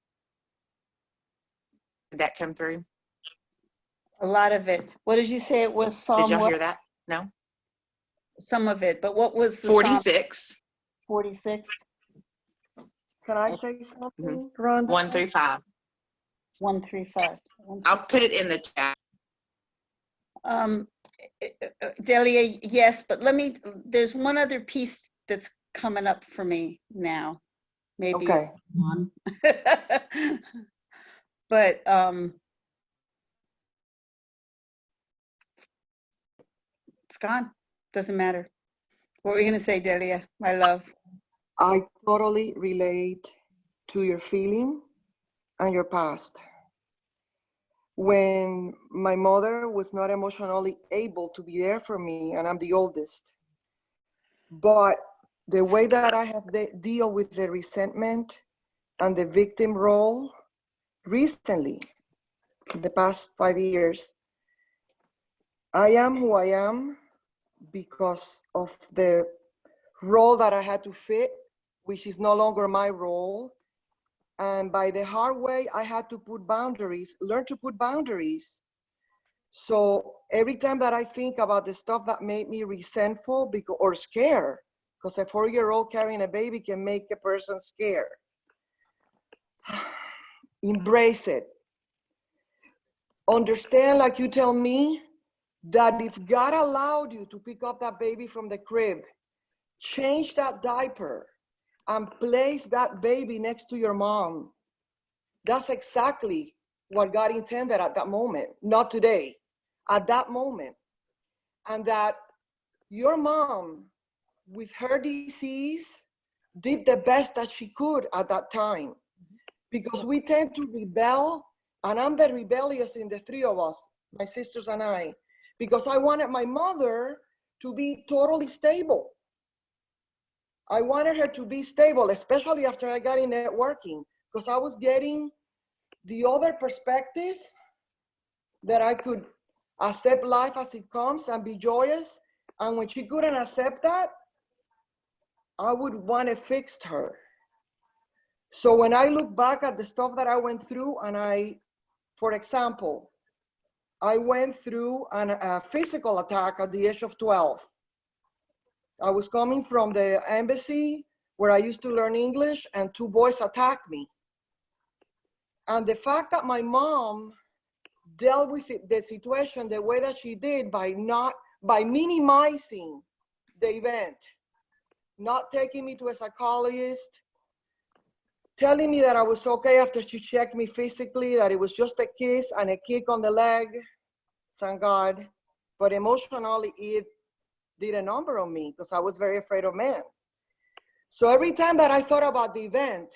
Speaker 5: Did that come through?
Speaker 12: A lot of it. What did you say it was? Psalm
Speaker 5: Did y'all
Speaker 12: what?
Speaker 5: hear that? No?
Speaker 12: Some of it, but what was the
Speaker 5: 46.
Speaker 12: Psalm? 46.
Speaker 2: Can I say something,
Speaker 5: Mm-hmm.
Speaker 2: Rhonda?
Speaker 5: 1 through 5.
Speaker 12: 1 through 5.
Speaker 5: I'll put it in the chat.
Speaker 12: Delia, yes, but there's one other piece that's coming up for me now. Maybe.
Speaker 2: Okay.
Speaker 12: But it's gone. Doesn't matter. What were you going to say, Delia, my love?
Speaker 2: I totally relate to your feeling and your past. When my mother was not emotionally able to be there for me, and I'm the oldest, but the way that I have deal with the resentment and the victim role recently, in the past 5 years, I am who I am because of the role that I had to fit, which is no longer my role. And by the hard way, I had to put boundaries, learn to put boundaries. So every time that I think about the stuff that made me resentful or scared, because a 4-year-old carrying a baby can make a person scared. Embrace it. Understand, like you tell me, that if God allowed you to pick up that baby from the crib, change that diaper, and place that baby next to your mom, That's exactly what God intended at that moment, not today, at that moment. And that your mom, with her disease, did the best that she could at that time. Because we tend to rebel, and I'm the rebellious in the three of us, my sisters and I, because I wanted my mother to be totally stable. I wanted her to be stable, especially after I got in networking, because I was getting the other perspective that I could accept life as it comes and be joyous. And when she couldn't accept that, I would want to fix her. So when I look back at the stuff that I went through, and for example, I went through a physical attack at the age of 12. I was coming from the embassy where I used to learn English, and two boys attacked me. And the fact that my mom dealt with the situation the way that she did by minimizing the event, not taking me to a psychologist, telling me that I was okay after she checked me physically, that it was just a kiss and a kick on the leg, thank God. But emotionally, it did a number on me because I was very afraid of men. So every time that I thought about the event,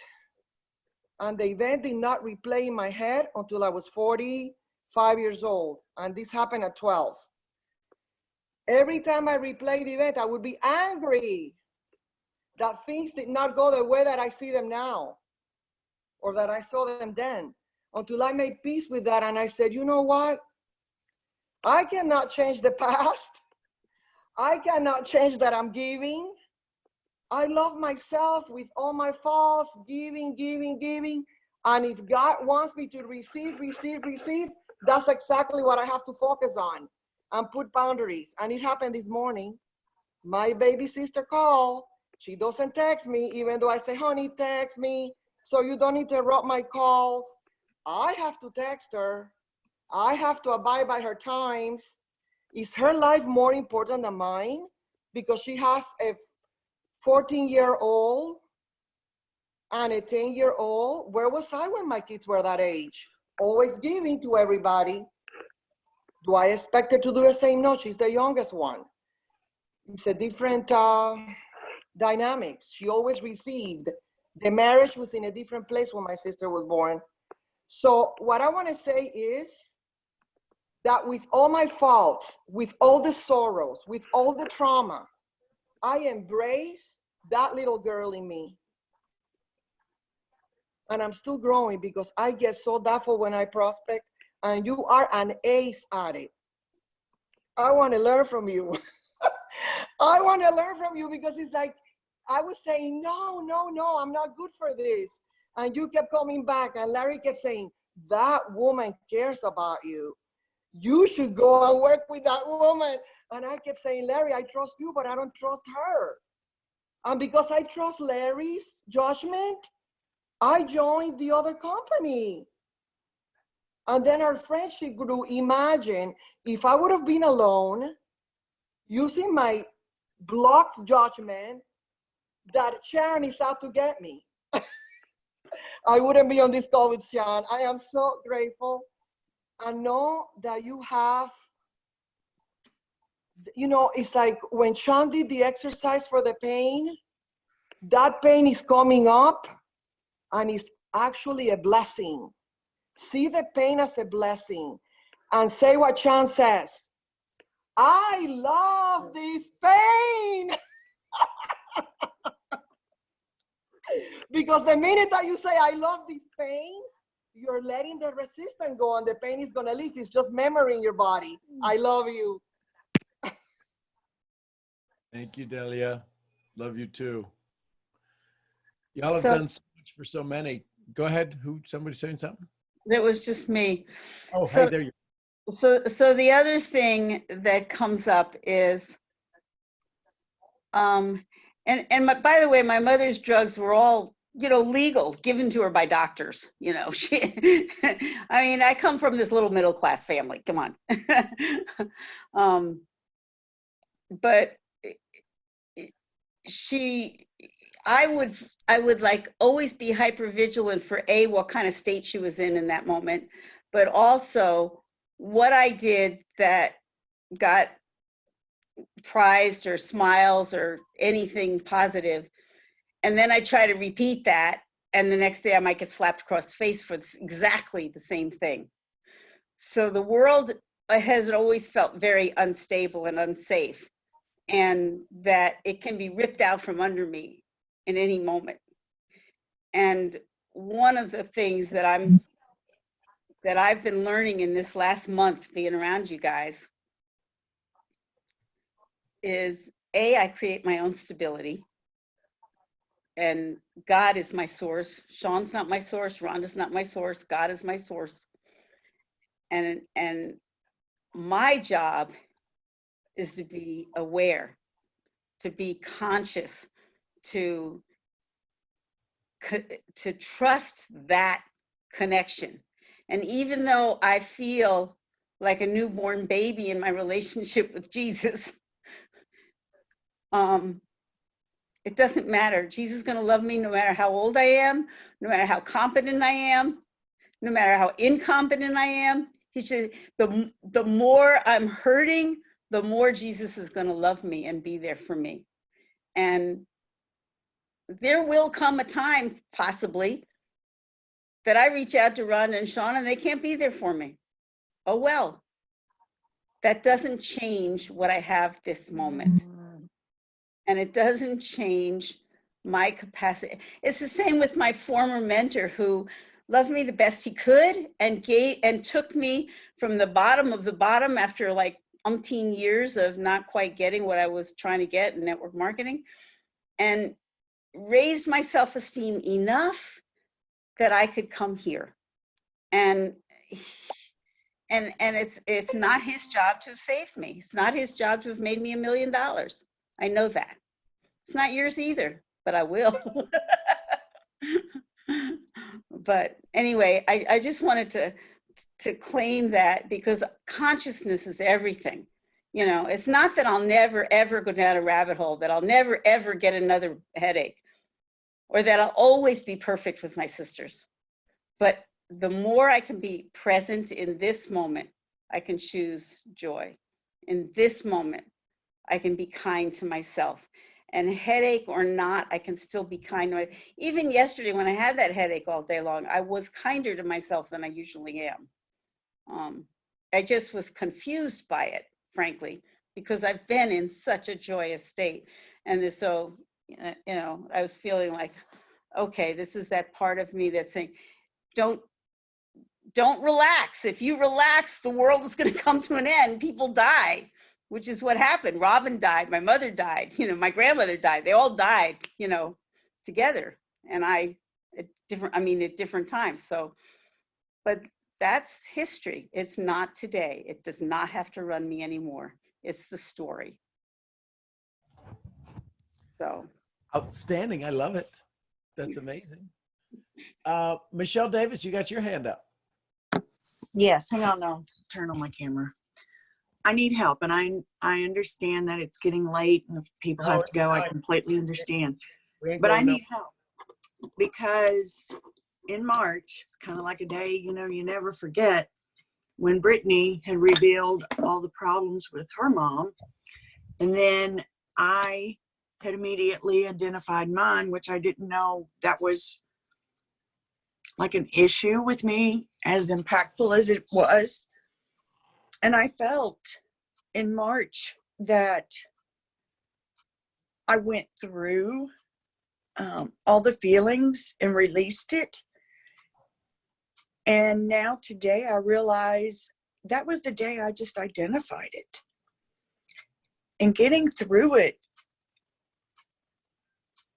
Speaker 2: and the event did not replay in my head until I was 45 years old, and this happened at 12. Every time I replayed the event, I would be angry that things did not go the way that I see them now, or that I saw them then, until I made peace with that. And I said, you know what? I cannot change the past. I cannot change that I'm giving. I love myself with all my faults, giving, giving, giving. And if God wants me to receive, receive, receive, that's exactly what I have to focus on and put boundaries. And it happened this morning. My baby sister called. She doesn't text me, even though I say, honey, text me, so you don't interrupt my calls. I have to text her. I have to abide by her times. Is her life more important than mine? Because she has a 14-year-old and a 10-year-old. Where was I when my kids were that age? Always giving to everybody. Do I expect her to do the same? No, she's the youngest one. It's a different dynamics. She always received. The marriage was in a different place when my sister was born. So what I want to say is that with all my faults, with all the sorrows, with all the trauma, I embrace that little girl in me. And I'm still growing because I get so doubtful when I prospect, and you are an ace at it. I want to learn from you. I want to learn from you, because it's like, I was saying, no, no, no, I'm not good for this. And you kept coming back, and Larry kept saying, that woman cares about you. You should go and work with that woman. And I kept saying, Larry, I trust you, but I don't trust her. And because I trust Larry's judgment, I joined the other company. And then our friendship grew. Imagine if I would have been alone, using my blocked judgment, that Sharon is out to get me. I wouldn't be on this call with Sharon. I am so grateful. I know that you have, you know, it's like when Sean did the exercise for the pain, that pain is coming up and it's actually a blessing. See the pain as a blessing and say what Sean says. I love this pain. Because the minute that you say, I love this pain, you're letting the resistance go and the pain is going to leave. It's just memory in your body. I love you.
Speaker 1: Thank you, Delia. Love you too. Y'all have
Speaker 12: So-
Speaker 1: done so much for so many. Go ahead. Somebody saying something?
Speaker 12: It was just me.
Speaker 1: Oh,
Speaker 12: So-
Speaker 1: hey, there you
Speaker 12: So the other thing that comes up is, by the way, my mother's drugs were all, legal, given to her by doctors. She, I mean, I come from this little middle class family. Come on. But I would like always be hyper vigilant for what kind of state she was in that moment, but also what I did that got prized or smiles or anything positive. And then I try to repeat that. And the next day I might get slapped across the face for exactly the same thing. So the world has always felt very unstable and unsafe, and that it can be ripped out from under me in any moment. And one of the things that I've been learning in this last month being around you guys is I create my own stability, and God is my source. Sean's not my source. Rhonda's not my source. God is my source. And my job is to be aware, to be conscious, to trust that connection. And even though I feel like a newborn baby in my relationship with Jesus, it doesn't matter. Jesus is going to love me no matter how old I am, no matter how competent I am, no matter how incompetent I am. He's just, the more I'm hurting, the more Jesus is going to love me and be there for me. And there will come a time, possibly, that I reach out to Rhonda and Sean and they can't be there for me. Oh, well, that doesn't change what I have this moment. And it doesn't change my capacity. It's the same with my former mentor, who loved me the best he could and took me from the bottom of the bottom after like umpteen years of not quite getting what I was trying to get in network marketing, and raised my self-esteem enough that I could come here. And it's not his job to have saved me. It's not his job to have made me $1 million. I know that. It's not yours either, but I will. But anyway, I just wanted to claim that, because consciousness is everything. You know, it's not that I'll never, ever go down a rabbit hole, that I'll never, ever get another headache, or that I'll always be perfect with my sisters. But the more I can be present in this moment, I can choose joy. In this moment, I can be kind to myself. And headache or not, I can still be kind to myself. Even yesterday when I had that headache all day long, I was kinder to myself than I usually am. I just was confused by it, frankly, because I've been in such a joyous state. And so, you know, I was feeling like, okay, this is that part of me that's saying, don't relax. If you relax, the world is going to come to an end. People die, which is what happened. Robin died. My mother died. You know, my grandmother died. They all died, you know, together. And at different times. So, but that's history. It's not today. It does not have to run me anymore. It's the story. So.
Speaker 1: Outstanding. I love it. That's amazing. Michelle Davis, you got your hand up.
Speaker 14: Yes, hang on, I'll turn on my camera. I need help, and I understand that it's getting late and if people have to go, I completely understand. But I need help, because in March, it's kind of like a day, you know, you never forget, when Brittany had revealed all the problems with her mom, and then I had immediately identified mine, which I didn't know that was like an issue with me, as impactful as it was. And I felt in March that I went through all the feelings and released it. And now today I realize that was the day I just identified it. And getting through it,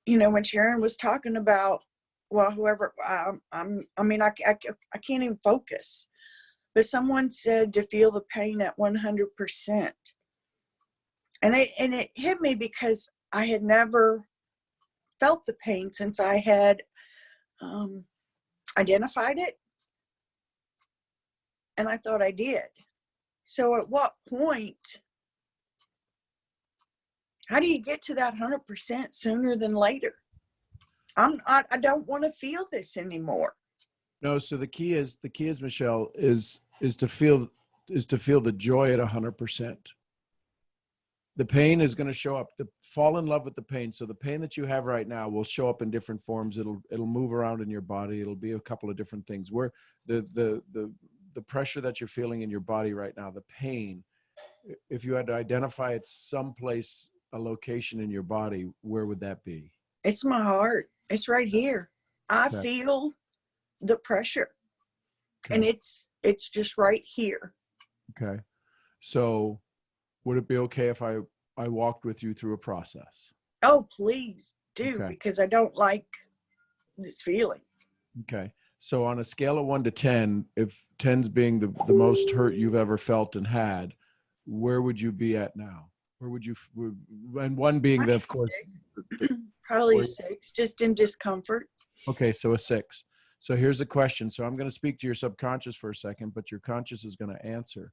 Speaker 14: you know, when Sharon was talking about, well, whoever, I can't even focus. But someone said to feel the pain at 100%. And it hit me because I had never felt the pain since I had identified it. And I thought I did. So at what point, how do you get to that 100% sooner than later? I don't want to feel this anymore.
Speaker 1: No, so the key is, Michelle, is to feel the joy at 100%. The pain is going to show up. Fall in love with the pain. So the pain that you have right now will show up in different forms. It'll move around in your body. It'll be a couple of different things. Where the pressure that you're feeling in your body right now, the pain, if you had to identify it someplace, a location in your body, where would that be?
Speaker 14: It's my heart. It's right here. I
Speaker 1: Okay.
Speaker 14: feel the pressure, and
Speaker 1: Okay.
Speaker 14: it's just right here.
Speaker 1: Okay. So would it be okay if I walked with you through a process?
Speaker 14: Oh, please do,
Speaker 1: Okay.
Speaker 14: because I don't like this feeling.
Speaker 1: Okay. So on a scale of 1 to 10, if 10's being the most hurt you've ever felt and had, where would you be at now? Where would you, and 1 being the, of course,
Speaker 14: Probably 6, just in discomfort.
Speaker 1: okay, so a 6. So here's the question. So I'm going to speak to your subconscious for a second, but your conscious is going to answer.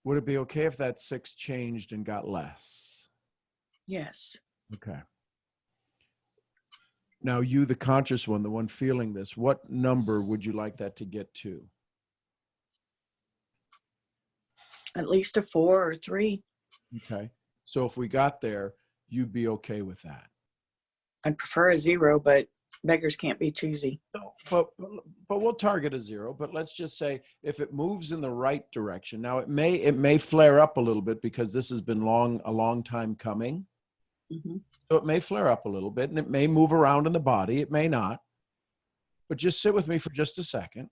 Speaker 1: Would it be okay if that 6 changed and got less?
Speaker 14: Yes.
Speaker 1: Okay. Now you, the conscious one, the one feeling this, what number would you like that to get to?
Speaker 14: At least a 4 or 3.
Speaker 1: Okay. So if we got there, you'd be okay with that.
Speaker 14: I'd prefer a 0, but beggars can't be choosy.
Speaker 1: No, but we'll target a 0. But let's just say if it moves in the right direction. Now it may flare up a little bit because this has been a long time coming.
Speaker 14: Mm-hmm.
Speaker 1: So it may flare up a little bit and it may move around in the body. It may not. But just sit with me for just a second.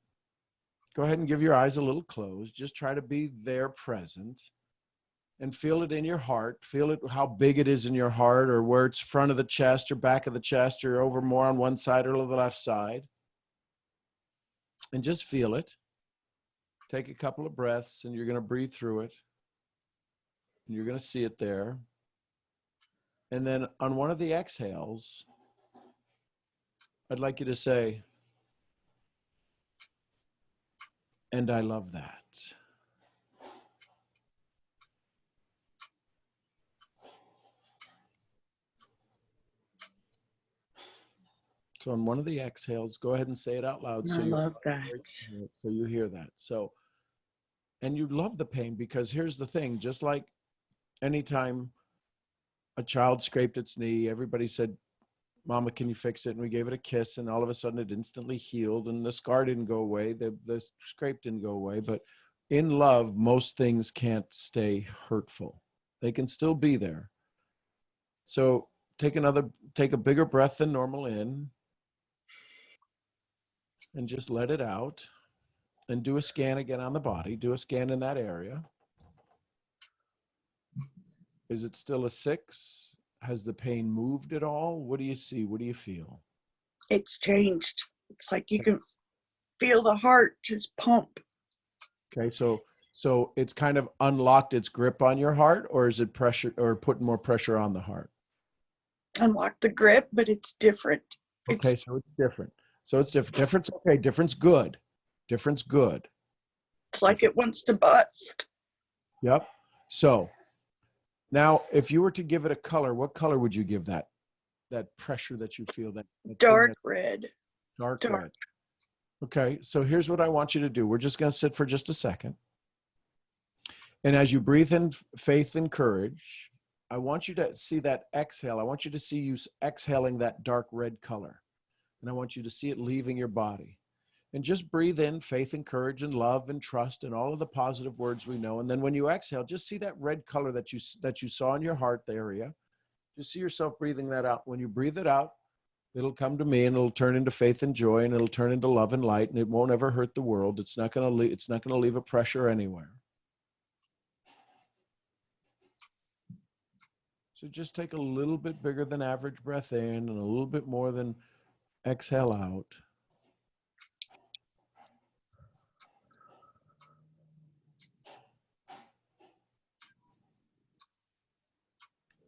Speaker 1: Go ahead and give your eyes a little closed. Just try to be there present and feel it in your heart. Feel it, how big it is in your heart, or where it's front of the chest or back of the chest or over more on one side or the left side. And just feel it. Take a couple of breaths and you're going to breathe through it. And you're going to see it there. And then on one of the exhales, I'd like you to say, and I love that. So on one of the exhales, go ahead and say it out loud.
Speaker 14: I love that.
Speaker 1: So you hear that. So, and you love the pain, because here's the thing, just like anytime a child scraped its knee, everybody said, Mama, can you fix it? And we gave it a kiss, and all of a sudden it instantly healed, and the scar didn't go away. The scrape didn't go away. But in love, most things can't stay hurtful. They can still be there. So take a bigger breath than normal in, and just let it out, and do a scan again on the body. Do a scan in that area. Is it still a 6? Has the pain moved at all? What do you see? What do you feel?
Speaker 14: It's changed. It's like you can feel the heart just pump.
Speaker 1: Okay, so it's kind of unlocked its grip on your heart, or is it pressure, or putting more pressure on the heart?
Speaker 14: Unlock the grip, but it's different.
Speaker 1: Okay, so it's different. So it's different. Difference, okay, difference good. Difference good.
Speaker 14: It's like it wants to bust.
Speaker 1: Yep. So now if you were to give it a color, what color would you give that pressure that you feel? That
Speaker 14: Dark red.
Speaker 1: Dark red. Okay, so here's what I want you to do. We're just going to sit for just a second. And as you breathe in faith and courage, I want you to see that exhale. I want you to see you exhaling that dark red color. And I want you to see it leaving your body. And just breathe in faith and courage and love and trust and all of the positive words we know. And then when you exhale, just see that red color that you saw in your heart area. Just see yourself breathing that out. When you breathe it out, it'll come to me, and it'll turn into faith and joy, and it'll turn into love and light, and it won't ever hurt the world. It's not going to leave a pressure anywhere. So just take a little bit bigger than average breath in and a little bit more than exhale out.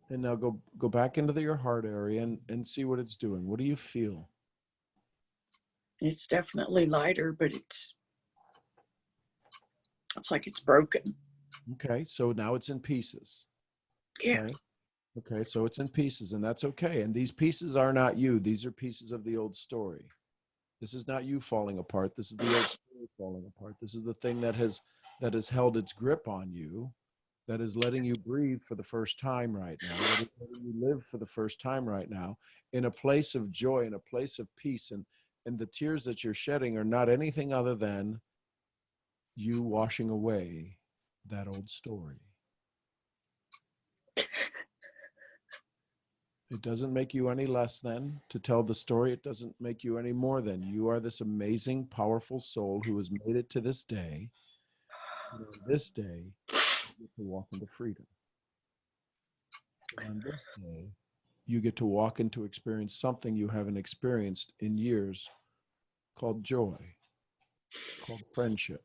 Speaker 1: And now go back into your heart area and see what it's doing. What do you feel?
Speaker 14: It's definitely lighter, but it's like it's broken.
Speaker 1: Okay, so now it's in pieces.
Speaker 14: Yeah.
Speaker 1: Okay. Okay, so it's in pieces, and that's okay. And these pieces are not you. These are pieces of the old story. This is not you falling apart. This is the old story falling apart. This is the thing that has held its grip on you, that is letting you breathe for the first time right now, that is letting you live for the first time right now in a place of joy, in a place of peace. And the tears that you're shedding are not anything other than you washing away that old story. It doesn't make you any less than to tell the story. It doesn't make you any more than. You are this amazing, powerful soul who has made it to this day. And on this day, you get to walk into freedom. And on this day, you get to walk into experience something you haven't experienced in years, called joy, called friendship,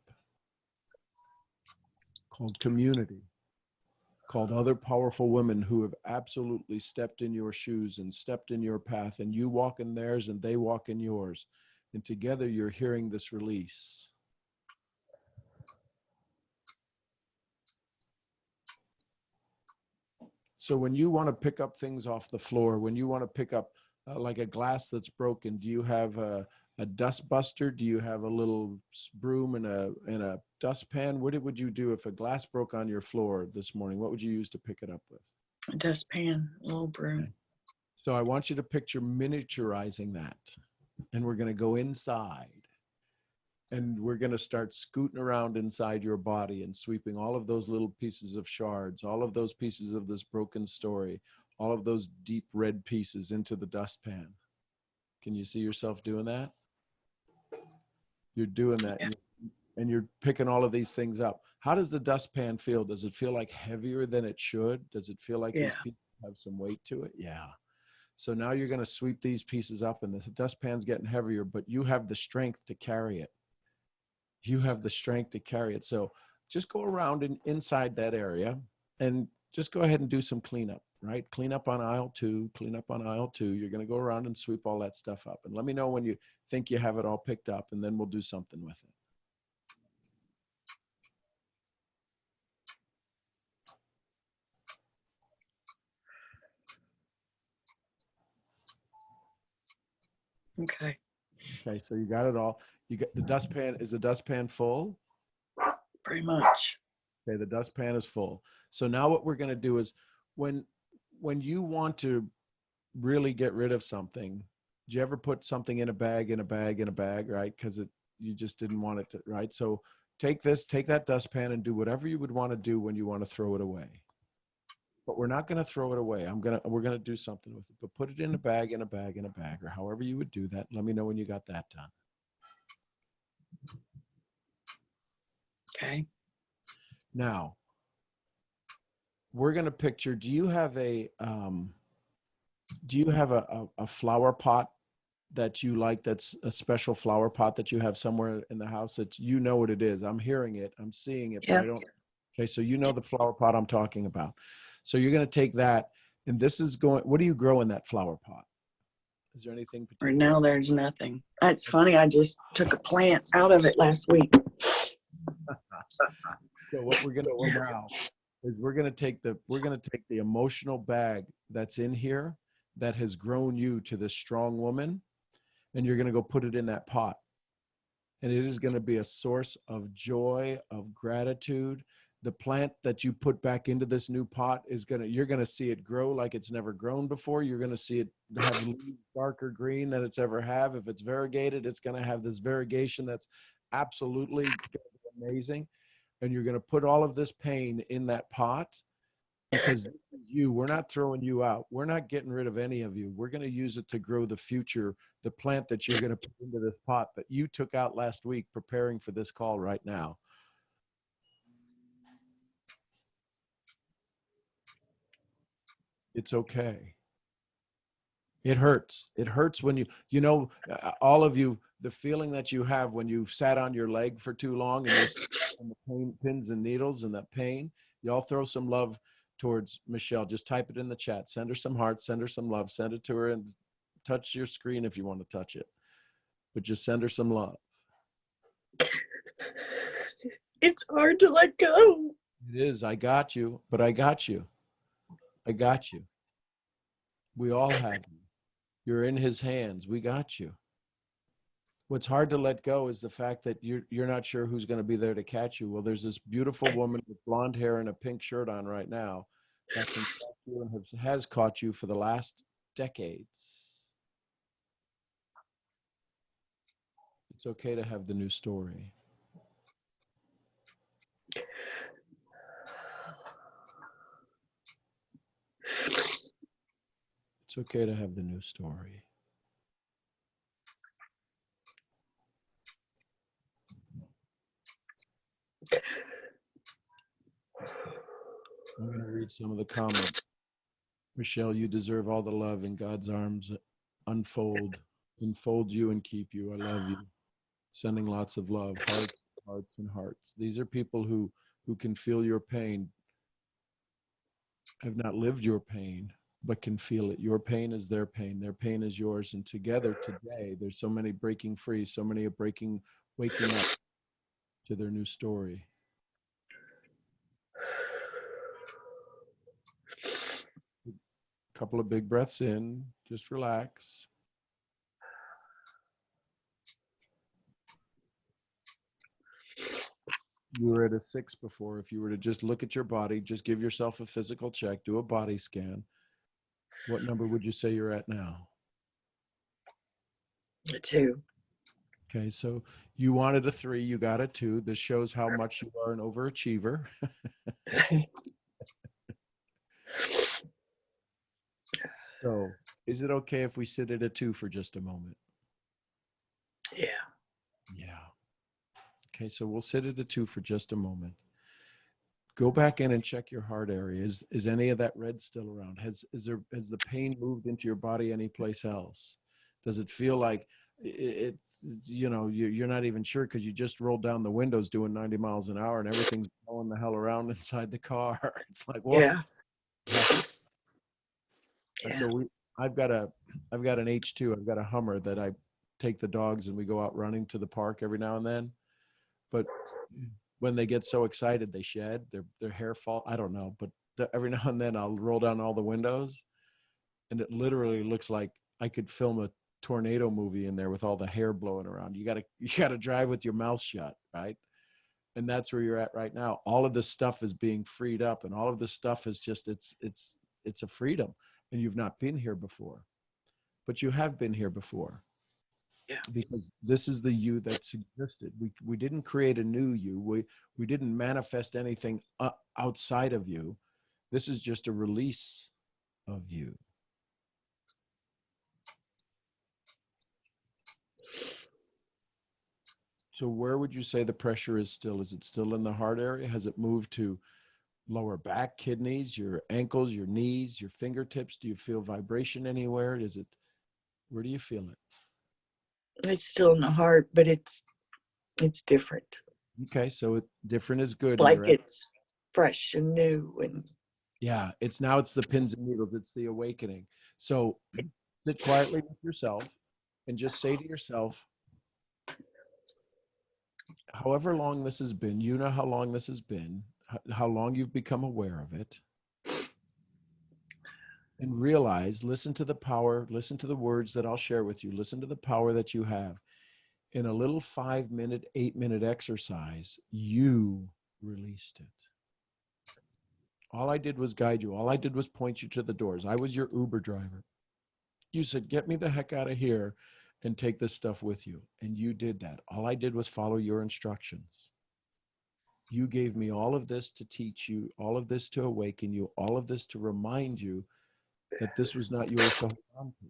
Speaker 1: called community, called other powerful women who have absolutely stepped in your shoes and stepped in your path, and you walk in theirs and they walk in yours. And together you're hearing this release. So when you want to pick up things off the floor, when you want to pick up like a glass that's broken, do you have a dust buster? Do you have a little broom and a dustpan? What would you do if a glass broke on your floor this morning? What would you use to pick it up with?
Speaker 14: A dustpan, a little broom.
Speaker 1: So I want you to picture miniaturizing that. And we're going to go inside. And we're going to start scooting around inside your body and sweeping all of those little pieces of shards, all of those pieces of this broken story, all of those deep red pieces into the dustpan. Can you see yourself doing that? You're doing that.
Speaker 14: Yeah.
Speaker 1: And you're picking all of these things up. How does the dustpan feel? Does it feel like heavier than it should? Does it feel like these pieces have some weight to it? Yeah. So now you're going to sweep these pieces up, and the dustpan's getting heavier, but you have the strength to carry it. You have the strength to carry it. So just go around inside that area and just go ahead and do some cleanup, right? Clean up on aisle 2, clean up on aisle 2. You're going to go around and sweep all that stuff up. And let me know when you think you have it all picked up, and then we'll do something with it.
Speaker 14: Okay.
Speaker 1: Okay, so you got it all. You got the dustpan. Is the dustpan full?
Speaker 14: Pretty much.
Speaker 1: Okay, the dustpan is full. So now what we're going to do is when you want to really get rid of something, do you ever put something in a bag, right? Because you just didn't want it to, right? So take that dustpan and do whatever you would want to do when you want to throw it away. But we're not going to throw it away. We're going to do something with it. But put it in a bag, or however you would do that. Let me know when you got that done.
Speaker 14: Okay.
Speaker 1: Now, we're going to picture, do you have a flower pot that you like, that's a special flower pot that you have somewhere in the house that you know what it is? I'm hearing it, I'm seeing it, but I don't. Okay, so you know the flower pot I'm talking about. So you're going to take that, and this is going, what do you grow in that flower pot? Is there anything particular?
Speaker 14: Right now, there's nothing. It's funny, I just took a plant out of it last week.
Speaker 1: So what we're going to do now is we're going to take the emotional bag that's in here that has grown you to this strong woman, and you're going to go put it in that pot. And it is going to be a source of joy, of gratitude. The plant that you put back into this new pot you're going to see it grow like it's never grown before. You're going to see it have leaves darker green than it's ever have. If it's variegated, it's going to have this variegation that's absolutely amazing. And you're going to put all of this pain in that pot, because we're not throwing you out. We're not getting rid of any of you. We're going to use it to grow the future, the plant that you're going to put into this pot that you took out last week preparing for this call right now. It's okay. It hurts. It hurts when all of you, the feeling that you have when you've sat on your leg for too long and you're the pain, pins and needles and that pain. Y'all throw some love towards Michelle. Just type it in the chat. Send her some hearts, send her some love, send it to her, and touch your screen if you want to touch it. But just send her some love.
Speaker 14: It's hard to let go.
Speaker 1: It is. I got you, but I got you. I got you. We all have you. You're in his hands. We got you. What's hard to let go is the fact that you're not sure who's going to be there to catch you. Well, there's this beautiful woman with blonde hair and a pink shirt on right now that can catch you and has caught you for the last decades. It's okay to have the new story. It's okay to have the new story. I'm going to read some of the comments. Michelle, you deserve all the love in God's arms. Enfold you and keep you. I love you. Sending lots of love, hearts, hearts, and hearts. These are people who can feel your pain, have not lived your pain, but can feel it. Your pain is their pain. Their pain is yours. And together today, there's so many breaking free, so many are waking up to their new story. Couple of big breaths in, just relax. You were at a 6 before. If you were to just look at your body, just give yourself a physical check, do a body scan. What number would you say you're at now?
Speaker 15: A 2.
Speaker 1: Okay, so you wanted a 3, you got a 2. This shows how much you are an overachiever. So, is it okay if we sit at a 2 for just a moment?
Speaker 15: Yeah.
Speaker 1: Yeah. Okay, so we'll sit at a 2 for just a moment. Go back in and check your heart area. Is any of that red still around? Has the pain moved into your body anyplace else? Does it feel like it's you're not even sure because you just rolled down the windows doing 90 miles an hour and everything's going the hell around inside the car? It's like, what?
Speaker 15: Yeah.
Speaker 1: Yeah. So I've got an H2. I've got a Hummer that I take the dogs and we go out running to the park every now and then. But when they get so excited, they shed, their hair fall. I don't know, but every now and then I'll roll down all the windows and it literally looks like I could film a tornado movie in there with all the hair blowing around. You gotta drive with your mouth shut, right? And that's where you're at right now. All of this stuff is being freed up, and all of this stuff is just it's a freedom. And you've not been here before, but you have been here before.
Speaker 15: Yeah.
Speaker 1: Because this is the you that's existed. We didn't create a new you. We didn't manifest anything outside of you. This is just a release of you. So where would you say the pressure is still? Is it still in the heart area? Has it moved to lower back, kidneys, your ankles, your knees, your fingertips? Do you feel vibration anywhere? Where do you feel it?
Speaker 15: It's still in the heart, but it's different.
Speaker 1: Okay, so different is good.
Speaker 15: Like it's fresh and new and
Speaker 1: yeah, it's the pins and needles. It's the awakening. So sit quietly with yourself and just say to yourself, however long this has been, you know how long this has been, how long you've become aware of it, and realize, listen to the power, listen to the words that I'll share with you, listen to the power that you have. In a little 5-minute, 8-minute exercise, you released it. All I did was guide you. All I did was point you to the doors. I was your Uber driver. You said, get me the heck out of here and take this stuff with you. And you did that. All I did was follow your instructions. You gave me all of this to teach you, all of this to awaken you, all of this to remind you that this was not yours to hold on to.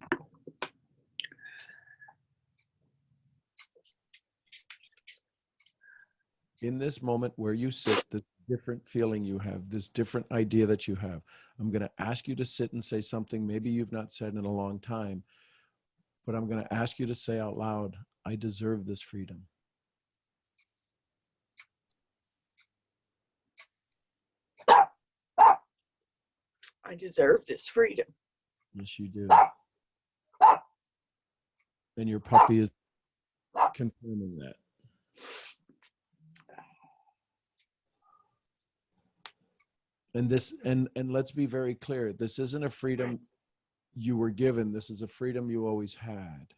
Speaker 1: In this moment where you sit, the different feeling you have, this different idea that you have, I'm going to ask you to sit and say something maybe you've not said in a long time, but I'm going to ask you to say out loud, I deserve this freedom.
Speaker 15: I deserve this freedom.
Speaker 1: Yes, you do. And your puppy is confirming that. And let's be very clear, this isn't a freedom you were given. This is a freedom you always had.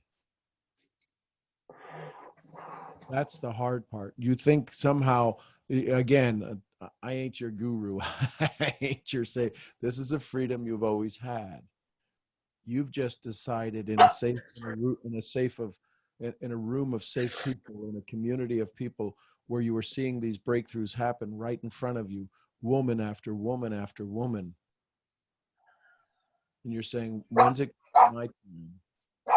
Speaker 1: That's the hard part. You think somehow, again, I ain't your guru. I ain't your say. This is a freedom you've always had. You've just decided in a safe, in a room of safe people, in a community of people where you were seeing these breakthroughs happen right in front of you, woman after woman after woman. And you're saying, when's it my time?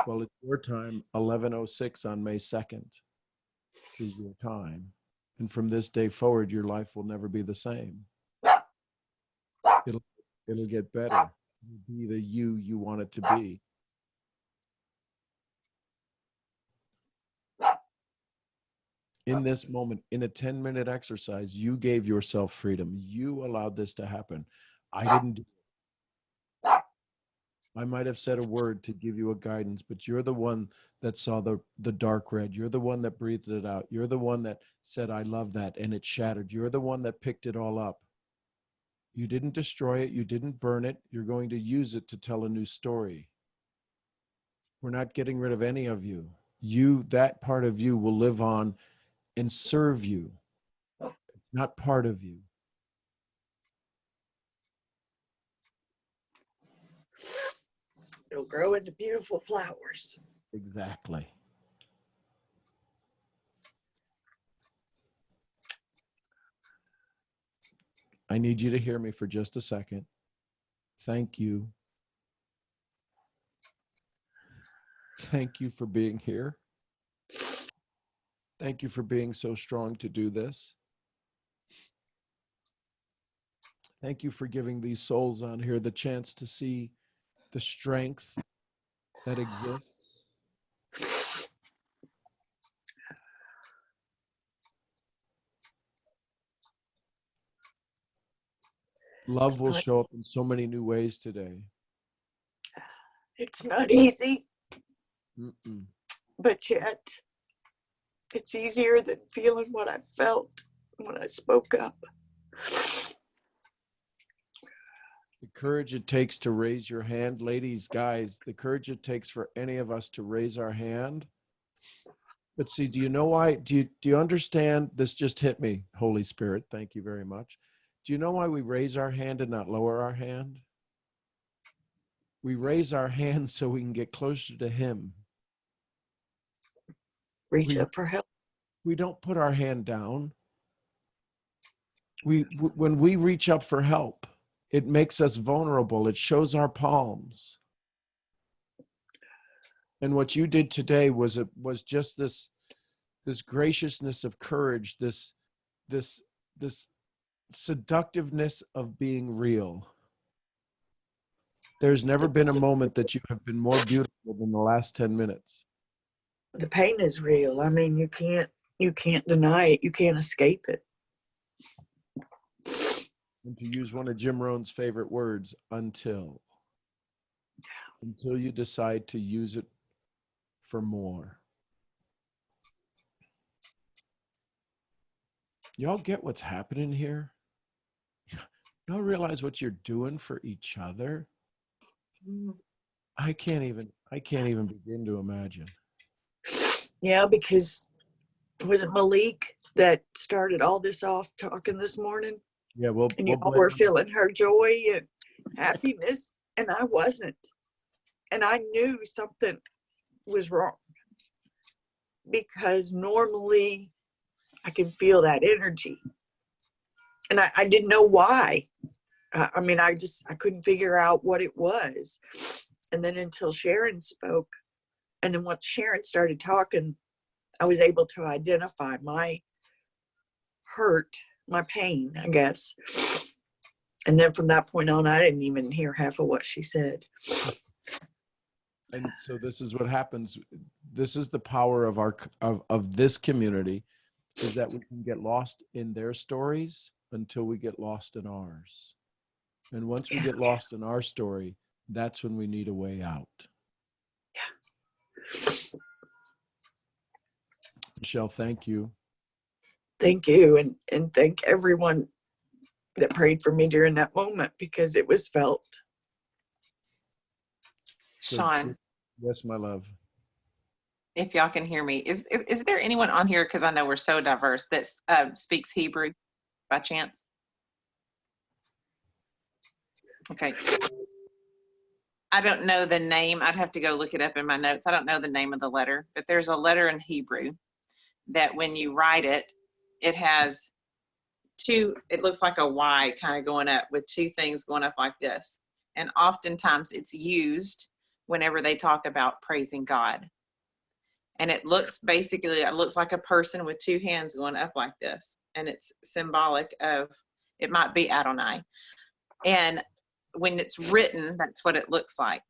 Speaker 1: Well, it's your time. 11:06 on May 2nd is your time. And from this day forward, your life will never be the same. It'll get better. It'll be the you want it to be. In this moment, in a 10-minute exercise, you gave yourself freedom. You allowed this to happen. I didn't do it. I might have said a word to give you a guidance, but you're the one that saw the dark red. You're the one that breathed it out. You're the one that said, I love that, and it shattered. You're the one that picked it all up. You didn't destroy it. You didn't burn it. You're going to use it to tell a new story. We're not getting rid of any of you. That part of you will live on and serve you, not part of you.
Speaker 15: It'll grow into beautiful flowers.
Speaker 1: Exactly. I need you to hear me for just a second. Thank you. Thank you for being here. Thank you for being so strong to do this. Thank you for giving these souls on here the chance to see the strength that exists. Love will show up in so many new ways today.
Speaker 15: It's not easy,
Speaker 1: Mm-mm.
Speaker 15: but yet it's easier than feeling what I felt when I spoke up.
Speaker 1: The courage it takes to raise your hand, ladies, guys, the courage it takes for any of us to raise our hand. But see, do you know why? Do you understand? This just hit me, Holy Spirit. Thank you very much. Do you know why we raise our hand and not lower our hand? We raise our hand so we can get closer to Him.
Speaker 15: Reach up for help.
Speaker 1: We don't put our hand down. When we reach up for help, it makes us vulnerable. It shows our palms. And what you did today was just this graciousness of courage, this seductiveness of being real. There's never been a moment that you have been more beautiful than the last 10 minutes.
Speaker 15: The pain is real. I mean, you can't deny it. You can't escape it.
Speaker 1: And to use one of Jim Rohn's favorite words, until you decide to use it for more. Y'all get what's happening here? Y'all realize what you're doing for each other? I can't even begin to imagine.
Speaker 15: Yeah, because was it Malik that started all this off talking this morning?
Speaker 1: Yeah, well,
Speaker 15: and you all were feeling her joy and happiness, and I wasn't. And I knew something was wrong because normally I can feel that energy. And I didn't know why. I mean, I couldn't figure out what it was. And then until Sharon spoke, and then once Sharon started talking, I was able to identify my hurt, my pain, I guess. And then from that point on, I didn't even hear half of what she said.
Speaker 1: And so this is what happens. This is the power of this community, is that we can get lost in their stories until we get lost in ours. And once we get lost in our story, that's when we need a way out. Yeah. Michelle, thank you.
Speaker 15: Thank you. And thank everyone that prayed for me during that moment, because it was felt.
Speaker 5: Sean,
Speaker 1: Yes, my love.
Speaker 5: if y'all can hear me, is there anyone on here, because I know we're so diverse, that speaks Hebrew by chance? Okay. I don't know the name. I'd have to go look it up in my notes. I don't know the name of the letter, but there's a letter in Hebrew that when you write it, it has two, it looks like a Y kind of going up with two things going up like this. And oftentimes it's used whenever they talk about praising God. And it looks like a person with two hands going up like this. And it's symbolic of, it might be Adonai. And when it's written, that's what it looks like.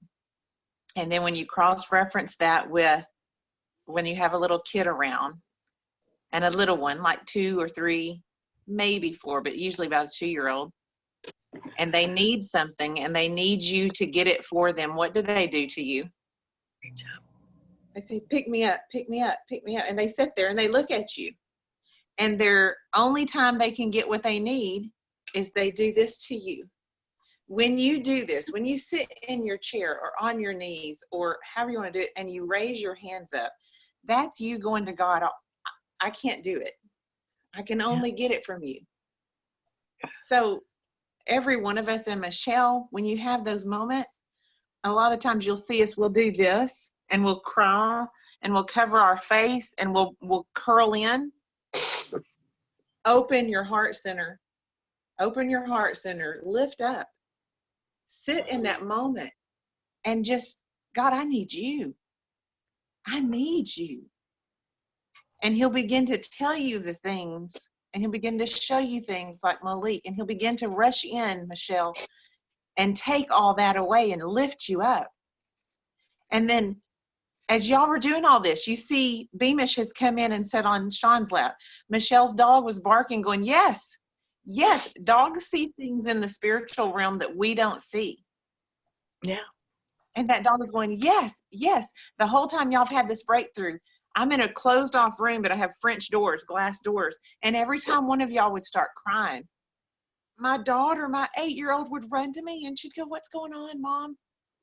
Speaker 5: And then when you cross-reference that with when you have a little kid around and a little one, like 2 or 3, maybe 4, but usually about a 2-year-old, and they need something and they need you to get it for them, what do they do to you? They say, pick me up, pick me up, pick me up. And they sit there and they look at you. And their only time they can get what they need is they do this to you. When you do this, when you sit in your chair or on your knees or however you want to do it, and you raise your hands up, that's you going to God, I can't do it. I can only get it from you. So every one of us, and Michelle, when you have those moments, a lot of times you'll see us, we'll do this and we'll cry and we'll cover our face and we'll curl in. Open your heart center. Open your heart center. Lift up. Sit in that moment and just, God, I need you. I need you. And he'll begin to tell you the things, and he'll begin to show you things like Malik, and he'll begin to rush in, Michelle, and take all that away and lift you up. And then as y'all were doing all this, you see Beamish has come in and sat on Sean's lap. Michelle's dog was barking, going, yes, yes. Dogs see things in the spiritual realm that we don't see.
Speaker 15: Yeah.
Speaker 5: And that dog is going, yes, yes. The whole time y'all have had this breakthrough, I'm in a closed off room, but I have French doors, glass doors. And every time one of y'all would start crying, my daughter, my 8-year-old would run to me and she'd go, what's going on, Mom?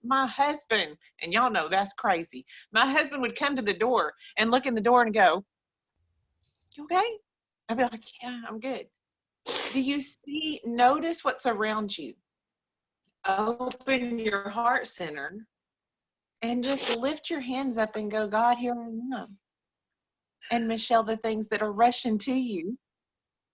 Speaker 5: My husband, and y'all know that's crazy. My husband would come to the door and look in the door and go, you okay? I'd be like, yeah, I'm good. Do you notice what's around you? Open your heart center and just lift your hands up and go, God, here I am. And Michelle, the things that are rushing to you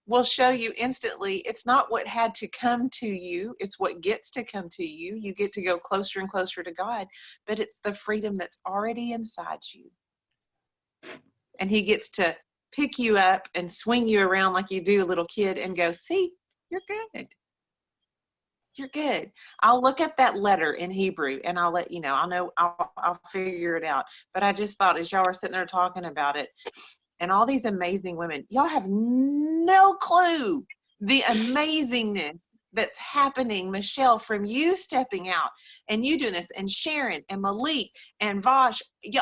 Speaker 5: will show you instantly it's not what had to come to you, it's what gets to come to you. You get to go closer and closer to God, but it's the freedom that's already inside you. And he gets to pick you up and swing you around like you do a little kid and go, see, you're good. You're good. I'll look up that letter in Hebrew and I'll let you know. I'll figure it out. But I just thought as y'all were sitting there talking about it, and all these amazing women, y'all have no clue the amazingness that's happening, Michelle, from you stepping out and you doing this, and Sharon and Malik and Vosh. Yeah.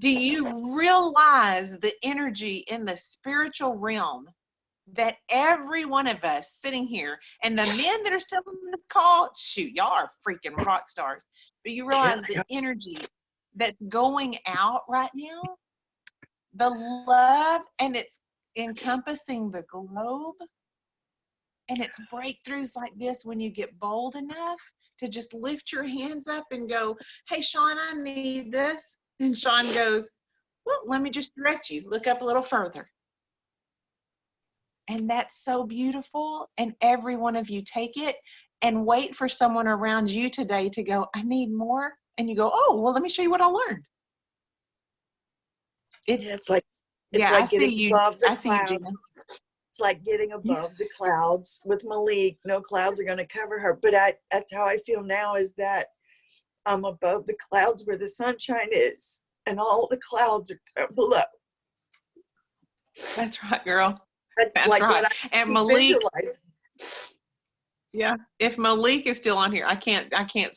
Speaker 5: Do you realize the energy in the spiritual realm that every one of us sitting here, and the men that are still on this call, shoot, y'all are freaking rock stars. But you realize the energy that's going out right now, the love, and it's encompassing the globe, and it's breakthroughs like this when you get bold enough to just lift your hands up and go, hey, Sean, I need this. And Sean goes, well, let me just direct you. Look up a little further. And that's so beautiful. And every one of you take it and wait for someone around you today to go, I need more. And you go, oh, well, let me show you what I learned.
Speaker 15: It's like
Speaker 5: I see
Speaker 15: getting
Speaker 5: you.
Speaker 15: above the
Speaker 5: I see you,
Speaker 15: clouds.
Speaker 5: Gina.
Speaker 15: It's like getting above the clouds with Malik. No clouds are going to cover her. But that's how I feel now, is that I'm above the clouds where the sunshine is, and all the clouds are below.
Speaker 5: That's right, girl.
Speaker 15: That's like
Speaker 5: right.
Speaker 15: What I
Speaker 5: and Malik.
Speaker 15: visualize.
Speaker 5: Yeah. If Malik is still on here, I can't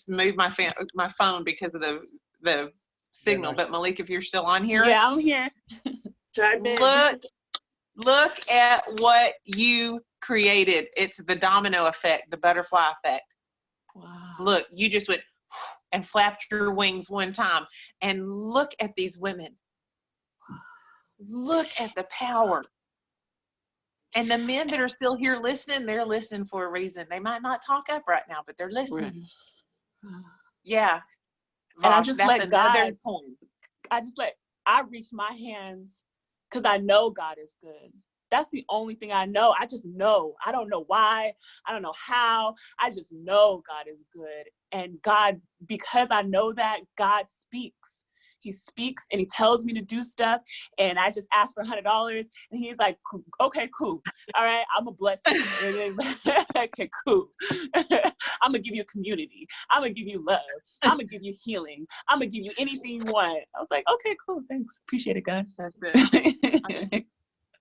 Speaker 5: move my phone because of the signal. But Malik, if you're still on here,
Speaker 3: yeah, I'm here.
Speaker 5: Look at what you created. It's the domino effect, the butterfly effect.
Speaker 3: Wow.
Speaker 5: Look, you just went, and flapped your wings one time. And look at these women. Look at the power. And the men that are still here listening, they're listening for a reason. They might not talk up right now, but they're listening. Yeah.
Speaker 3: And I
Speaker 5: Vosh,
Speaker 3: just
Speaker 5: that's
Speaker 3: let
Speaker 5: another
Speaker 3: God,
Speaker 5: point.
Speaker 3: I reach my hands because I know God is good. That's the only thing I know. I just know. I don't know why. I don't know how. I just know God is good. And God, because I know that, God speaks. He speaks and he tells me to do stuff. And I just ask for $100. And he's like, okay, cool. All right, I'm going to bless you. Okay, cool. I'm going to give you a community. I'm going to give you love. I'm going to give you healing. I'm going to give you anything you want. I was like, okay, cool. Thanks. Appreciate it, God.
Speaker 5: That's it.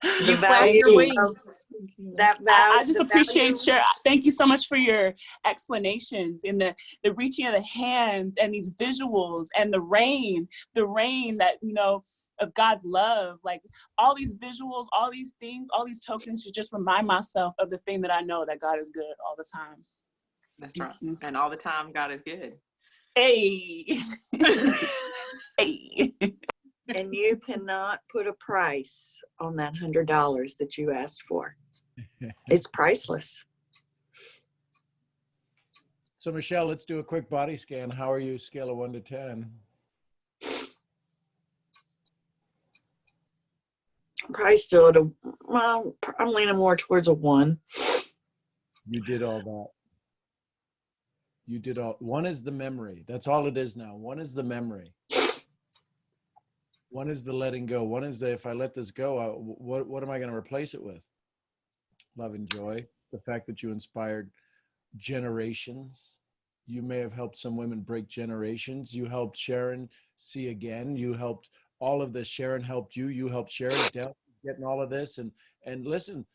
Speaker 15: The value of that value.
Speaker 3: I just appreciate your, thank you so much for your explanations and the reaching of the hands and these visuals and the rain that, you know, of God's love, like all these visuals, all these things, all these tokens should just remind myself of the thing that I know, that God is good all the time.
Speaker 5: That's right. And all the time, God is good.
Speaker 3: Hey. Hey.
Speaker 15: And you cannot put a price on that $100 that you asked for. It's priceless.
Speaker 1: So Michelle, let's do a quick body scan. How are you, scale of 1 to 10?
Speaker 15: Probably still at well, I'm leaning more towards a 1.
Speaker 1: You did all that. You did all. 1 is the memory. That's all it is now. 1 is the memory. 1 is the letting go. 1 is the, if I let this go, what am I going to replace it with? Love and joy. The fact that you inspired generations. You may have helped some women break generations. You helped Sharon see again. You helped all of this. Sharon helped you. You helped Sharon getting all of this. And listen,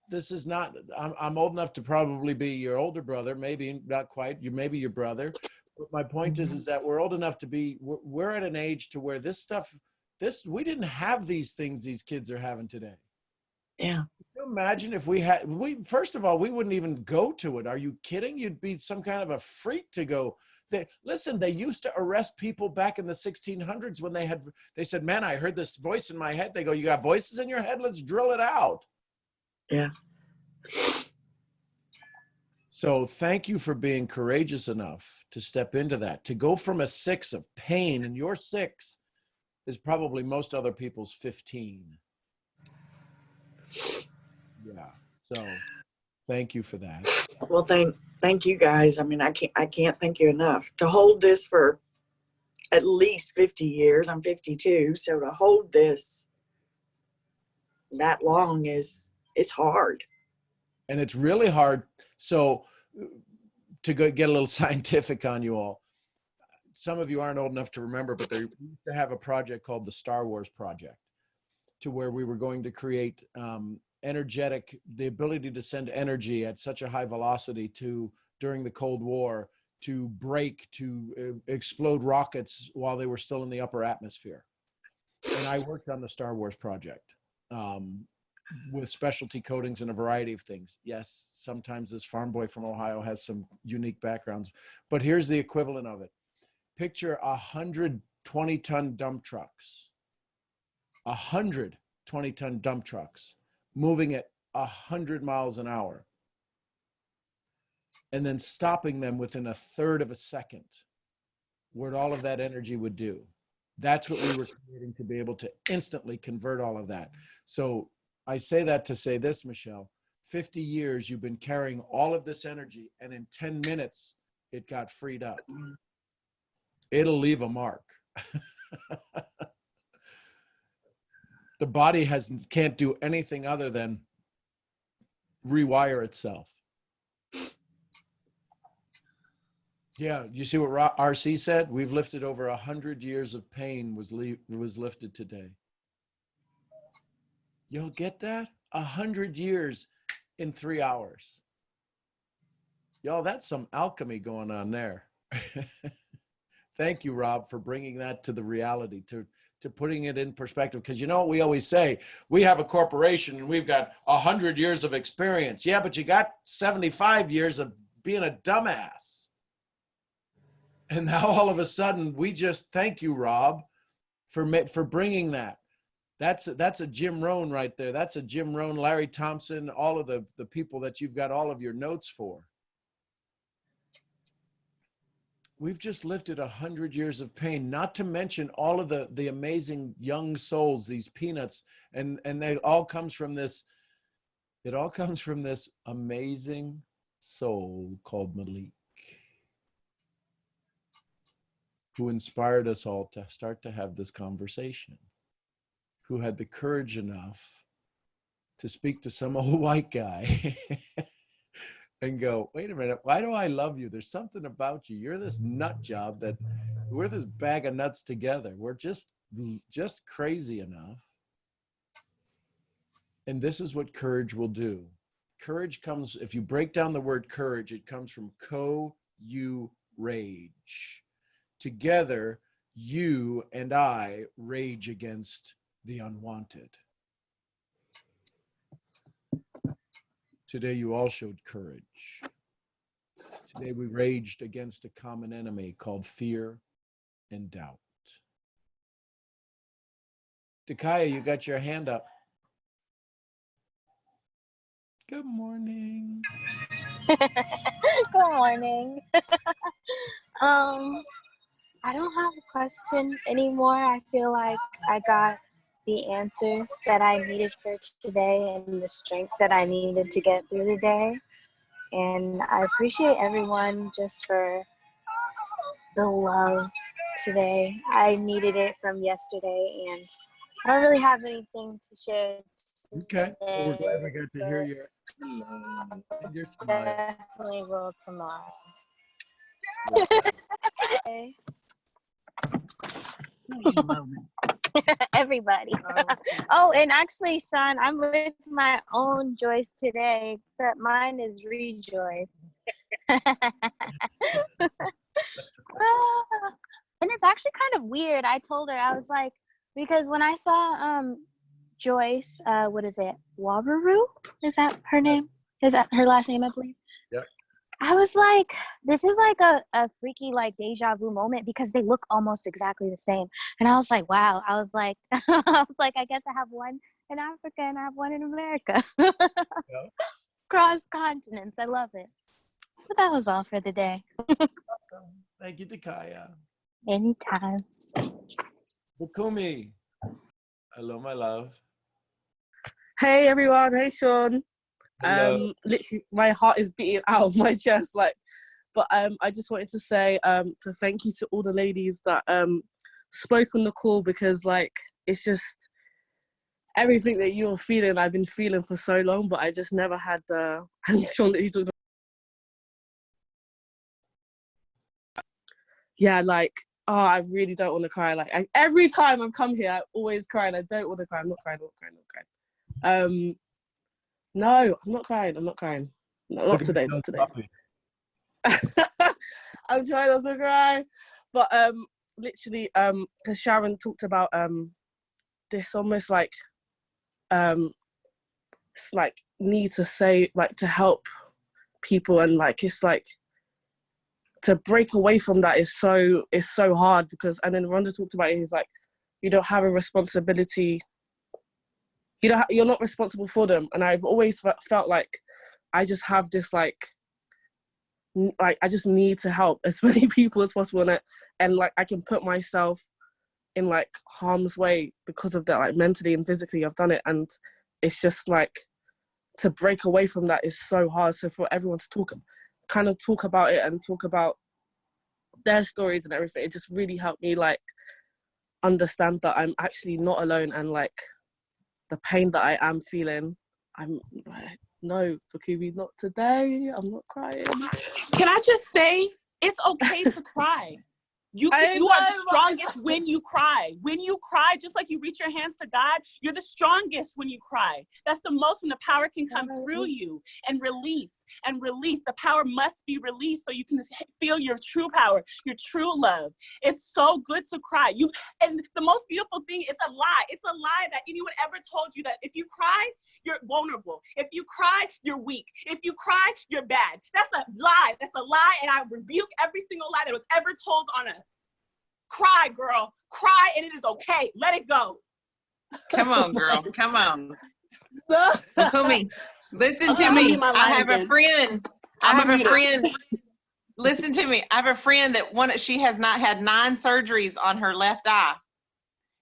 Speaker 1: this is not, I'm old enough to probably be your older brother, maybe not quite, maybe your brother. But my point is that we're old enough to be, we're at an age to where this stuff, we didn't have these things these kids are having today.
Speaker 15: Yeah.
Speaker 1: Can you imagine if first of all, we wouldn't even go to it. Are you kidding? You'd be some kind of a freak to go. Listen, they used to arrest people back in the 1600s when they said, man, I heard this voice in my head. They go, you got voices in your head? Let's drill it out.
Speaker 15: Yeah.
Speaker 1: So thank you for being courageous enough to step into that, to go from a 6 of pain, and your 6 is probably most other people's 15. Yeah. So thank you for that.
Speaker 15: Well, thank you guys. I mean, I can't thank you enough to hold this for at least 50 years. I'm 52. So to hold this that long it's hard.
Speaker 1: And it's really hard. So to get a little scientific on you all, some of you aren't old enough to remember, but they used to have a project called the Star Wars Project, to where we were going to create the ability to send energy at such a high velocity during the Cold War, to explode rockets while they were still in the upper atmosphere. And I worked on the Star Wars Project with specialty coatings and a variety of things. Yes, sometimes this farm boy from Ohio has some unique backgrounds, but here's the equivalent of it. Picture 100 20-ton dump trucks, 100 20-ton dump trucks moving at 100 miles an hour, and then stopping them within a third of a second, what all of that energy would do. That's what we were creating, to be able to instantly convert all of that. So I say that to say this, Michelle, 50 years you've been carrying all of this energy, and in 10 minutes it got freed up. It'll leave a mark. The body can't do anything other than rewire itself. Yeah, you see what RC said? We've lifted over 100 years of pain was lifted today. You'll get that? 100 years in 3 hours. Y'all, that's some alchemy going on there. Thank you, Rob, for bringing that to the reality, to putting it in perspective. Because you know what we always say? We have a corporation and we've got 100 years of experience. Yeah, but you got 75 years of being a dumbass. And now all of a sudden, we just thank you, Rob, for bringing that. That's a Jim Rohn right there. That's a Jim Rohn, Larry Thompson, all of the people that you've got all of your notes for. We've just lifted 100 years of pain, not to mention all of the amazing young souls, these peanuts, and it all comes from this amazing soul called Malik, who inspired us all to start to have this conversation, who had the courage enough to speak to some old white guy and go, wait a minute, why do I love you? There's something about you. You're this nut job that we're this bag of nuts together. We're just crazy enough. And this is what courage will do. Courage comes, if you break down the word courage, it comes from rage. Together, you and I rage against the unwanted. Today, you all showed courage. Today, we raged against a common enemy called fear and doubt. Dakaya, you got your hand up. Good morning.
Speaker 6: Good morning. I don't have a question anymore. I feel like I got the answers that I needed for today and the strength that I needed to get through the day. And I appreciate everyone just for the love today. I needed it from yesterday, and I don't really have anything to share
Speaker 1: Okay. Well, we're glad we got to hear your smile.
Speaker 6: Definitely will tomorrow. Everybody. Oh, and actually, Sean, I'm with my own Joyce today, except mine is Rejoice. And it's actually kind of weird. I told her, I was like, because when I saw Joyce, what is it? Wabaroo? Is that her name? Is that her last name, I believe?
Speaker 1: Yep.
Speaker 6: I was like, this is like a freaky like deja vu moment because they look almost exactly the same. And I was like, wow. I was like, I get to have one in Africa and I have one in America. Yep. Cross continents. I love it. But that was all for the day.
Speaker 1: Awesome. Thank you, Dakaya.
Speaker 6: Anytime.
Speaker 1: Bukumi. Hello, my love.
Speaker 16: Hey everyone, hey Sean.
Speaker 1: Hello.
Speaker 16: Literally my heart is beating out of my chest, but I just wanted to say to thank you to all the ladies that spoke on the call, because it's just everything that you're feeling I've been feeling for so long, but I just never had the and Sean that you talked about. Yeah, I really don't want to cry. Every time I come here, I always cry, and I don't want to cry. I'm not crying. No, I'm not crying. Not today. I'm trying not to cry, but literally, because Sharon talked about this almost it's need to say to help people, and it's to break away from that is so hard, because, and then Rhonda talked about it, he's you don't have a responsibility, you're not responsible for them. And I've always felt like I just have this I just need to help as many people as possible, and I can put myself in harm's way because of that, mentally and physically I've done it, and it's just to break away from that is so hard. So for everyone to talk about it and talk about their stories and everything, it just really helped me understand that I'm actually not alone, and the pain that I am feeling, no, Fakumi, not today. I'm not crying.
Speaker 3: Can I just say, it's okay to cry. You are the strongest when you cry. When you cry, just like you reach your hands to God, you're the strongest when you cry. That's the most when the power can come through you and release and release. The power must be released so you can feel your true power, your true love. It's so good to cry. And the most beautiful thing, it's a lie. It's a lie that anyone ever told you that if you cry, you're vulnerable. If you cry, you're weak. If you cry, you're bad. That's a lie. That's a lie. And I rebuke every single lie that was ever told on us. Cry, girl. Cry, and it is okay. Let it go.
Speaker 5: Come on, girl. Come on. Kumi, listen to me. I have a friend. Listen to me. I have a friend that she has not had 9 surgeries on her left eye.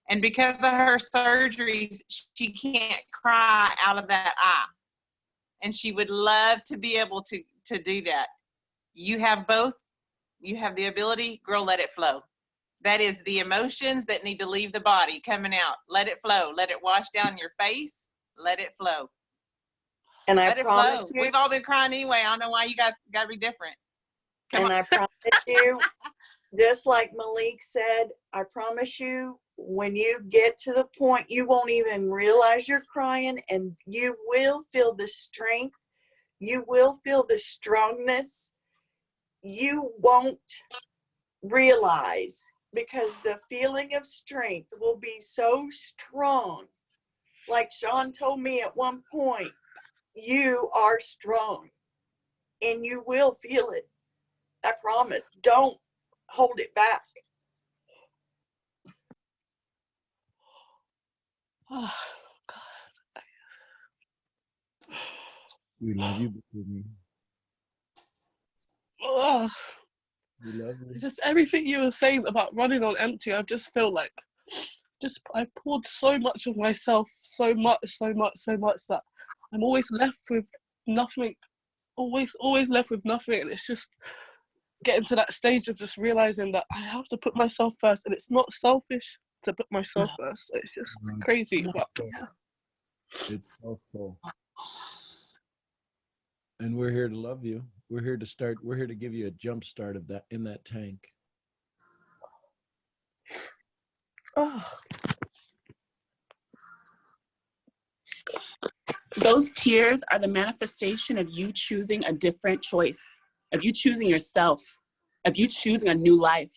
Speaker 5: And because of her surgeries, she can't cry out of that eye. And she would love to be able to do that. You have both. You have the ability. Girl, let it flow. That is the emotions that need to leave the body coming out. Let it flow. Let it wash down your face. Let it flow.
Speaker 15: And
Speaker 5: let
Speaker 15: I
Speaker 5: it
Speaker 15: promise
Speaker 5: flow.
Speaker 15: you,
Speaker 5: We've all been crying anyway. I don't know why you got to be different.
Speaker 15: I promise you, just like Malik said, I promise you, when you get to the point, you won't even realize you're crying, and you will feel the strength. You will feel the strongness. You won't realize, because the feeling of strength will be so strong. Like Sean told me at one point, you are strong and you will feel it. I promise. Don't hold it back.
Speaker 16: Oh,
Speaker 1: We love you, Kumi.
Speaker 16: oh.
Speaker 1: We love you.
Speaker 16: Just everything you were saying about running on empty, I just feel like I've poured so much of myself, so much that I'm always left with nothing. Always left with nothing. And it's just getting to that stage of just realizing that I have to put myself first, and it's not selfish to put myself first. It's just crazy, but yeah.
Speaker 1: It's so full. And we're here to love you. We're here to give you a jump start of that in that tank.
Speaker 3: Oh. Those tears are the manifestation of you choosing a different choice, of you choosing yourself, of you choosing a new life.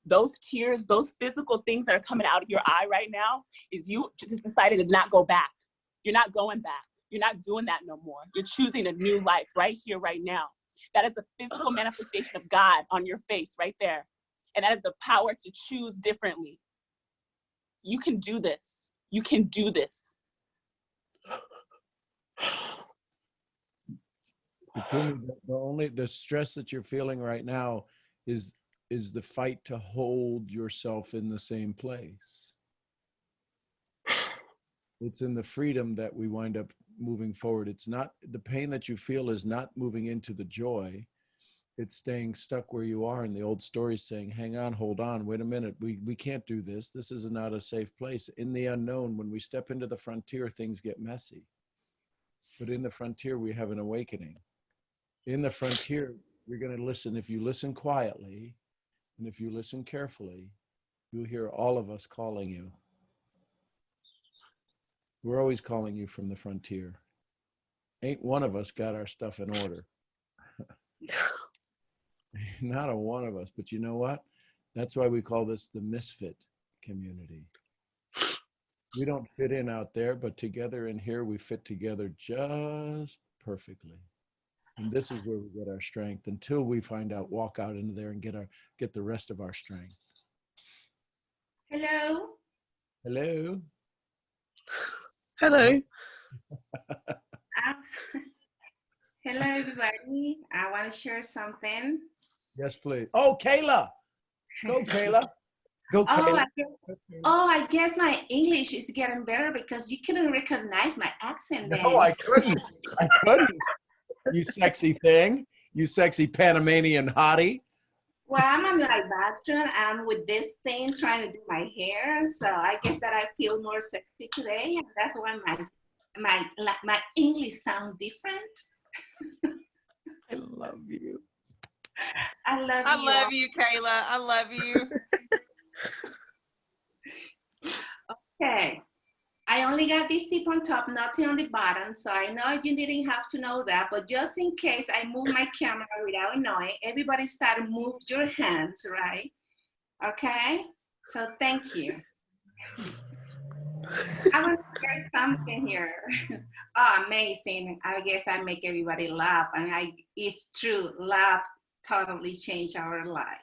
Speaker 3: Those tears, those physical things that are coming out of your eye right now, is you just decided to not go back. You're not going back. You're not doing that no more. You're choosing a new life right here, right now. That is the physical manifestation of God on your face right there. And that is the power to choose differently. You can do this. You can do this.
Speaker 1: The stress that you're feeling right now is the fight to hold yourself in the same place. It's in the freedom that we wind up moving forward. It's not, the pain that you feel is not moving into the joy. It's staying stuck where you are, and the old stories saying, hang on, hold on, wait a minute, we can't do this. This is not a safe place. In the unknown, when we step into the frontier, things get messy. But in the frontier, we have an awakening. In the frontier, you're going to listen. If you listen quietly, and if you listen carefully, you'll hear all of us calling you. We're always calling you from the frontier. Ain't one of us got our stuff in order. Not a one of us. But you know what? That's why we call this the misfit community. We don't fit in out there, but together in here, we fit together just perfectly. And this is where we get our strength until we walk out into there and get the rest of our strength.
Speaker 17: Hello.
Speaker 1: Hello.
Speaker 16: Hello.
Speaker 17: Hello, everybody. I want to share something.
Speaker 1: Yes, please. Oh, Kayla. Go, Kayla. Go, Kayla.
Speaker 17: I guess my English is getting better because you couldn't recognize my accent then.
Speaker 1: No, I couldn't. I couldn't. You sexy thing. You sexy Panamanian hottie.
Speaker 17: Well, I'm in my bathroom. I'm with this thing trying to do my hair. So I guess that I feel more sexy today. And that's why my English sound different.
Speaker 1: I love you.
Speaker 17: I love
Speaker 5: I
Speaker 17: you.
Speaker 5: love you, Kayla. I love you.
Speaker 17: Okay. I only got this tip on top, nothing on the bottom. So I know you didn't have to know that, but just in case I move my camera without knowing, everybody start to move your hands, right? Okay? So thank you. I want to share something here. Oh, amazing. I guess I make everybody laugh. And it's true, laugh totally changed our life.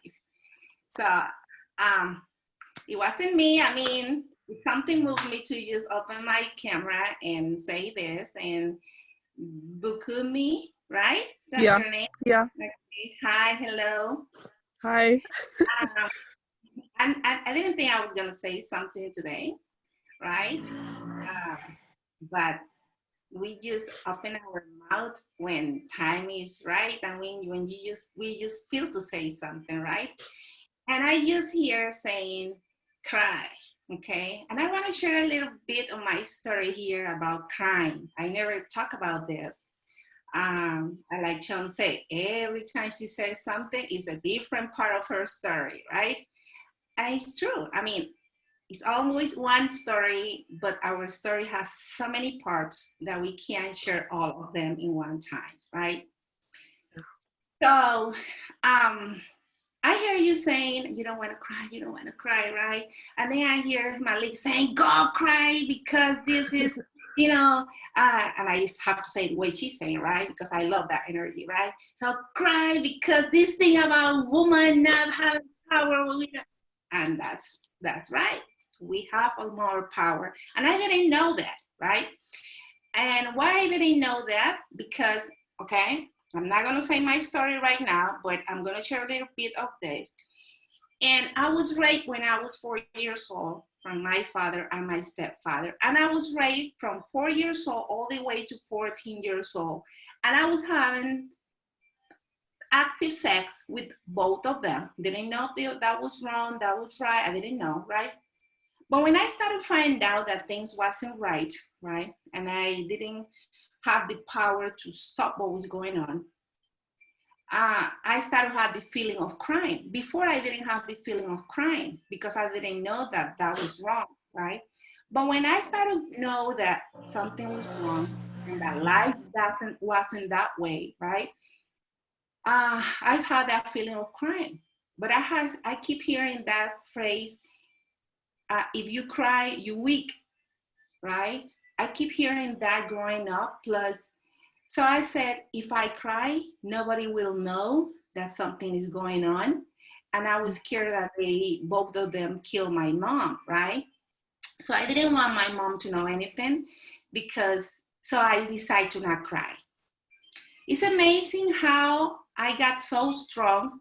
Speaker 17: So it wasn't me. I mean, something moved me to just open my camera and say this. And Bukumi, right? Is that your name?
Speaker 16: Yeah.
Speaker 17: Okay. Hi, hello.
Speaker 16: Hi.
Speaker 17: And I didn't think I was going to say something today, right? But we just open our mouth when time is right, and when we just feel to say something, right? And I just hear saying cry, okay? And I want to share a little bit of my story here about crying. I never talk about this. I like Sean say, every time she says something, it's a different part of her story, right? And it's true. I mean, it's always one story, but our story has so many parts that we can't share all of them in one time, right? So I hear you saying you don't want to cry, you don't want to cry, right? And then I hear Malik saying, go cry because this is, and I just have to say the way she's saying, right? Because I love that energy, right? So cry because this thing about woman not having power, and that's right. We have more power. And I didn't know that, right? And why I didn't know that? Because, okay, I'm not going to say my story right now, but I'm going to share a little bit of this. And I was raped when I was 4 years old from my father and my stepfather. And I was raped from 4 years old all the way to 14 years old. And I was having active sex with both of them. Didn't know that was wrong, that was right. I didn't know, right? But when I started finding out that things wasn't right, and I didn't have the power to stop what was going on, I started to have the feeling of crying. Before I didn't have the feeling of crying because I didn't know that was wrong, right? But when I started to know that something was wrong and that life wasn't that way, right? I've had that feeling of crying. But I keep hearing that phrase, if you cry, you weak, right? I keep hearing that growing up. So I said, if I cry, nobody will know that something is going on. And I was scared that both of them killed my mom, right? So I didn't want my mom to know anything so I decided to not cry. It's amazing how I got so strong,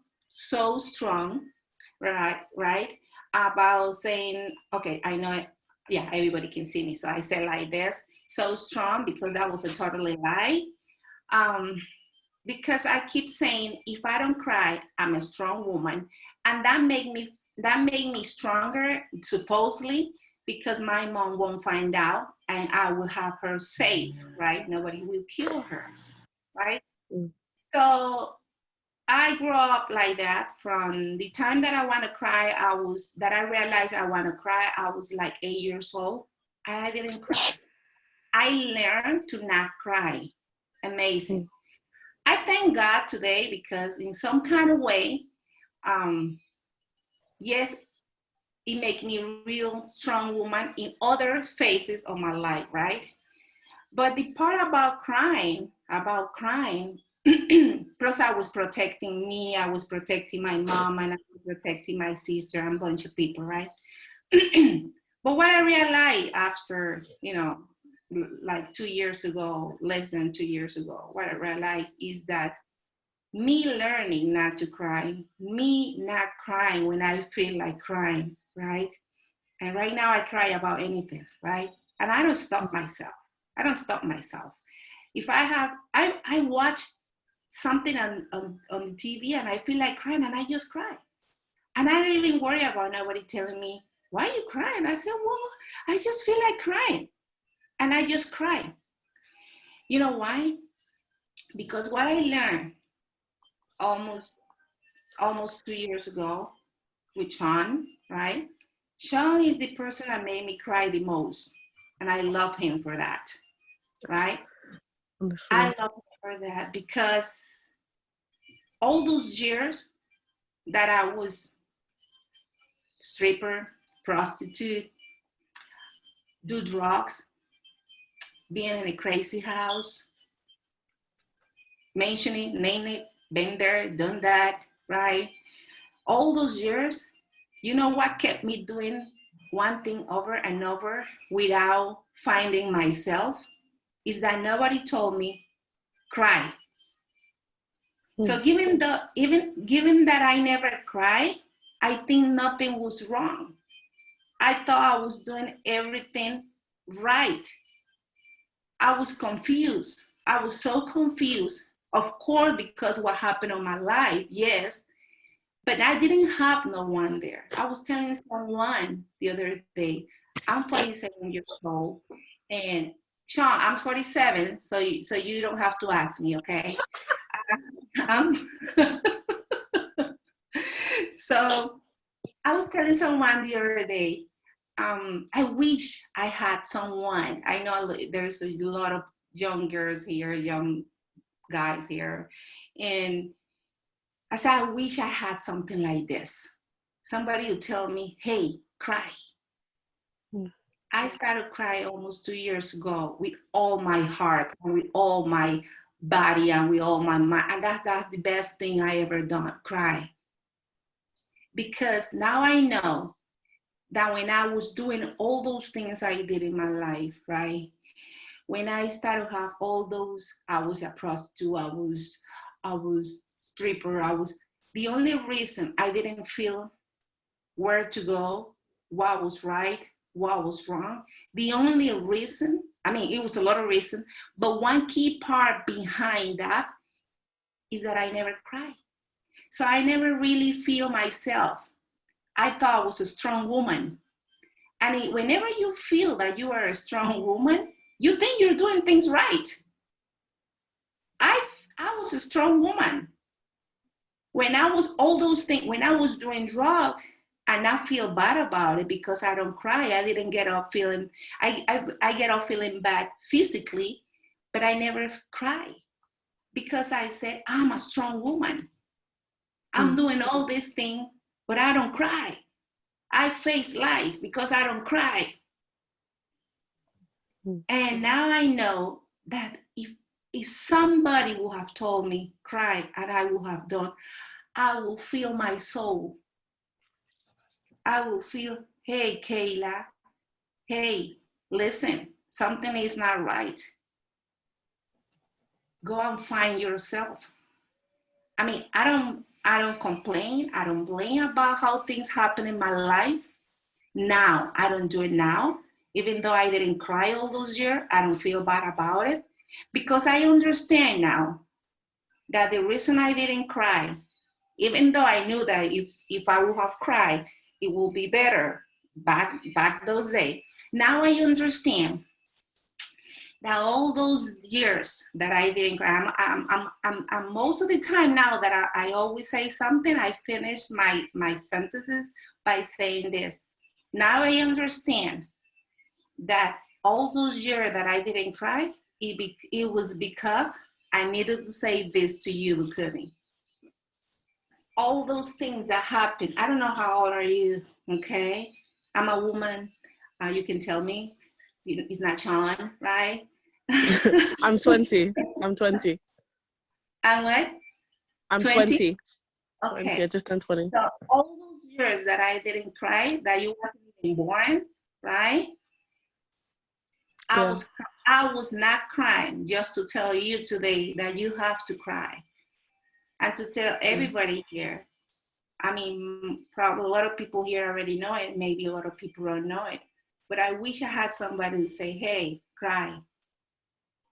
Speaker 17: right? About saying, okay, I know it. Yeah, everybody can see me. So I said like this, so strong, because that was a totally lie. Because I keep saying, if I don't cry, I'm a strong woman. And that made me stronger, supposedly, because my mom won't find out and I will have her safe, right? Nobody will kill her, right? So I grew up like that. From the time that I want to cry, that I realized I want to cry, I was like 8 years old. I didn't cry. I learned to not cry. Amazing. I thank God today because in some kind of way, yes, it makes me a real strong woman in other phases of my life, right? But the part about crying, plus I was protecting me, I was protecting my mom, and I was protecting my sister and a bunch of people, right? But what I realized after, like 2 years ago, less than 2 years ago, what I realized is that me learning not to cry, me not crying when I feel like crying, right? And right now I cry about anything, right? And I don't stop myself. If I watch something on the TV and I feel like crying and I just cry. And I don't even worry about nobody telling me, why are you crying? I said, well, I just feel like crying. And I just cry. You know why? Because what I learned almost almost 2 years ago with Sean, right? Sean is the person that made me cry the most. And I love him for that, right? I love him for that because all those years that I was stripper, prostitute, do drugs, being in a crazy house, mentioning, name it, been there, done that, right? All those years, you know what kept me doing one thing over and over without finding myself? Is that nobody told me, cry. So given that I never cry, I think nothing was wrong. I thought I was doing everything right. I was confused. I was so confused. Of course, because what happened in my life, yes, but I didn't have no one there. I was telling someone the other day, I'm 47 years old, and Sean, I'm 47, so you don't have to ask me, okay? So I was telling someone the other day, I wish I had someone. I know there's a lot of young girls here, young guys here, and I said, I wish I had something like this. Somebody would tell me, hey, cry. I started crying almost 2 years ago with all my heart, with all my body, and with all my mind. And that's the best thing I ever done, cry. Because now I know that when I was doing all those things I did in my life, right? When I started to have all those, I was a prostitute, I was stripper, the only reason I didn't feel where to go, what was right, what was wrong, the only reason, I mean, it was a lot of reasons, but one key part behind that is that I never cried. So I never really feel myself. I thought I was a strong woman. And whenever you feel that you are a strong woman, you think you're doing things right. I was a strong woman. When I was all those things, when I was doing drugs, and I feel bad about it because I don't cry. I didn't get off feeling, I get off feeling bad physically, but I never cry because I said, I'm a strong woman. I'm doing all these things, but I don't cry. I face life because I don't cry. And now I know that if somebody would have told me cry and I would have done, I will feel my soul. I will feel, hey, Kayla, hey, listen, something is not right. Go and find yourself. I mean, I don't complain. I don't blame about how things happen in my life. Now, I don't do it now. Even though I didn't cry all those years, I don't feel bad about it because I understand now that the reason I didn't cry, even though I knew that if I would have cried, it will be better back those days. Now I understand that all those years that I didn't cry, I'm most of the time now that I always say something, I finish my sentences by saying this. Now I understand that all those years that I didn't cry, it was because I needed to say this to you, Kuni. All those things that happen. I don't know how old are you, okay? I'm a woman. You can tell me. It's not Sean, right?
Speaker 16: I'm 20. I'm 20.
Speaker 17: And what?
Speaker 16: I'm 20. 20.
Speaker 17: Okay.
Speaker 16: I just turned 20.
Speaker 17: So all those years that I didn't cry, that you weren't even born, right?
Speaker 16: Yeah.
Speaker 17: I was not crying just to tell you today that you have to cry. And to tell everybody here, I mean, probably a lot of people here already know it. Maybe a lot of people don't know it. But I wish I had somebody to say, hey, cry.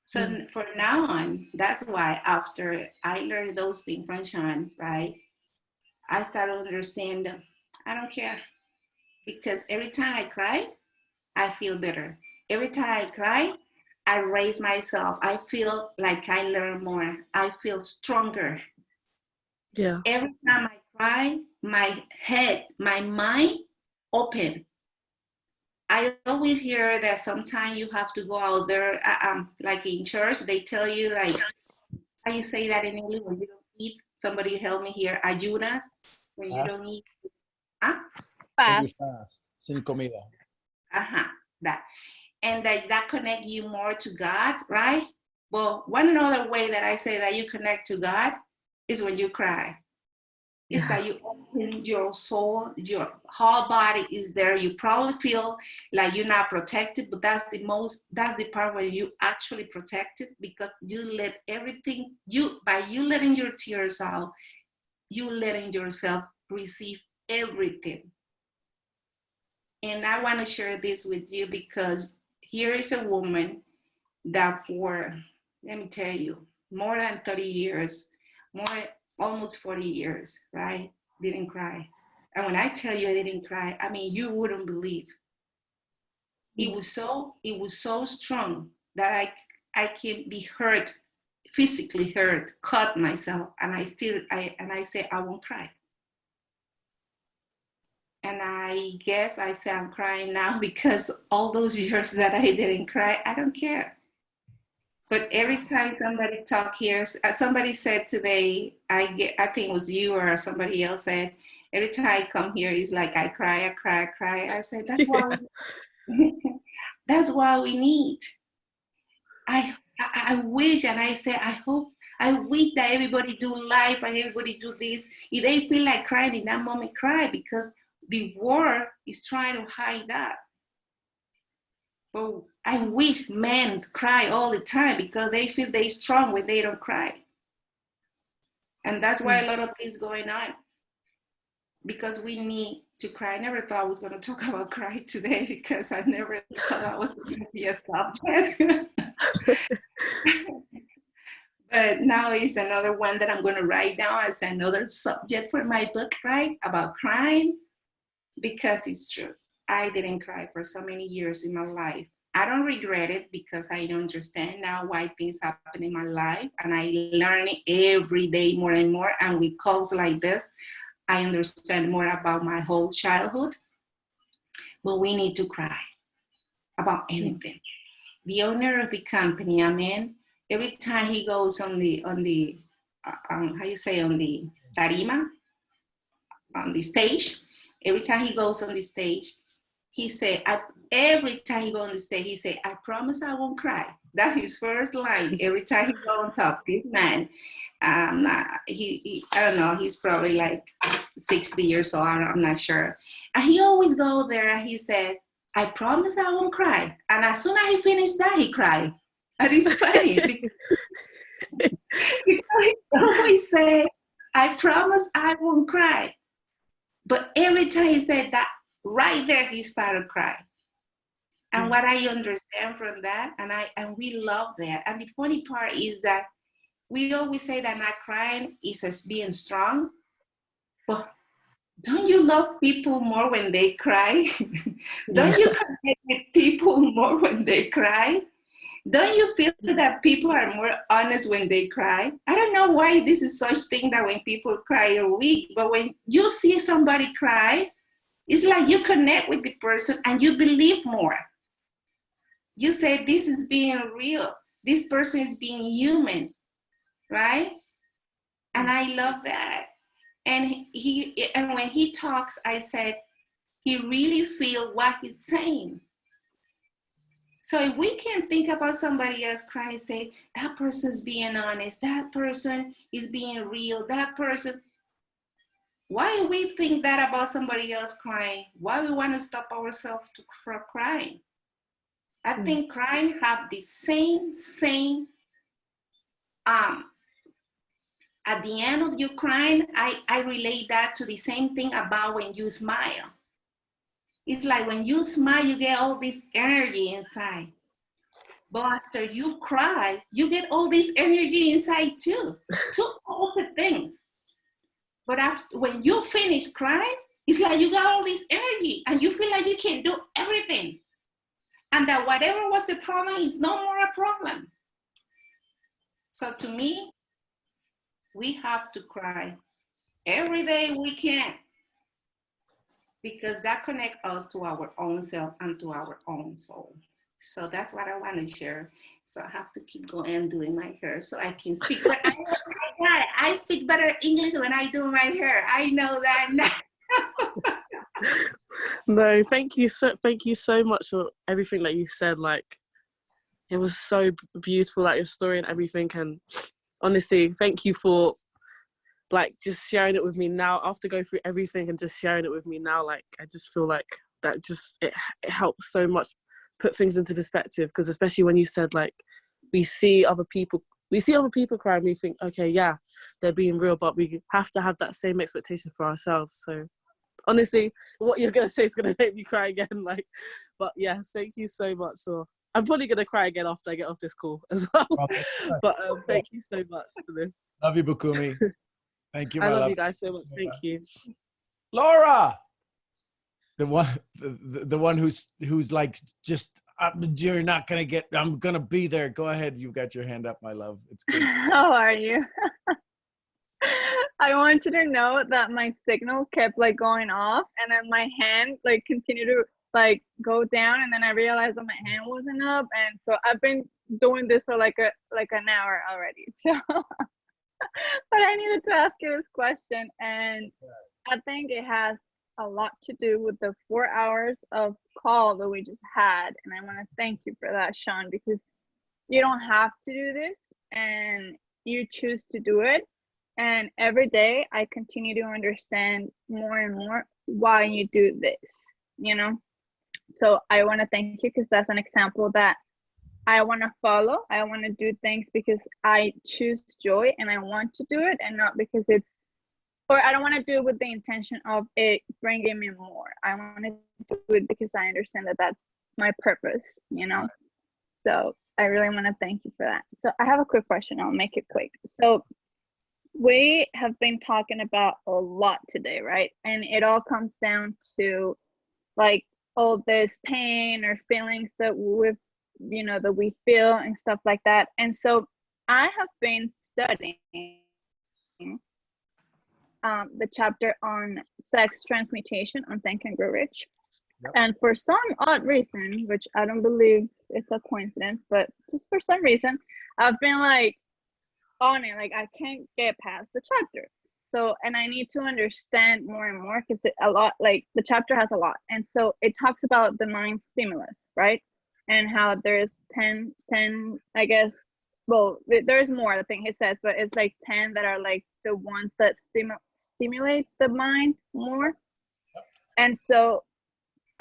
Speaker 17: So for now on, that's why after I learned those things from Sean, right, I started to understand, I don't care. Because every time I cry, I feel better. Every time I cry, I raise myself. I feel like I learn more. I feel stronger.
Speaker 16: Yeah.
Speaker 17: Every time I cry, my head, my mind open. I always hear that sometimes you have to go out there, like in church, they tell you, like, how you say that in English when you don't eat? Somebody help me here. Ayunas, when you don't eat. Huh?
Speaker 1: When you fast, sin comida.
Speaker 17: That. And that connect you more to God, right? Well, one other way that I say that you connect to God is when you cry. It's that you open your soul, your whole body is there. You probably feel like you're not protected, but that's the part where you actually protected, because you let everything, by you letting your tears out, you letting yourself receive everything. And I want to share this with you because here is a woman that for, let me tell you, more than 30 years, almost 40 years, right? Didn't cry. And when I tell you I didn't cry, I mean, you wouldn't believe. It was so strong that I can be hurt, physically hurt, cut myself, and I say I won't cry. And I guess I say I'm crying now because all those years that I didn't cry, I don't care. But every time somebody talk here, somebody said today, I think it was you or somebody else said, every time I come here, it's like I cry. I said, that's why, that's why we need. I wish, and I say, I wish that everybody do life and everybody do this. If they feel like crying in that moment, cry, because the world is trying to hide that. But I wish men cry all the time because they feel they're strong when they don't cry. And that's why a lot of things going on. Because we need to cry. I never thought I was going to talk about cry today because I never thought that was going to be a subject. But now it's another one that I'm going to write down as another subject for my book, right? About crying, because it's true. I didn't cry for so many years in my life. I don't regret it because I understand now why things happen in my life, and I learn it every day more and more. And with calls like this, I understand more about my whole childhood. But we need to cry about anything. The owner of the company I'm in, every time he goes on the how you say, on the tarima, on the stage, every time he goes on the stage, he say, every time he go on the stage, he say, I promise I won't cry. That's his first line. Every time he go on top, this man, I don't know, he's probably like 60 years old, I'm not sure. And he always go there and he says, I promise I won't cry. And as soon as he finished that, he cried. And it's funny because he always say, I promise I won't cry. But every time he said that, right there, he started crying. And what I understand from that, and we love that. And the funny part is that we always say that not crying is as being strong, but don't you love people more when they cry? Don't you connect with people more when they cry? Don't you feel that people are more honest when they cry? I don't know why this is such thing that when people cry you're weak, but when you see somebody cry, it's like you connect with the person and you believe more. You say, this is being real. This person is being human, right? And I love that. And when he talks, I said, he really feels what he's saying. So if we can think about somebody else crying, say, that person's being honest, that person is being real, that person, why we think that about somebody else crying? Why we want to stop ourselves from crying? I think crying have the same, at the end of your crying, I relate that to the same thing about when you smile. It's like when you smile, you get all this energy inside. But after you cry, you get all this energy inside too. Two opposite things. But when you finish crying, it's like you got all this energy and you feel like you can do everything. And that whatever was the problem is no more a problem. So to me, we have to cry every day we can, because that connects us to our own self and to our own soul. So that's what I want to share. So I have to keep going and doing my hair so I can speak. But I speak better English when I do my hair. I know that now.
Speaker 16: No, thank you so much for everything that you said. Like, it was so beautiful, like your story and everything. And honestly, thank you for like just sharing it with me now. After going through everything and just sharing it with me now, like I just feel like that just it helps so much put things into perspective. Because especially when you said like we see other people cry, and we think, okay, yeah, they're being real, but we have to have that same expectation for ourselves. So honestly, what you're gonna say is gonna make me cry again. Like, but yeah, thank you so much. So I'm probably gonna cry again after I get off this call as well. But thank you so much for this.
Speaker 1: Love you, Bukumi. Thank you,
Speaker 16: I
Speaker 1: my
Speaker 16: love
Speaker 1: love.
Speaker 16: you guys so much. Thank you.
Speaker 1: Laura, the one who's like just you're not gonna get. I'm gonna be there. Go ahead. You've got your hand up, my love. It's good.
Speaker 18: How are you? I want you to know that my signal kept like going off, and then my hand like continued to like go down, and then I realized that my hand wasn't up, and so I've been doing this for like an hour already. So, but I needed to ask you this question, and I think it has a lot to do with the 4 hours of call that we just had, and I want to thank you for that, Sean, because you don't have to do this, and you choose to do it. And every day I continue to understand more and more why you do this, you know? So I want to thank you, because that's an example that I want to follow. I want to do things because I choose joy and I want to do it, and not because I don't want to do it with the intention of it bringing me more. I want to do it because I understand that that's my purpose, you know? So I really want to thank you for that. So I have a quick question. I'll make it quick. So we have been talking about a lot today, right? And it all comes down to like all this pain or feelings that we feel and stuff like that. And so I have been studying the chapter on sex transmutation on Think and Grow Rich. Yep. And for some odd reason, which I don't believe it's a coincidence, but just for some reason, I've been like on it, like I can't get past the chapter. So, and I need to understand more and more, because the chapter has a lot. And so it talks about the mind stimulus, right? And how there's 10, I guess, well, there's more, I think it says, but it's like 10 that are like the ones that stimulate the mind more. And so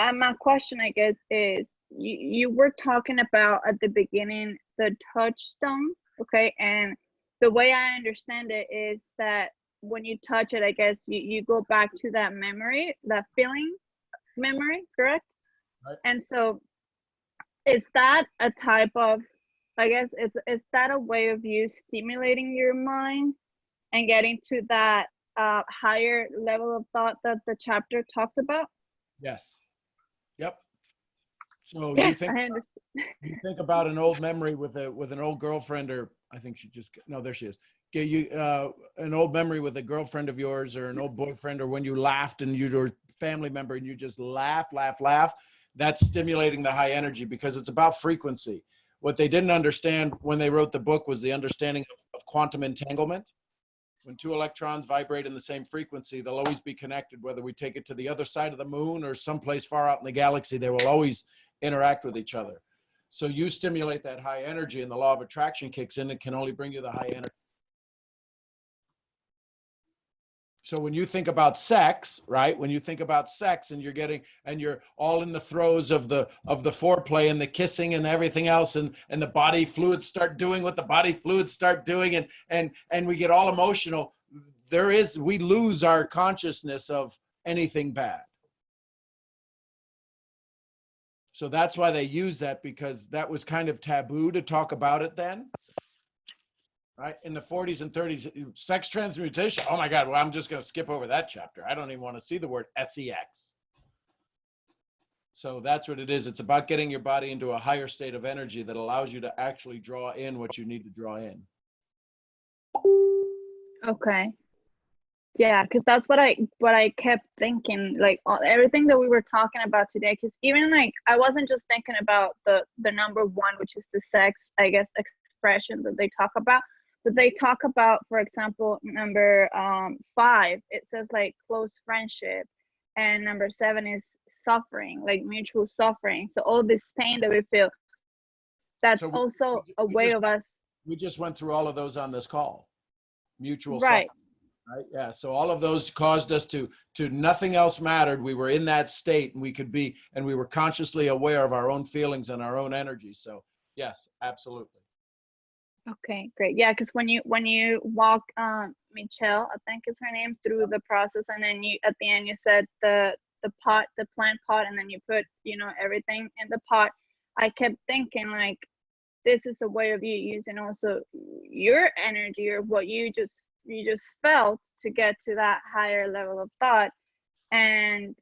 Speaker 18: my question, I guess, is you were talking about at the beginning the touchstone, okay? And the way I understand it is that when you touch it, I guess you go back to that memory, that feeling memory, correct? Right. And so is that a type of, I guess, is that a way of you stimulating your mind and getting to that higher level of thought that the chapter talks about?
Speaker 1: Yes. Yep. So
Speaker 18: yes,
Speaker 1: you think about an old memory with an old girlfriend, or I think she just, no, there she is. An old memory with a girlfriend of yours, or an old boyfriend, or when you laughed and you were a family member and you just laugh. That's stimulating the high energy, because it's about frequency. What they didn't understand when they wrote the book was the understanding of quantum entanglement. When two electrons vibrate in the same frequency, they'll always be connected. Whether we take it to the other side of the moon or someplace far out in the galaxy, they will always interact with each other. So you stimulate that high energy, and the law of attraction kicks in. It can only bring you the high energy. So when you think about sex, right? When you think about sex and you're all in the throes of the foreplay and the kissing and everything else, and the body fluids start doing what the body fluids start doing, and we get all emotional, we lose our consciousness of anything bad. So that's why they use that, because that was kind of taboo to talk about it then. Right? In the 40s and 30s, sex transmutation. Oh my God, well, I'm just going to skip over that chapter. I don't even want to see the word sex. So that's what it is. It's about getting your body into a higher state of energy that allows you to actually draw in what you need to draw in.
Speaker 18: Okay. Yeah, because that's what I kept thinking, like everything that we were talking about today. Because even like I wasn't just thinking about the number one, which is the sex, I guess, expression that they talk about, but they talk about, for example, number 5. It says like close friendship, and number 7 is suffering, like mutual suffering. So all this pain that we feel, that's
Speaker 1: So
Speaker 18: also a way of us.
Speaker 1: We just went through all of those on this call. Mutual
Speaker 18: Right.
Speaker 1: suffering. Right. Yeah. So all of those caused us to nothing else mattered. We were in that state, and we were consciously aware of our own feelings and our own energy. So yes, absolutely.
Speaker 18: Okay, great. Yeah, because when you walk Michelle, I think is her name, through the process, and then you at the end you said the plant pot, and then you put everything in the pot. I kept thinking like, this is a way of you using also your energy, or what you just felt, to get to that higher level of thought. And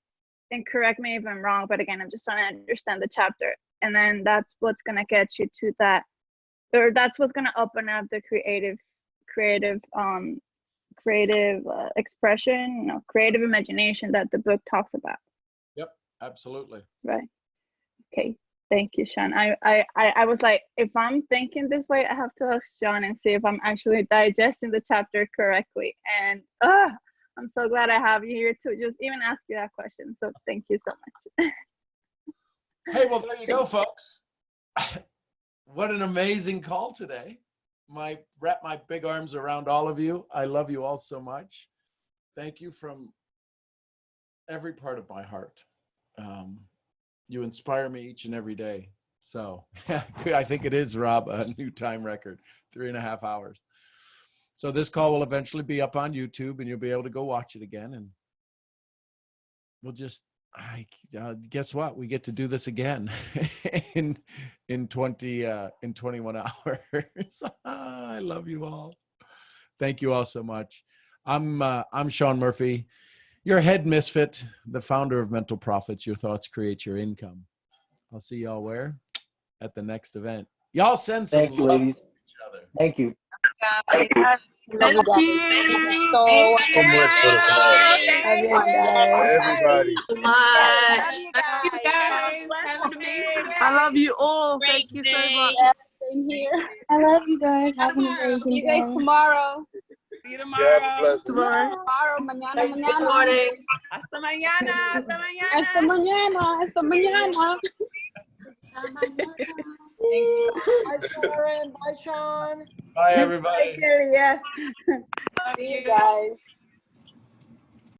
Speaker 18: correct me if I'm wrong, but again, I'm just trying to understand the chapter. And then that's what's going to get you to that, or that's what's going to open up the creative expression, creative imagination that the book talks about.
Speaker 1: Yep, absolutely.
Speaker 18: Right. Okay. Thank you, Sean. I was like, if I'm thinking this way, I have to ask Sean and see if I'm actually digesting the chapter correctly. And I'm so glad I have you here to just even ask you that question. So thank you so much.
Speaker 1: Hey, well, there you go, folks. What an amazing call today. Wrap my big arms around all of you. I love you all so much. Thank you from every part of my heart. You inspire me each and every day. So I think it is, Rob, a new time record, 3.5 hours. So this call will eventually be up on YouTube, and you'll be able to go watch it again. And we'll just, guess what? We get to do this again in 21 hours. I love you all. Thank you all so much. I'm Sean Murphy, your head misfit, the founder of Mental Profits. Your thoughts create your income. I'll see y'all where? At the next event. Y'all send some
Speaker 19: Thank you,
Speaker 1: love
Speaker 19: ladies.
Speaker 1: to each other.
Speaker 19: Thank you.
Speaker 18: Thank you.
Speaker 3: Thank you so
Speaker 20: much for the call.
Speaker 3: Everybody.
Speaker 20: Much.
Speaker 3: Love you guys. Have an amazing day.
Speaker 16: I love you all.
Speaker 3: Great
Speaker 16: Thank you so much.
Speaker 18: Yeah, same here.
Speaker 6: I love you guys. Have an amazing
Speaker 18: See you guys
Speaker 6: day.
Speaker 18: tomorrow.
Speaker 3: See you tomorrow.
Speaker 16: Tomorrow.
Speaker 18: Mañana.
Speaker 20: Good morning.
Speaker 3: Hasta mañana. Hasta mañana.
Speaker 18: Hasta mañana. Hasta mañana.
Speaker 2: Bye, Sharon. Bye, Sean.
Speaker 1: Bye, everybody.
Speaker 12: Bye, Delia.
Speaker 18: See you guys.